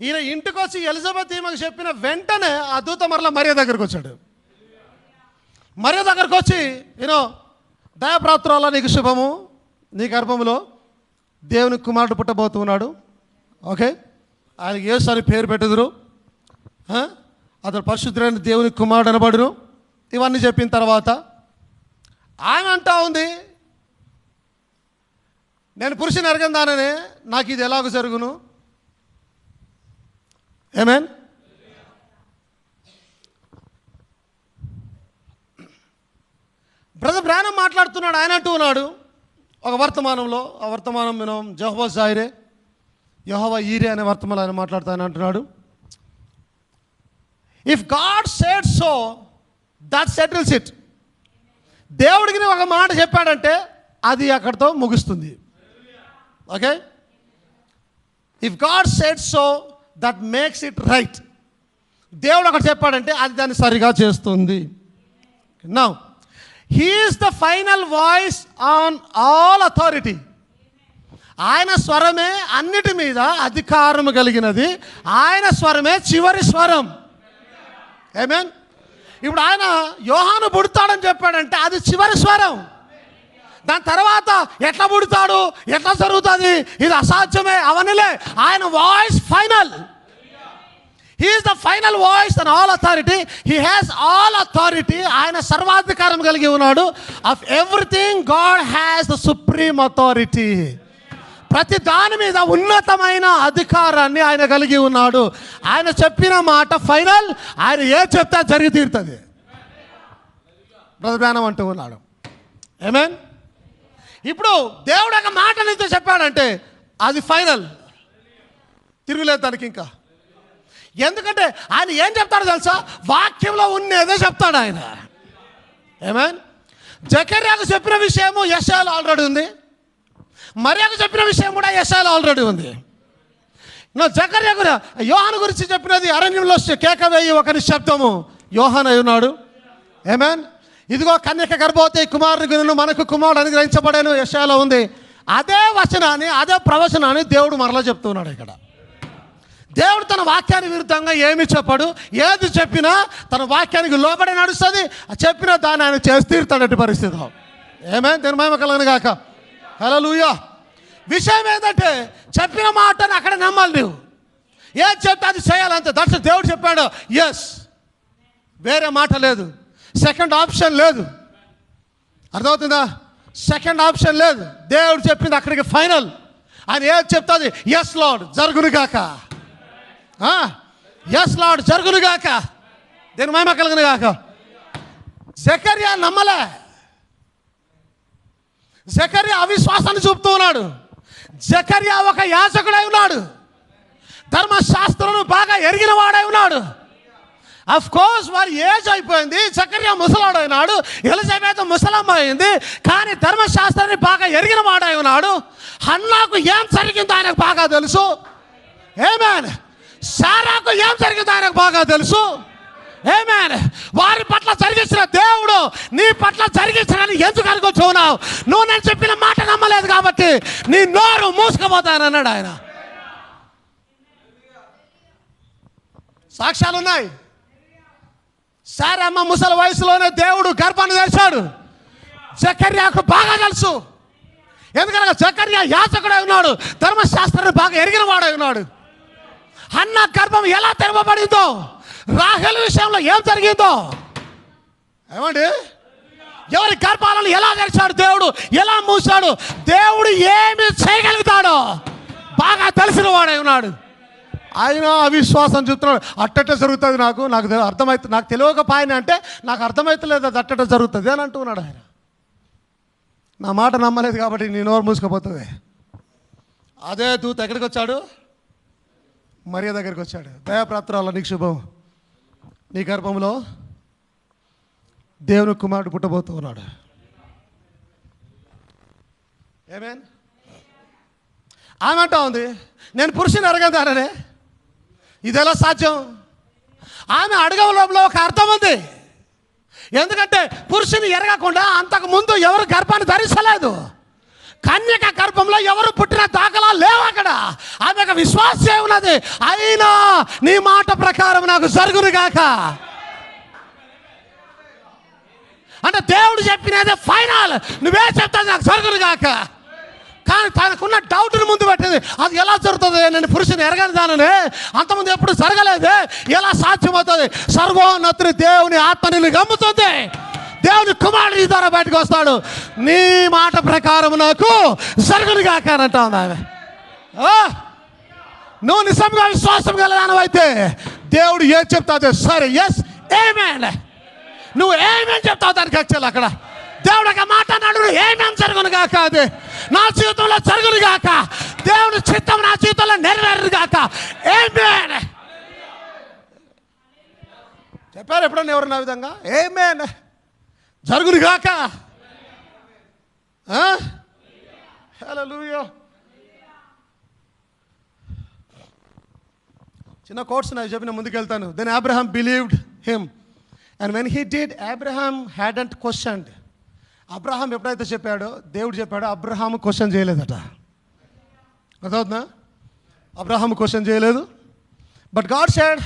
ఈయన ఇంటికి వచ్చి ఎలిజబెత్ ఈమెకు చెప్పిన వెంటనే ఆ దూత మరలా మరియ దగ్గరకు వచ్చాడు. మరియ దగ్గరకు వచ్చి దయాప్రాప్తురాలా నీకు శుభము, నీ గర్భములో దేవుని కుమారుడు పుట్టబోతున్నాడు. ఓకే, ఆయనకి యేసు అని పేరు పెట్టుదురు, అతడు పరిశుద్ధుడైన దేవుని కుమారుడు అనబడును. ఇవన్నీ చెప్పిన తర్వాత ఆమె అంటా ఉంది, నేను పురుషుని ఎరగని దాననే నాకు ఇది ఎలాగ జరుగును? ఆమేన్. బ్రదర్ బ్రానమ్ మాట్లాడుతున్నాడు. ఆయన అంటూ ఉన్నాడు ఒక వర్తమానంలో, ఆ వర్తమానం జెహోవా జాయిరే, యెహోవా ఈరే అనే వర్తమానం ఆయన మాట్లాడుతూ ఆయన అంటున్నాడు, if God said so that settles it. దేవుడికి ఒక మాట చెప్పాడంటే అది అక్కడితో ముగుస్తుంది. Okay, if God said so that makes it right. దేవుడు అక్కడ చెప్పాడంటే అది దాన్ని సరిగా చేస్తుంది. Now he is the final voice on all authority. ఆయన స్వరమే అన్నిటి మీద అధికారం కలిగినది. ఆయన స్వరమే చివరి స్వరం. ఆమేన్. ఇప్పుడు ఆయన యోహాను పుడతాడని చెప్పాడంటే అది చివరి స్వరం. దాని తర్వాత ఎట్లా పుడతాడు, ఎట్లా జరుగుతుంది, ఇది అసాధ్యమే అవనిలే. ఆయన voice final. He is the final voice and all authority. He has all authority. ఆయన సర్వాధికారం కలిగి ఉన్నాడు. Of everything God has the supreme authority. ప్రతి దాని మీద ఉన్నతమైన అధికారాన్ని ఆయన కలిగి ఉన్నాడు. ఆయన చెప్పిన మాట ఫైనల్. ఆయన ఏ చెప్తే జరిగి తీరుతుంది. బ్రదర్ అంటూ ఉన్నాడు. ఆమేన్. ఇప్పుడు దేవుడు ఒక మాట నీతో చెప్పాడంటే అది ఫైనల్, తిరుగులేదు దానికి ఇంకా. ఎందుకంటే ఆయన ఏం చెప్తాడో తెలుసా? వాక్యంలో ఉన్నదే చెప్తాడు ఆయన. ఆమేన్. జకర్యాకు చెప్పిన విషయము యెషయాలో ఆల్రెడీ ఉంది. మరియకు చెప్పిన విషయం కూడా యెషయాలో ఆల్రెడీ ఉంది. జకర్యాకు యోహాను గురించి చెప్పినది అరణ్యంలో కేక వేయి ఒకరి శబ్దము యోహాను అయి ఉన్నాడు. ఆమేన్. ఇదిగో కన్యక గర్భవతి కుమారుని గురును మనకు కుమారుడు అనుగ్రహించబడేను యెషయాలో ఉంది. అదే వచనాన్ని అదే ప్రవచనాన్ని దేవుడు మరలా చెప్తున్నాడు ఇక్కడ. దేవుడు తన వాక్యానికి విరుద్ధంగా ఏమి చెప్పడు. ఏది చెప్పినా తన వాక్యానికి లోబడి నడుస్తుంది. చెప్పిన దాన్ని ఆయన చేసి తీరుతాడటి పరిస్థితి. ఆమేన్. దీని మహిమ కలుగును గాక. హల్లెలూయా. విషయం ఏంటంటే చెప్పిన మాటను అక్కడ నమ్మాలి నువ్వు. ఏది చెప్తే అది చేయాలంతే. దట్స్ దేవుడు చెప్పాడు. ఎస్, వేరే మాట లేదు, సెకండ్ ఆప్షన్ లేదు. అర్థమవుతుందా? సెకండ్ ఆప్షన్ లేదు. దేవుడు చెప్పింది అక్కడికి ఫైనల్. ఆయన ఏది చెప్తే అది ఎస్ లార్డ్ జరుగును గాక. ఎస్ లార్డ్ జరుగును గాక. దీని మహిమ కలుగును గాక. జకర్యా నమ్మలే. జకర్యా అవిశ్వాసాన్ని చూపుతూ ఉన్నాడు. జకర్యా ఒక యాజకుడై ఉన్నాడు. ధర్మశాస్త్రం బాగా ఎరిగిన వాడై ఉన్నాడు. అఫ్ కోర్స్ వారి ఏజ్ అయిపోయింది. జకర్యా ముసలాడైనాడు. ఎలిజబెత్ ముసలమ్మ అయింది. కానీ ధర్మశాస్త్రాన్ని బాగా ఎరిగిన వాడై ఉన్నాడు. హన్నాకు ఏం జరిగిందో ఆయనకు బాగా తెలుసు. ఆమేన్. సారాకు ఏం జరిగిందో ఆయనకు బాగా తెలుసు. ఆమేన్. వారి పట్ల జరిగించిన దేవుడు నీ పట్ల జరిగించడానికి ఎందుకు అనుకుంటున్నావు? నువ్వు నేను చెప్పిన మాట నమ్మలేదు కాబట్టి నీ నోరు మూసుకుపోతానన్నాడు ఆయన. సాక్ష్యాలు ఉన్నాయి. సారమ్మ ముసలి వయసులోనే దేవుడు గర్భాన్ని తెరిచాడు. జకర్యాకు బాగా తెలుసు. ఎందుకనగా జకర్యా యాజకుడై ఉన్నాడు. ధర్మశాస్త్రాన్ని బాగా ఎరిగిన వాడై ఉన్నాడు. హన్నా గర్భం ఎలా తెరవబడిందో, రాహేలు విషయంలో ఏం జరిగిందో, ఏమండి ఎవరి గర్భాలను ఎలా తెరిచాడు దేవుడు, ఎలా మూసాడు, దేవుడు ఏమి చేయగలుగుతాడో బాగా తెలిసిన వాడై ఉన్నాడు. ఆయన అవిశ్వాసం చూస్తున్నాడు. అట్టట జరుగుతుంది నాకు అర్థమవుతుంది. నాకు తెలియకపోయినా అంటే నాకు అర్థమవుతలేదు అది అట్టట జరుగుతుంది అని అంటున్నాడు ఆయన. నా మాట నమ్మలేదు కాబట్టి నీ నోరు మూసుకుపోతుంది. అదే దూత ఎక్కడికి వచ్చాడు? మరియ దగ్గరికి వచ్చాడు. దయాప్రాప్తురాలు నీకు శుభం, నీ గర్భంలో దేవుని కుమారుడు పుట్టబోతూ ఉన్నాడు. ఆమేన్. ఆమె అంటా ఉంది, నేను పురుషుని అడగదాననే, ఇది ఎలా సాధ్యం? ఆమె అడగం లోపల ఒక అర్థం ఉంది. ఎందుకంటే పురుషుని ఎరగకుండా అంతకుముందు ఎవరు గర్భాన్ని ధరించలేదు. కన్యక గర్భంలో ఎవరు పుట్టిన దాఖలా లేవు అక్కడ. ఆమెకు విశ్వాసే ఉన్నది. అయినా నీ మాట ప్రకారం నాకు జరుగును గాక అంటే దేవుడు చెప్పినదే ఫైనల్. నువ్వే చెప్తాది నాకు జరుగును గాక. కానీ తనకున్న డౌట్ని ముందు పెట్టింది. అది ఎలా జరుగుతుంది? నేను పురుషుని ఎరగని దాననే, అంతకుముందు ఎప్పుడు జరగలేదే, ఎలా సాధ్యమవుతుంది? సర్వోన్నతుని దేవుని ఆత్మ నిన్ను గమ్ముతుంది. దేవుని కుమారుడు ద్వారా బయటకు వస్తాడు. నీ మాట ప్రకారం నాకు జరుగును గాక అని అంటా ఉంది ఆమె. నువ్వు నిజంగా విశ్వాసం గలదానవైతే దేవుడు ఏం చెప్తావు సరే, ఎస్ ఆమేన్. నువ్వు ఏమేం చెప్తావు దానికి వచ్చేది అక్కడ. దేవుడు ఒక మాట అన్నాడు, ఏమేం జరుగును గాక, అది నా జీవితంలో జరుగును గాక, దేవుని చిత్తం నా జీవితంలో నెరవేరును గాక. ఆమేన్. చెప్పారు ఎప్పుడన్నా ఎవరు నా విధంగా? ఆమేన్ జరుగును గాక. హల్లెలూయా. చిన్న కోట్స్ నాకు చెప్పిన ముందుకెళ్తాను. Then Abraham believed him and when he did Abraham hadn't questioned. Abraham ఎప్పుడైతే చెప్పాడో దేవుడు చెప్పాడో అబ్రహాం క్వశ్చన్ చేయలేదట. అదవుతుందా? అబ్రహాం క్వశ్చన్ చేయలేదు. But God said,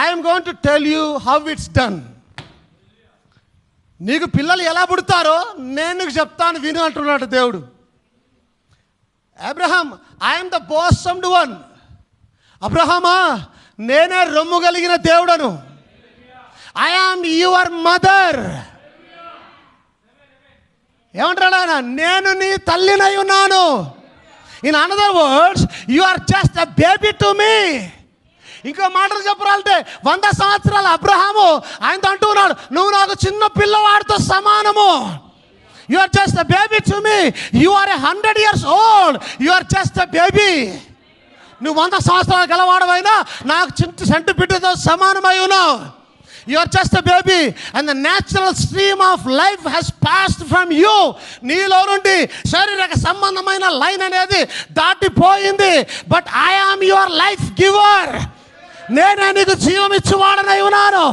I'm going to tell you how it's done. నీకు పిల్లలు ఎలా పుడతారో నేను నీకు చెప్తాను, విను అంటున్నాడు దేవుడు. Abraham, I'm the bosomed one. అబ్రహామా, నేనే రొమ్ము కలిగిన దేవుడను. I am your mother. ఏమంటాడు ఆయన? నేను నీ తల్లినై ఉన్నాను. In another words, you are just a baby to me. ఇంకో మాటలు చెప్పాలంటే 100 సంవత్సరాల అబ్రహాము ఆయనతో అంటూ ఉన్నాడు, నువ్వు నాకు చిన్న పిల్లవాడితో సమానము. You are just a baby to me. You are 100 years old. You are just a baby. నువ్వు 100 సంవత్సరాలు గలవాడవైనా నాకు చంటి బిడ్డతో సమానమై ఉన్నావు. You are just a baby and the natural stream of life has passed from you. నీలో నుండి శారీరక సంబంధమైన line అనేది దాటిపోయింది. But I am your life giver. నేనే నీకు జీవం ఇచ్చేవాడనై ఉన్నాను.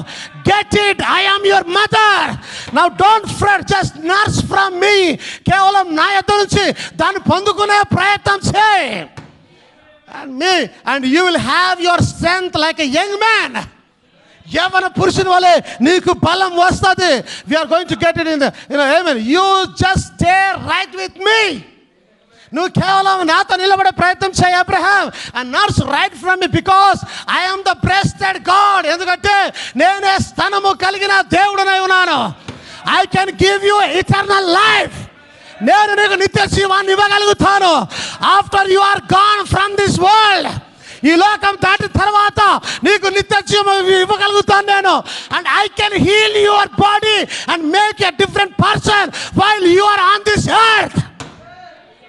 Get it. I am your mother. Now don't fret, just nurse from me. కేవలం నా యొద్ద నుంచి దాన్ని పొందుకునే ప్రయత్నం చేయి. And you will have your strength like a young man. యవన పురుషుని వలె నీకు బలం వస్తుంది. We are going to get it in the, amen. You just stay right with me. నువ్వు కేవలం నాతో నిలబడే ప్రయత్నం చేయి Abraham. And nurse right from me because I am the breasted God. ఎందుకంటే నేనే స్తనము కలిగిన దేవుడనై ఉన్నాను. I can give you eternal life. నేను నీకు నిత్య జీవాన్ని ఇవ్వగలుగుతాను. After you are gone from this world, ఈ లోకం దాటిన తర్వాత నీకు నిత్య జీవం ఇవ్వగలుగుతాను నేను. And I can heal your body and make a different person while you are on this earth.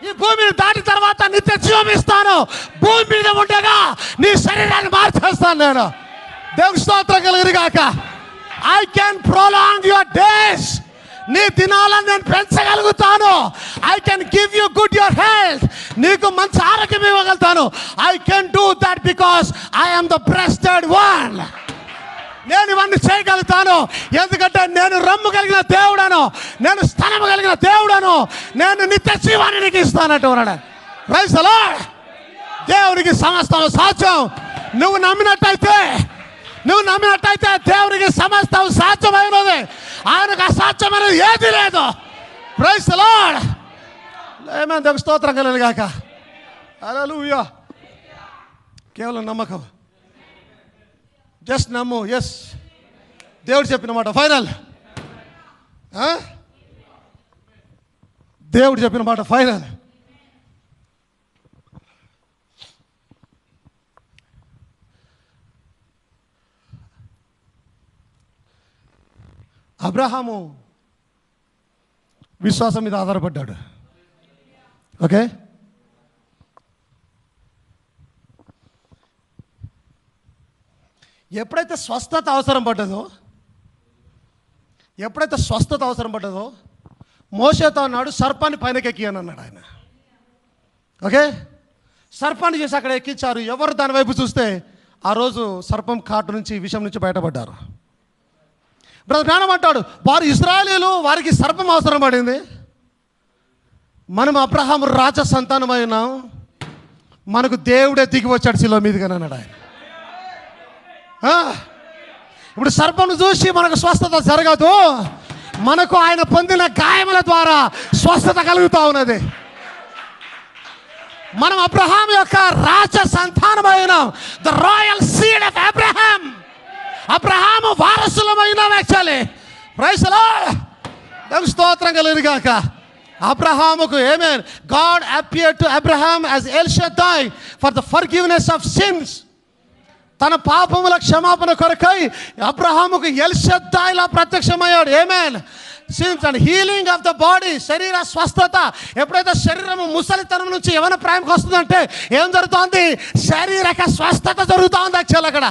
ఈ భూమిని దాటిన తర్వాత నిత్య జీవం ఇస్తాను. భూమి మీద ఉండగా నీ శరీరాన్ని మార్చేస్తాను నేను. దేవుని స్తోత్రం కలుగును గాక. I can prolong your days. నీ దినాలను నేను పెంచగలుగుతాను. I can give you good your health. నీకు మంచి ఆరోగ్యం ఇవ్వగలుగుతాను. I can do that because I am the breasted one. నేను ఇవన్నీ చేయగలుగుతాను ఎందుకంటే నేను రమ్ము కలిగిన దేవుడను, నేను స్థనము కలిగిన దేవుడను, నేను నిత్య జీవాన్ని నీకు ఇస్తానంటూ ఉన్నాడు. Praise the Lord. దేవునికి సమస్తం సాధ్యం. నువ్వు నమ్మినట్టయితే దేవునికి సమస్తం సాధ్యమైనది. ఆయనకు అసాధ్యమైనది ఏది లేదు. Praise the Lord. ఆమేన్. దేవునికి స్తోత్రం కలుగును గాక. హల్లెలూయా. కేవలం నమ్మకం, జస్ట్ నమ్ము. ఎస్, దేవుడు చెప్పిన మాట ఫైనల్. దేవుడు చెప్పిన మాట ఫైనల్. అబ్రహాము విశ్వాసం మీద ఆధారపడ్డాడు. ఓకే, ఎప్పుడైతే స్వస్థత అవసరం పడ్డదో మోషేతో అన్నాడు, సర్పాన్ని పైనకి ఎక్కి అని అన్నాడు ఆయన. ఓకే, సర్పాన్ని చేసి అక్కడ ఎక్కించారు. ఎవరు దాని వైపు చూస్తే ఆ రోజు సర్పం కాటు నుంచి, విషం నుంచి బయటపడ్డారు. బ్రదర్ జ్ఞానం అంటాడు, వారు ఇశ్రాయేలీయులు, వారికి సర్పం అవసరం పడింది. మనం అబ్రహాము రాజ సంతానమై ఉన్నాం, మనకు దేవుడే దిగి వచ్చాడు శిలువ మీదుగా అన్నాడు ఆయన. ఇప్పుడు సర్పం చూసి మనకు స్వస్థత జరగదు, మనకు ఆయన పొందిన గాయముల ద్వారా స్వస్థత కలుగుతూ ఉన్నది. మనం అబ్రహాం యొక్క రాజ సంతానమైన the royal seed of Abraham. Abraham వారసులమైన యాక్చువల్లీ. Praise the Lord. దేవునికి స్తోత్రం కలుగును గాక. అబ్రహాముకు ఆమేన్. God appeared to Abraham as El Shaddai for the forgiveness of sins. తన పాపముల క్షమాపణ కొరకై అబ్రహాముకు ఎల్ షద్దైలా ప్రత్యక్షమయ్యాడు. ఆమేన్. Sins and healing of the body, శరీర స్వస్థత. ఎప్పుడైతే శరీరము ముసలితనం నుంచి యవన ప్రాయంకి వస్తుందంటే ఏం జరుగుతోంది? శారీరక స్వస్థత జరుగుతోంది. యాక్చువల్ అక్కడ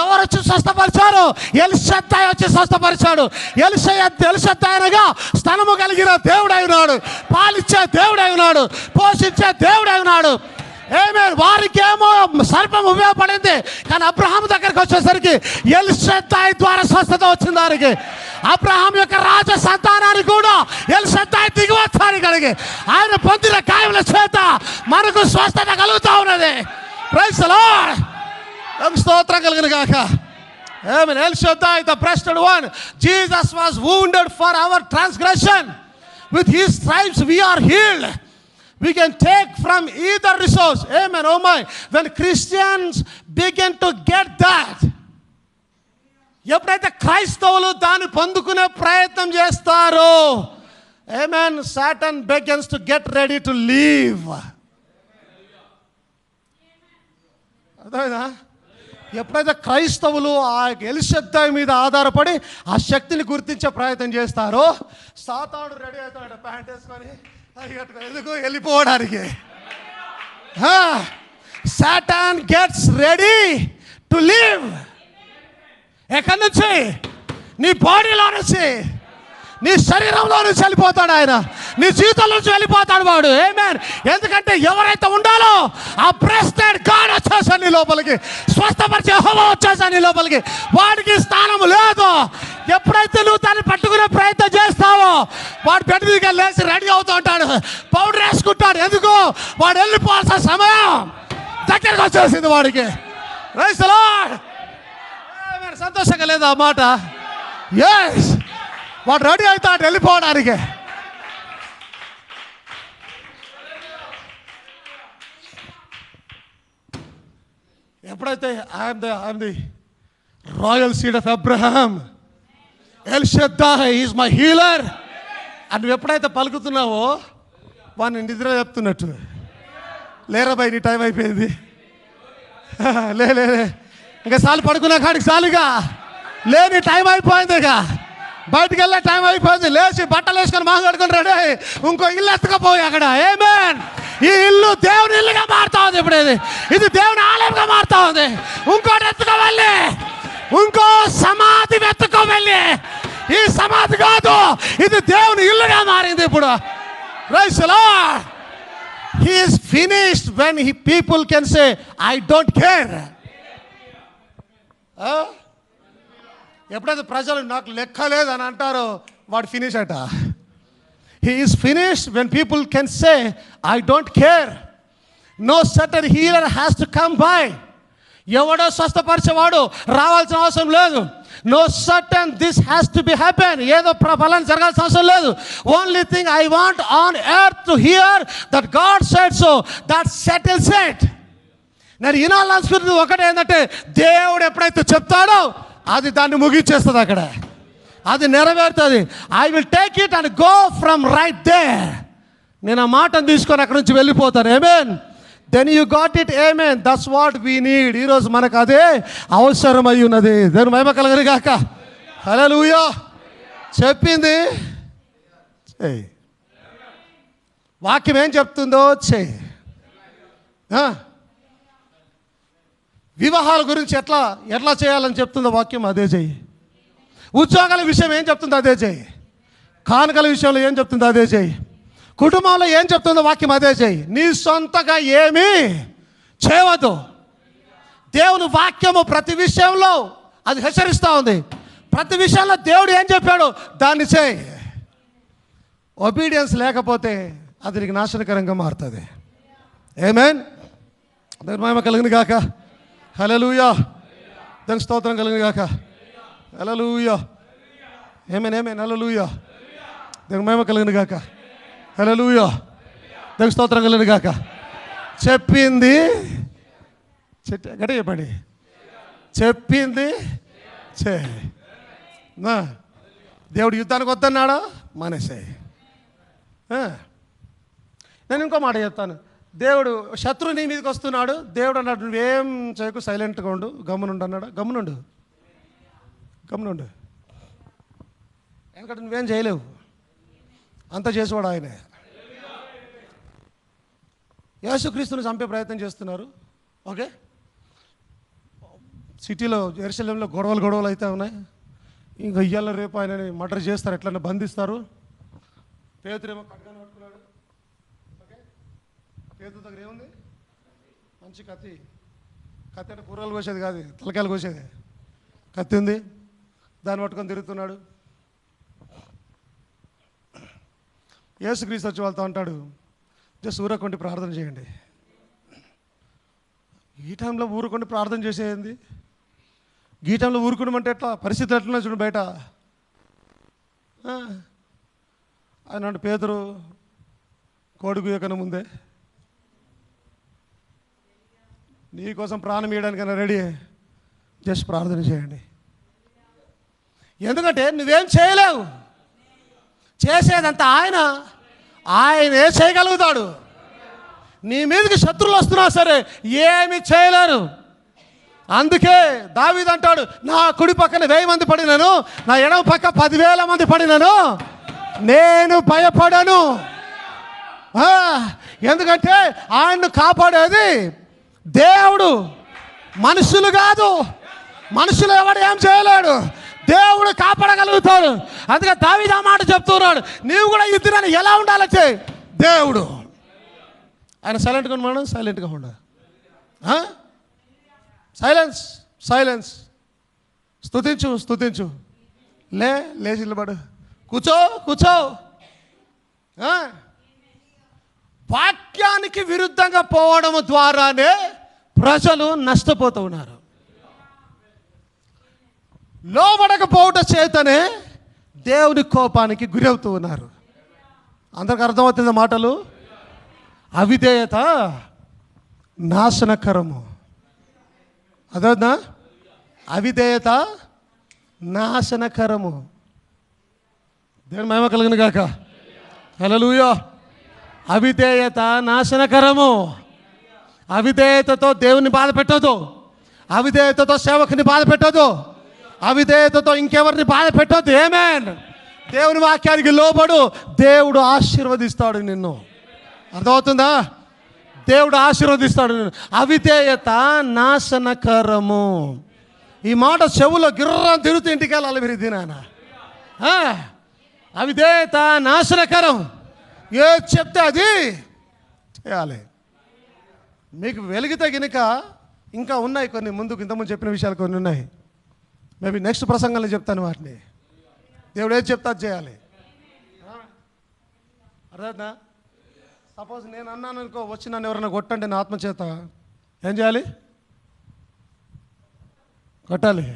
ఎవరు వచ్చి స్వస్థపరిచారు? ఎల్ షద్దై వచ్చి స్వస్థపరిచాడు. ఎల్ షద్దై అనగా స్థనము కలిగిన దేవుడై ఉన్నాడు, పాలిచ్చే దేవుడై ఉన్నాడు, పోషించే దేవుడై ఉన్నాడు. ఆమేన్. వారికేమో సర్పం ఉపయోగపడింది, కానీ అబ్రహాం దగ్గరికి వచ్చేసరికి ఎల్షద్దాయి ద్వారా స్వస్థత వచ్చింది. వారికి అబ్రహాం యొక్క రాజ సంతానానికి కూడా ఎల్షద్దాయి దిగి వచ్చారు ఇక్కడికి. ఆయన పొందిన గాయముల చేత మనకు స్వస్థత కలుగుతూ ఉన్నది. Praise the Lord. స్తోత్రం కలుగును గాక. Amen. El Shaddai, the breasted one. Jesus was wounded for our transgression. With his stripes we are healed. We can take from either resource. Amen. Oh my. When Christians begin to get that, ఎప్పుడైతే క్రైస్తవులు దాన్ని పొందుకునే ప్రయత్నం చేస్తారో, Amen, Satan begins to get ready to leave. అర్థమైందా? ఎప్పుడైతే క్రైస్తవులు ఆ ఎల్షద్దాయి మీద ఆధారపడి ఆ శక్తిని గుర్తించే ప్రయత్నం చేస్తారో, సాతానుడు రెడీ అవుతాడు ప్యాంట్ వేసుకొని ఎందుకు వెళ్ళిపోవడానికి. Satan gets ready to live. ఎక్కడి నుంచి? నీ బాడీలో నుంచి, నీ శరీరంలో నుంచి వెళ్ళిపోతాడు ఆయన. నీ జీవితంలో నుంచి వెళ్ళిపోతాడు వాడు. ఆమేన్. ఎందుకంటే ఎవరైతే ఉండాలో ఆ బ్రెస్టెడ్ గాడ్ వచ్చేసాడు నీ లోపలికి, స్వస్థపరిచే యెహోవా వచ్చేసాడు నీ లోపలికి. వాడికి స్థానం లేదు. ఎప్పుడైతే నువ్వు దాన్ని పట్టుకునే ప్రయత్నం చేస్తావో వాడు బెడ్ మీదకి వెళ్ళేసి రెడీ అవుతూ ఉంటాడు, పౌడర్ వేసుకుంటాడు. ఎందుకు? వాడు వెళ్ళిపోవాల్సిన సమయం దగ్గరకు వచ్చేసింది వాడికి. Praise the Lord. ఆమేన్. సంతోషంగా లేదా ఆ మాట? ఎస్, వాడు రెడీ అవుతాడు వెళ్ళిపోవడానికి. ఎప్పుడైతే I'm the royal seed of Abraham, El Shaddai is my healer అని నువ్వు ఎప్పుడైతే పలుకుతున్నావో వాడిని నిద్ర చెప్తున్నట్టు, లేరా బై నీ టైం అయిపోయింది, లే ఇంకా చాలు పడుకున్నా కాడికి చాలుగా, లేని టైం అయిపోయింది, ఇక బయటికి వెళ్ళే టైం అయిపోయింది, లేచి బట్టలు వేసుకొని మాట్లాడుకుని రెడీ ఇంకో ఇల్లు ఎత్తుకపోయి అక్కడ. ఆమేన్. ఈ ఇల్లు దేవుని ఇల్లుగా మారుతా ఉంది. ఇప్పుడు ఇది దేవుని ఆలయంగా మారుతా ఉంది. ఇంకోటి ఎత్తుకోవాలి, ఇంకో సమాధి ఎత్తుకోవాలి. ఈ సమాధి కాదు, ఇది దేవుని ఇల్లుగా మారింది ఇప్పుడు. Praise the Lord. He is finished when people can say, I don't care. ఎప్పుడైతే ప్రజలు నాకు లెక్క లేదని అంటారో వాడు ఫినిష్ అట. He is finished when people can say, I don't care. No certain healer has to come by. ఎవడో స్వస్థపరిచేవాడు రావాల్సిన అవసరం లేదు. No certain this has to be happen. ఏదో ఫలానా జరగాల్సిన అవసరం లేదు. Only thing I want on earth to hear that God said so. That settles it. నేను వినాలనుకుంటుంది ఒకటే, ఏంటంటే దేవుడు ఎప్పుడైతే చెప్తాడో అది దాన్ని ముగించేస్తుంది, అక్కడ అది నెరవేరుతుంది. I will take it and go from right there. నేను ఆ మాటను తీసుకొని అక్కడ నుంచి వెళ్ళిపోతాను. ఆమేన్. Then you got it. ఆమేన్. That's what we need. ఈరోజు మనకు అదే అవసరమై ఉన్నది. దాని మహిమ కలుగును గాక. హల్లెలూయా. చెప్పింది చెయ్యి. వాక్యం ఏం చెప్తుందో చెయ్యి. వివాహాల గురించి ఎట్లా చేయాలని చెప్తుందో వాక్యం అదే చెయ్యి. ఉద్యోగాల విషయం ఏం చెప్తుందో అదే చెయ్యి. కానుకల విషయంలో ఏం చెప్తుందో అదే చెయ్యి. కుటుంబంలో ఏం చెప్తుందో వాక్యం అదే చెయ్యి. నీ సొంతగా ఏమీ చేయవద్దు. దేవుని వాక్యము ప్రతి విషయంలో అది హెచ్చరిస్తూ ఉంది. ప్రతి విషయంలో దేవుడు ఏం చెప్పాడు దాన్ని చేయి. ఒబీడియన్స్ లేకపోతే అది నీకు నాశనకరంగా మారుతుంది. ఆమేన్. దేవుని మహిమ కలుగును గాక. హల్లెలూయా. దానికి స్తోత్రం కలుగును గాక. హల్లెలూయా. ఆమేన్. ఆమేన్. హల్లెలూయా. దేవుని మహిమ కలుగును గాక. హల్లెలూయా. దేవునికి స్తోత్రం కలుగును గాక. చెప్పింది గట్టిగా చెప్పండి. చెప్పింది చే. దేవుడు యుద్ధానికి వద్దన్నాడా మానేసాయి. నేను ఇంకో మాట చెప్తాను. దేవుడు శత్రువు నీ మీదకి వస్తున్నాడు. దేవుడు అన్నాడు నువ్వేం చేయకు, సైలెంట్గా ఉండు, గమ్మునుండు అన్నాడు. గమ్మునుండు. ఎందుకంటే నువ్వేం చేయలేవు, అంత చేసేవాడు ఆయనే. యేసుక్రీస్తుని చంపే ప్రయత్నం చేస్తున్నారు. ఓకే, సిటీలో యెరూషలేంలో గొడవలు అయితే ఉన్నాయి. ఇంకా ఇయ్యాల రేపు ఆయనని మర్డర్ చేస్తారు, ఎట్లన్నా బంధిస్తారు. పేతురేమో ఖడ్గాన్ని పట్టుకున్నాడు. ఓకే, పేతురు దగ్గర ఏముంది? మంచి కత్తి. కత్తి అంటే కూరలు కోసేది కాదు, తలకాయలు కోసేది. కత్తి ఉంది, దాన్ని పట్టుకొని తిరుగుతున్నాడు. యేసుక్రీస్తు వచ్చి వాళ్ళతో అంటాడు, జస్ట్ ఊరకొండి ప్రార్థన చేయండి. ఈ టైంలో ఊరుకొని ప్రార్థన చేసేది, ఈ టైంలో ఊరుకోవడం ఎట్లా? పరిస్థితులు ఎట్లా చూడండి బయట. ఆయన అంటే పేదరు కోడుకు ఎక్కన ముందే నీకోసం ప్రాణం ఇవ్వడానికైనా రెడీ, జస్ట్ ప్రార్థన చేయండి. ఎందుకంటే నువ్వేం చేయలేవు, చేసేదంతా ఆయనే చేయగలుగుతాడు. నీ మీదకి శత్రువులు వస్తున్నా సరే ఏమి చేయలేరు. అందుకే దావీదు అంటాడు, నా కుడి పక్కన 1000 మంది పడినను, నా ఎడమ పక్క 10,000 మంది పడినను, నేను భయపడను. ఎందుకంటే ఆయన్ను కాపాడేది దేవుడు, మనుషులు కాదు. మనుషులు ఎవడు ఏం చేయలేడు, దేవుడు కాపాడగలుగుతాడు. అందుకే దావీదు ఆ మాట చెప్తున్నాడు, నీవు కూడా యుద్ధాన్ని ఎలా ఉండాలంటే దేవుడు. ఆయన సైలెంట్గా ఉన్నాడు, సైలెంట్గా ఉండాలి. Silence, silence. స్తుతించు, స్తుతించు. లేచి నిలబడు, కూర్చో, కూర్చో. వాక్యానికి విరుద్ధంగా పోవడం ద్వారానే ప్రజలు నష్టపోతూ ఉన్నారు. లోబడకపోవట చేతనే దేవుని కోపానికి గురవుతూ ఉన్నారు. అందరికి అర్థమవుతుంది మాటలు. అవిధేయత నాశనకరము. అదవునా? అవిధేయత నాశనకరము. దేవుని మహిమ కలుగును గాక. హల్లెలూయా. అవిధేయత నాశనకరము. అవిధేయతతో దేవుని బాధ పెట్టదు, అవిధేయతతో సేవకుని బాధ పెట్టదు, అవిధేయతతో ఇంకెవరిని బాధ పెట్టదు. ఆమేన్. దేవుని వాక్యానికి లోబడు, దేవుడు ఆశీర్వదిస్తాడు నిన్ను. అర్థమవుతుందా? దేవుడు ఆశీర్వదిస్తాడు నిన్ను. అవిధేయత నాశనకరము. ఈ మాట చెవులో గిర్రం తిరుగుతూ ఇంటికి వెళ్ళాలి మీరు నాన్న. అవిధేయత నాశనకరం. ఏది చెప్తే అది చేయాలి. మీకు వెలిగితే గినక ఇంకా ఉన్నాయి కొన్ని, ముందుకు ఇంతకుముందు చెప్పిన విషయాలు కొన్ని ఉన్నాయి. మేబీ నెక్స్ట్ ప్రసంగంలో చెప్తాను వాటిని. దేవుడు ఏది చెప్తా అది చేయాలి. అర్థమవుతుందా? సపోజ్ నేను అన్నాను అనుకో, వచ్చి నన్ను ఎవరైనా కొట్టండి నా ఆత్మచేత, ఏం చేయాలి? కొట్టాలి.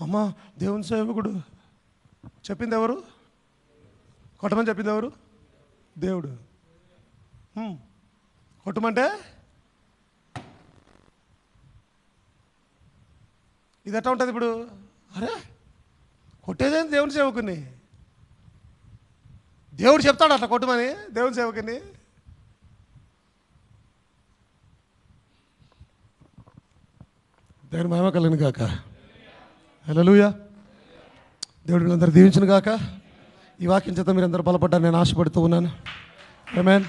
అమ్మా దేవుని సేవకుడు చెప్పింది ఎవరు? కొట్టమని చెప్పింది ఎవరు? దేవుడు. కొట్టమంటే ఇది ఎట్లా ఉంటుంది ఇప్పుడు? అరే కొట్టేదేంటి దేవుని సేవకుని? దేవుడు చెప్తాడు అట్లా కొట్టమని దేవుని సేవకుని. దేవుని మహిమ కలుగును గాక. హల్లెలూయా. దేవుడు వీళ్ళందరూ దీవించును గాక. ఈ వాక్యం చేత మీరందరూ బలపడ్డారు నేను ఆశపడుతూ ఉన్నాను. ఆమేన్.